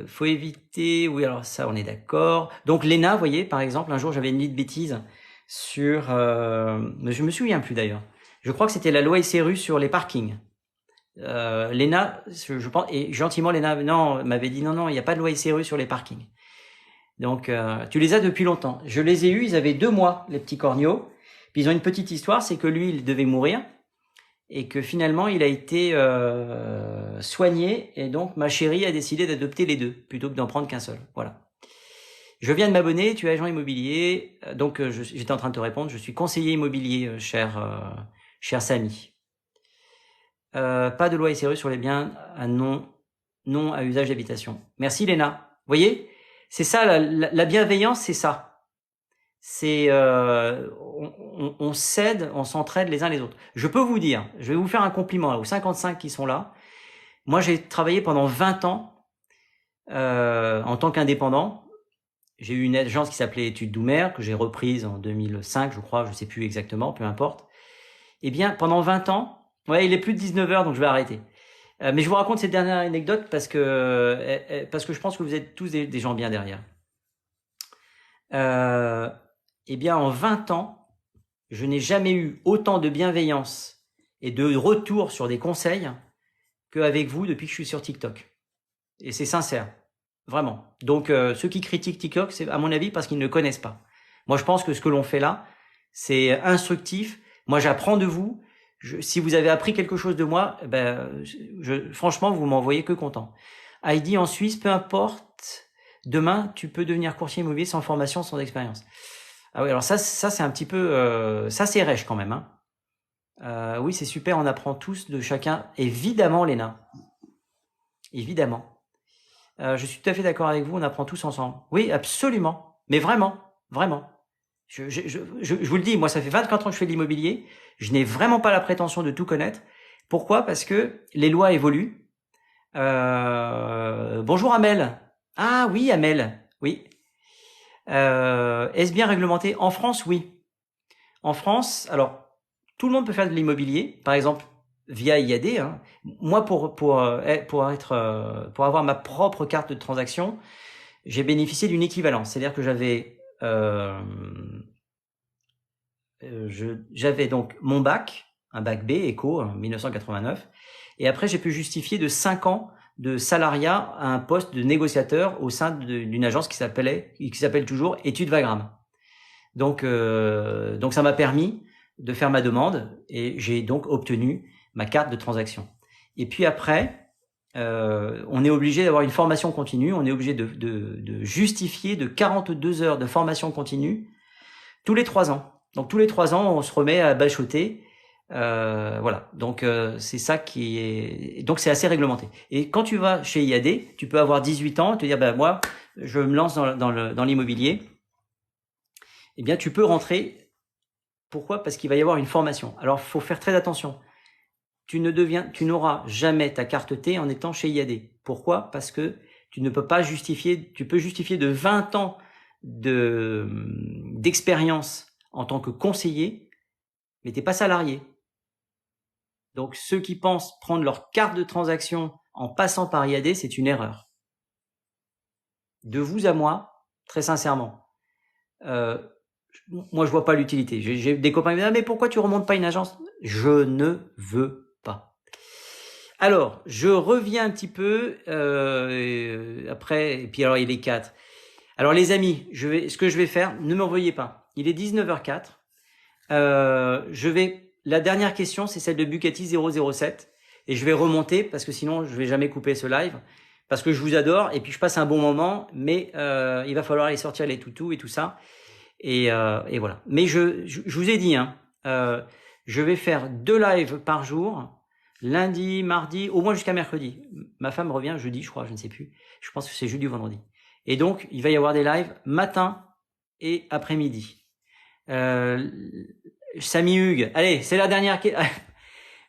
Faut éviter, oui alors ça on est d'accord. Donc Léna, vous voyez, par exemple, un jour j'avais une de bêtise sur, je me souviens plus d'ailleurs. Je crois que c'était la loi SRU sur les parkings. Léna, je pense, et gentiment Léna m'avait dit non, il n'y a pas de loi SRU sur les parkings. Donc tu les as depuis longtemps. Je les ai eus, ils avaient 2 mois, les petits corneaux. Puis ils ont une petite histoire, c'est que lui, il devait mourir. et que finalement il a été soigné, et donc ma chérie a décidé d'adopter les deux plutôt que d'en prendre qu'un seul. Voilà. Je viens de m'abonner, tu es agent immobilier, donc j'étais en train de te répondre, je suis conseiller immobilier, cher Samy. Pas de loi SRU sur les biens à non à usage d'habitation. Merci Léna. Vous voyez, c'est ça, la bienveillance, c'est ça. C'est on s'aide, on s'entraide les uns les autres. Je peux vous dire, je vais vous faire un compliment là, aux 55 qui sont là. Moi, j'ai travaillé pendant 20 ans en tant qu'indépendant. J'ai eu une agence qui s'appelait Études Doumer, que j'ai reprise en 2005, je crois, je sais plus exactement, peu importe. Eh bien, pendant 20 ans, ouais, il est plus de 19h, donc je vais arrêter. Mais je vous raconte cette dernière anecdote parce que je pense que vous êtes tous des gens bien derrière. Eh bien, en 20 ans, je n'ai jamais eu autant de bienveillance et de retour sur des conseils qu'avec vous depuis que je suis sur TikTok. Et c'est sincère, vraiment. Donc, ceux qui critiquent TikTok, c'est à mon avis parce qu'ils ne connaissent pas. Moi, je pense que ce que l'on fait là, c'est instructif. Moi, j'apprends de vous. Si vous avez appris quelque chose de moi, franchement, vous m'envoyez que content. Heidi, en Suisse, peu importe, demain, tu peux devenir courtier immobilier sans formation, sans expérience. Ah oui, alors ça c'est un petit peu... ça, c'est rêche quand même. Hein. Oui, c'est super, on apprend tous de chacun. Évidemment, Léna. Évidemment. Je suis tout à fait d'accord avec vous, on apprend tous ensemble. Oui, absolument. Mais vraiment, vraiment. Je vous le dis, moi, ça fait 24 ans que je fais de l'immobilier. Je n'ai vraiment pas la prétention de tout connaître. Pourquoi? Parce que les lois évoluent. Bonjour Amel. Ah oui, Amel. Oui. Est-ce bien réglementé? En France, oui. En France, alors, tout le monde peut faire de l'immobilier. Par exemple, via IAD. Hein. Moi, pour avoir ma propre carte de transaction, j'ai bénéficié d'une équivalence. C'est-à-dire que j'avais donc mon bac, un bac B, éco, en 1989. Et après, j'ai pu justifier de 5 ans de salariat à un poste de négociateur au sein d'une agence qui s'appelle toujours Études Wagram. Donc ça m'a permis de faire ma demande et j'ai donc obtenu ma carte de transaction. Et puis après, on est obligé d'avoir une formation continue, on est obligé de justifier de 42 heures de formation continue tous les 3 ans. Donc tous les 3 ans, on se remet à bachoter. Voilà, donc c'est ça qui est... Donc c'est assez réglementé. Et quand tu vas chez IAD, tu peux avoir 18 ans et te dire, moi, je me lance dans l'immobilier. Eh bien, tu peux rentrer. Pourquoi? Parce qu'il va y avoir une formation. Alors, il faut faire très attention. Tu n'auras jamais ta carte T en étant chez IAD. Pourquoi? Parce que tu ne peux pas justifier, tu peux justifier de 20 ans d'expérience en tant que conseiller, mais t'es pas salarié. Donc, ceux qui pensent prendre leur carte de transaction en passant par IAD, c'est une erreur. De vous à moi, très sincèrement, moi, je vois pas l'utilité. J'ai des copains qui me disent, mais pourquoi tu remontes pas une agence? Je ne veux pas. Alors, je reviens un petit peu après, et puis alors il est 4. Alors les amis, ce que je vais faire, ne m'envoyez pas. Il est 19h04. La dernière question, c'est celle de Bucati 007. Et je vais remonter, parce que sinon, je vais jamais couper ce live. Parce que je vous adore, et puis je passe un bon moment, mais il va falloir aller sortir les toutous et tout ça. Et voilà. Mais je vous ai dit, je vais faire 2 lives par jour, lundi, mardi, au moins jusqu'à mercredi. Ma femme revient jeudi, je crois, je ne sais plus. Je pense que c'est jeudi ou vendredi. Et donc, il va y avoir des lives matin et après-midi. Samy Hugues, allez, c'est la dernière.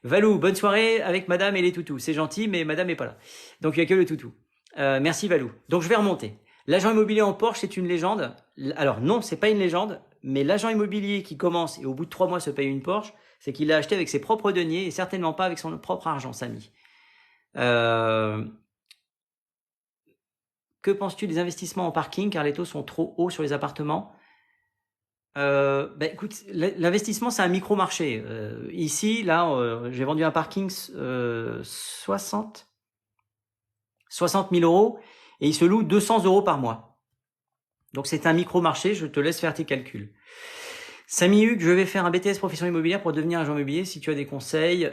Valou, bonne soirée avec madame et les toutous. C'est gentil, mais madame n'est pas là. Donc, il n'y a que le toutou. Merci Valou. Donc, je vais remonter. L'agent immobilier en Porsche, c'est une légende. Alors non, c'est pas une légende, mais l'agent immobilier qui commence et au bout de 3 mois se paye une Porsche, c'est qu'il l'a acheté avec ses propres deniers et certainement pas avec son propre argent, Samy. Que penses-tu des investissements en parking car les taux sont trop hauts sur les appartements? Écoute, l'investissement c'est un micro-marché. Ici, là, j'ai vendu un parking 60 000 € et il se loue 200 € par mois. Donc c'est un micro-marché, je te laisse faire tes calculs. Samy Hugues, je vais faire un BTS profession immobilière pour devenir agent immobilier. Si tu as des conseils,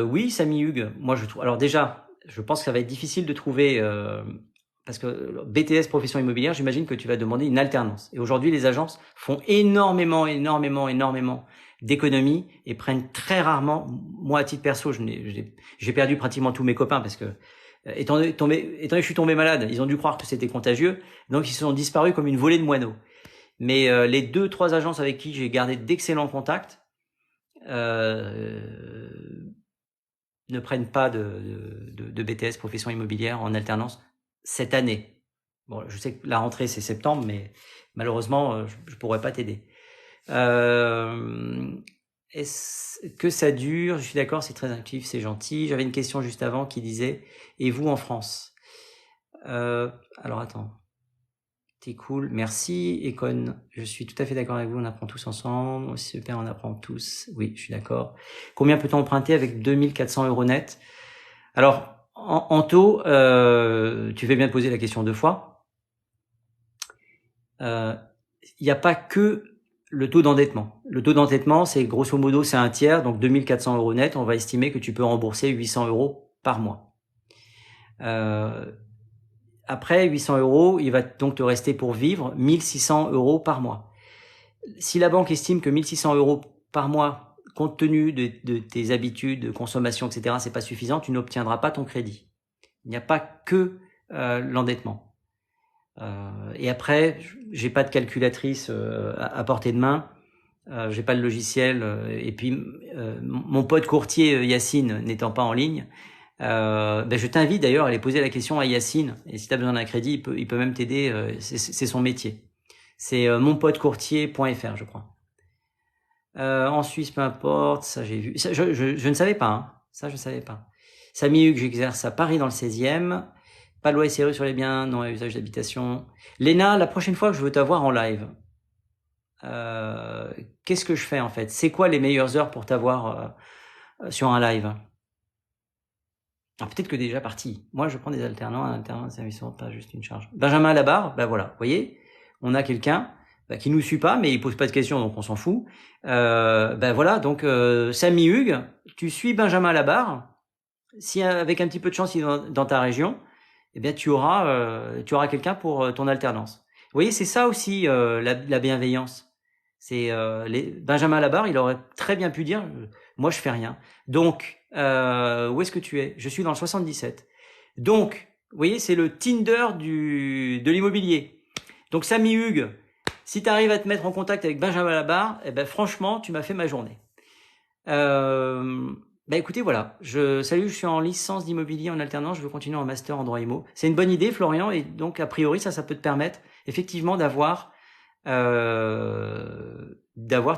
oui, Samy Hugues. Moi, je trouve. Alors déjà, je pense que ça va être difficile de trouver parce que BTS profession immobilière, j'imagine que tu vas demander une alternance. Et aujourd'hui, les agences font énormément d'économies et prennent très rarement. Moi, à titre perso, j'ai perdu pratiquement tous mes copains parce que étant donné que je suis tombé malade, ils ont dû croire que c'était contagieux, donc ils se sont disparus comme une volée de moineaux. Mais les 2-3 agences avec qui j'ai gardé d'excellents contacts ne prennent pas de BTS profession immobilière en alternance cette année. Bon, je sais que la rentrée c'est septembre, mais malheureusement je pourrais pas t'aider. Est-ce que ça dure? Je suis d'accord, c'est très actif, c'est gentil. J'avais une question juste avant qui disait et vous en France? Alors attends. T'es cool, merci Econ. Je suis tout à fait d'accord avec vous, on apprend tous ensemble. Super, on apprend tous. Oui, je suis d'accord. Combien peut-on emprunter avec 2400 euros net? Alors, en taux, tu fais bien de poser la question 2 fois. Il n'y a pas que le taux d'endettement. Le taux d'endettement, c'est grosso modo, c'est un tiers, donc 2400 euros net. On va estimer que tu peux rembourser 800 euros par mois. Après 800 euros, il va donc te rester pour vivre 1600 euros par mois. Si la banque estime que 1600 euros par mois, compte tenu de tes habitudes de consommation, etc., c'est pas suffisant, tu n'obtiendras pas ton crédit. Il n'y a pas que l'endettement. Et après, j'ai pas de calculatrice à portée de main, j'ai pas le logiciel, et puis mon pote courtier Yacine n'étant pas en ligne, je t'invite d'ailleurs à aller poser la question à Yacine. Et si tu as besoin d'un crédit, il peut même t'aider. C'est son métier. C'est monpotecourtier.fr, je crois. En Suisse, peu importe. Ça, j'ai vu. Ça, je ne savais pas. Hein. Ça, je ne savais pas. Samy Hugues, j'exerce à Paris dans le 16e. Pas de loi SRU sur les biens, non à usage d'habitation. Léna, la prochaine fois que je veux t'avoir en live, qu'est-ce que je fais en fait? C'est quoi les meilleures heures pour t'avoir sur un live? Alors peut-être que déjà parti. Moi, je prends des alternants, un alternant, ça ne pas juste une charge. Benjamin Labarre, voilà, vous voyez, on a quelqu'un qui nous suit pas, mais il pose pas de questions, donc on s'en fout. Voilà, donc Samy Hugues, tu suis Benjamin Labarre. Si avec un petit peu de chance, il est dans ta région, eh bien tu auras quelqu'un pour ton alternance. Vous voyez, c'est ça aussi la bienveillance. C'est Benjamin Labarre, il aurait très bien pu dire, moi je fais rien. Donc où est-ce que tu es? Je suis dans le 77. Donc, vous voyez, c'est le Tinder de l'immobilier. Donc Samy Hugues, si tu arrives à te mettre en contact avec Benjamin Labarre, franchement, tu m'as fait ma journée. Écoutez, voilà. Salut, je suis en licence d'immobilier en alternance, je veux continuer en master en droit IMO. C'est une bonne idée, Florian, et donc a priori, ça peut te permettre effectivement d'avoir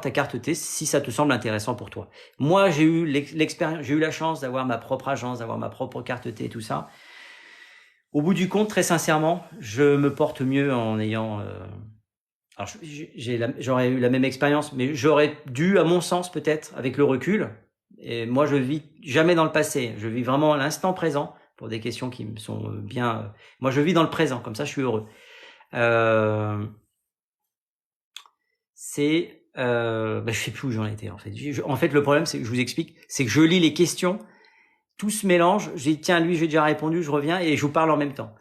ta carte T si ça te semble intéressant pour toi. Moi, j'ai eu l'expérience, j'ai eu la chance d'avoir ma propre agence, d'avoir ma propre carte T, tout ça. Au bout du compte, très sincèrement, je me porte mieux en ayant alors j'aurais eu la même expérience, mais j'aurais dû, à mon sens peut-être, avec le recul, et moi je vis jamais dans le passé, je vis vraiment l'instant présent, pour des questions qui me sont bien... moi je vis dans le présent, comme ça je suis heureux. Je sais plus où j'en étais en fait. En fait le problème c'est que je vous explique, c'est que je lis les questions, tout se mélange, j'ai dit tiens lui j'ai déjà répondu, je reviens et je vous parle en même temps.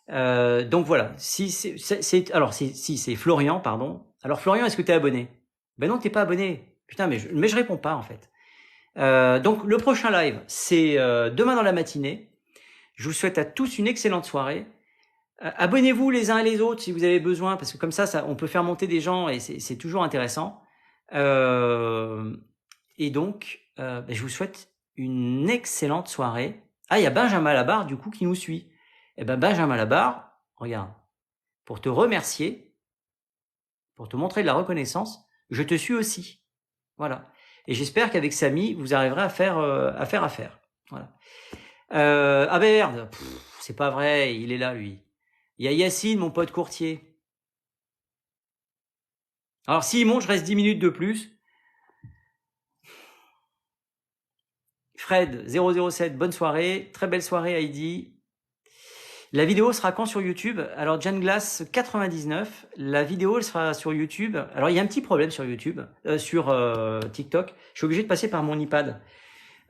Donc voilà, si c'est Florian, pardon. Alors Florian, est-ce que tu es abonné? Ben non, t'es pas abonné. Putain, mais je réponds pas en fait. Donc le prochain live, c'est demain dans la matinée. Je vous souhaite à tous une excellente soirée. Abonnez-vous les uns et les autres si vous avez besoin, parce que comme ça on peut faire monter des gens et c'est toujours intéressant. Et donc, je vous souhaite une excellente soirée. Ah, il y a Benjamin Labarre du coup qui nous suit. Eh ben Benjamin Labarre, regarde, pour te remercier, pour te montrer de la reconnaissance, je te suis aussi. Voilà. Et j'espère qu'avec Samy, vous arriverez à faire affaire. Voilà. Ah ben merde, c'est pas vrai, il est là lui. Il y a Yacine, mon pote courtier. Alors s'il monte, je reste 10 minutes de plus. Fred 007, bonne soirée, très belle soirée Heidi. La vidéo sera quand sur YouTube? Alors, Jane Glass 99, la vidéo elle sera sur YouTube. Alors, il y a un petit problème sur YouTube, sur TikTok. Je suis obligé de passer par mon iPad.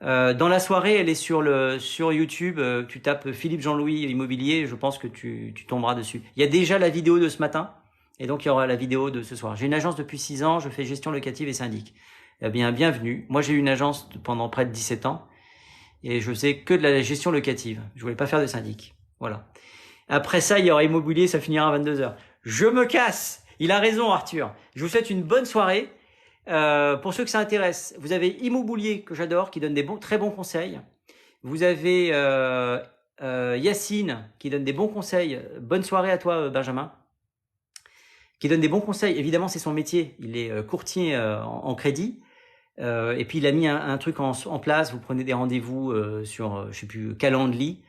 Dans la soirée, elle est sur YouTube. Tu tapes Philippe Jean-Louis Immobilier, je pense que tu tomberas dessus. Il y a déjà la vidéo de ce matin, et donc il y aura la vidéo de ce soir. J'ai une agence depuis 6 ans, je fais gestion locative et syndic. Eh bien, bienvenue. Moi, j'ai eu une agence pendant près de 17 ans, et je sais que de la gestion locative. Je voulais pas faire de syndic. Voilà. Après ça, il y aura immobilier, ça finira à 22h. Je me casse. Il a raison, Arthur. Je vous souhaite une bonne soirée. Pour ceux que ça intéresse, vous avez Immobilier, que j'adore, qui donne des très bons conseils. Vous avez Yacine, qui donne des bons conseils. Bonne soirée à toi, Benjamin. Qui donne des bons conseils. Évidemment, c'est son métier. Il est courtier en crédit. Et puis, il a mis un truc en place. Vous prenez des rendez-vous sur, je sais plus, Calendly.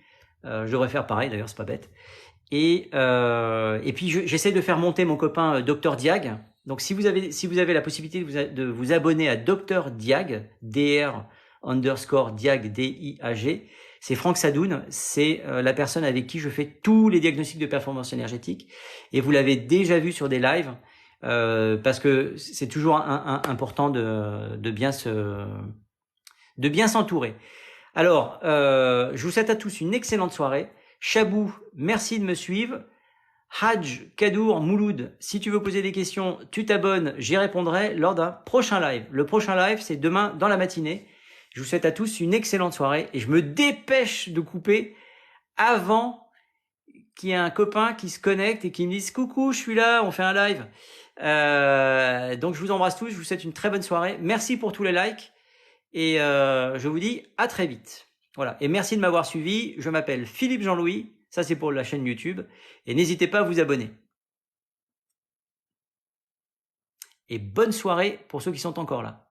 Je devrais faire pareil, d'ailleurs, c'est pas bête. Et puis, j'essaie de faire monter mon copain Dr Diag. Donc, si vous avez la possibilité de vous abonner à Dr Diag, Dr_Diag, D-I-A-G, c'est Franck Sadoun, c'est la personne avec qui je fais tous les diagnostics de performance énergétique. Et vous l'avez déjà vu sur des lives, parce que c'est toujours important de bien s'entourer. Alors, je vous souhaite à tous une excellente soirée. Chabou, merci de me suivre. Hadj, Kadour, Mouloud, si tu veux poser des questions, tu t'abonnes, j'y répondrai lors d'un prochain live. Le prochain live, c'est demain dans la matinée. Je vous souhaite à tous une excellente soirée et je me dépêche de couper avant qu'il y ait un copain qui se connecte et qui me dise « Coucou, je suis là, on fait un live ». Donc, je vous embrasse tous, je vous souhaite une très bonne soirée. Merci pour tous les likes et je vous dis à très vite. Voilà, et merci de m'avoir suivi. Je m'appelle Philippe Jean-Louis. Ça, c'est pour la chaîne YouTube. Et n'hésitez pas à vous abonner. Et bonne soirée pour ceux qui sont encore là.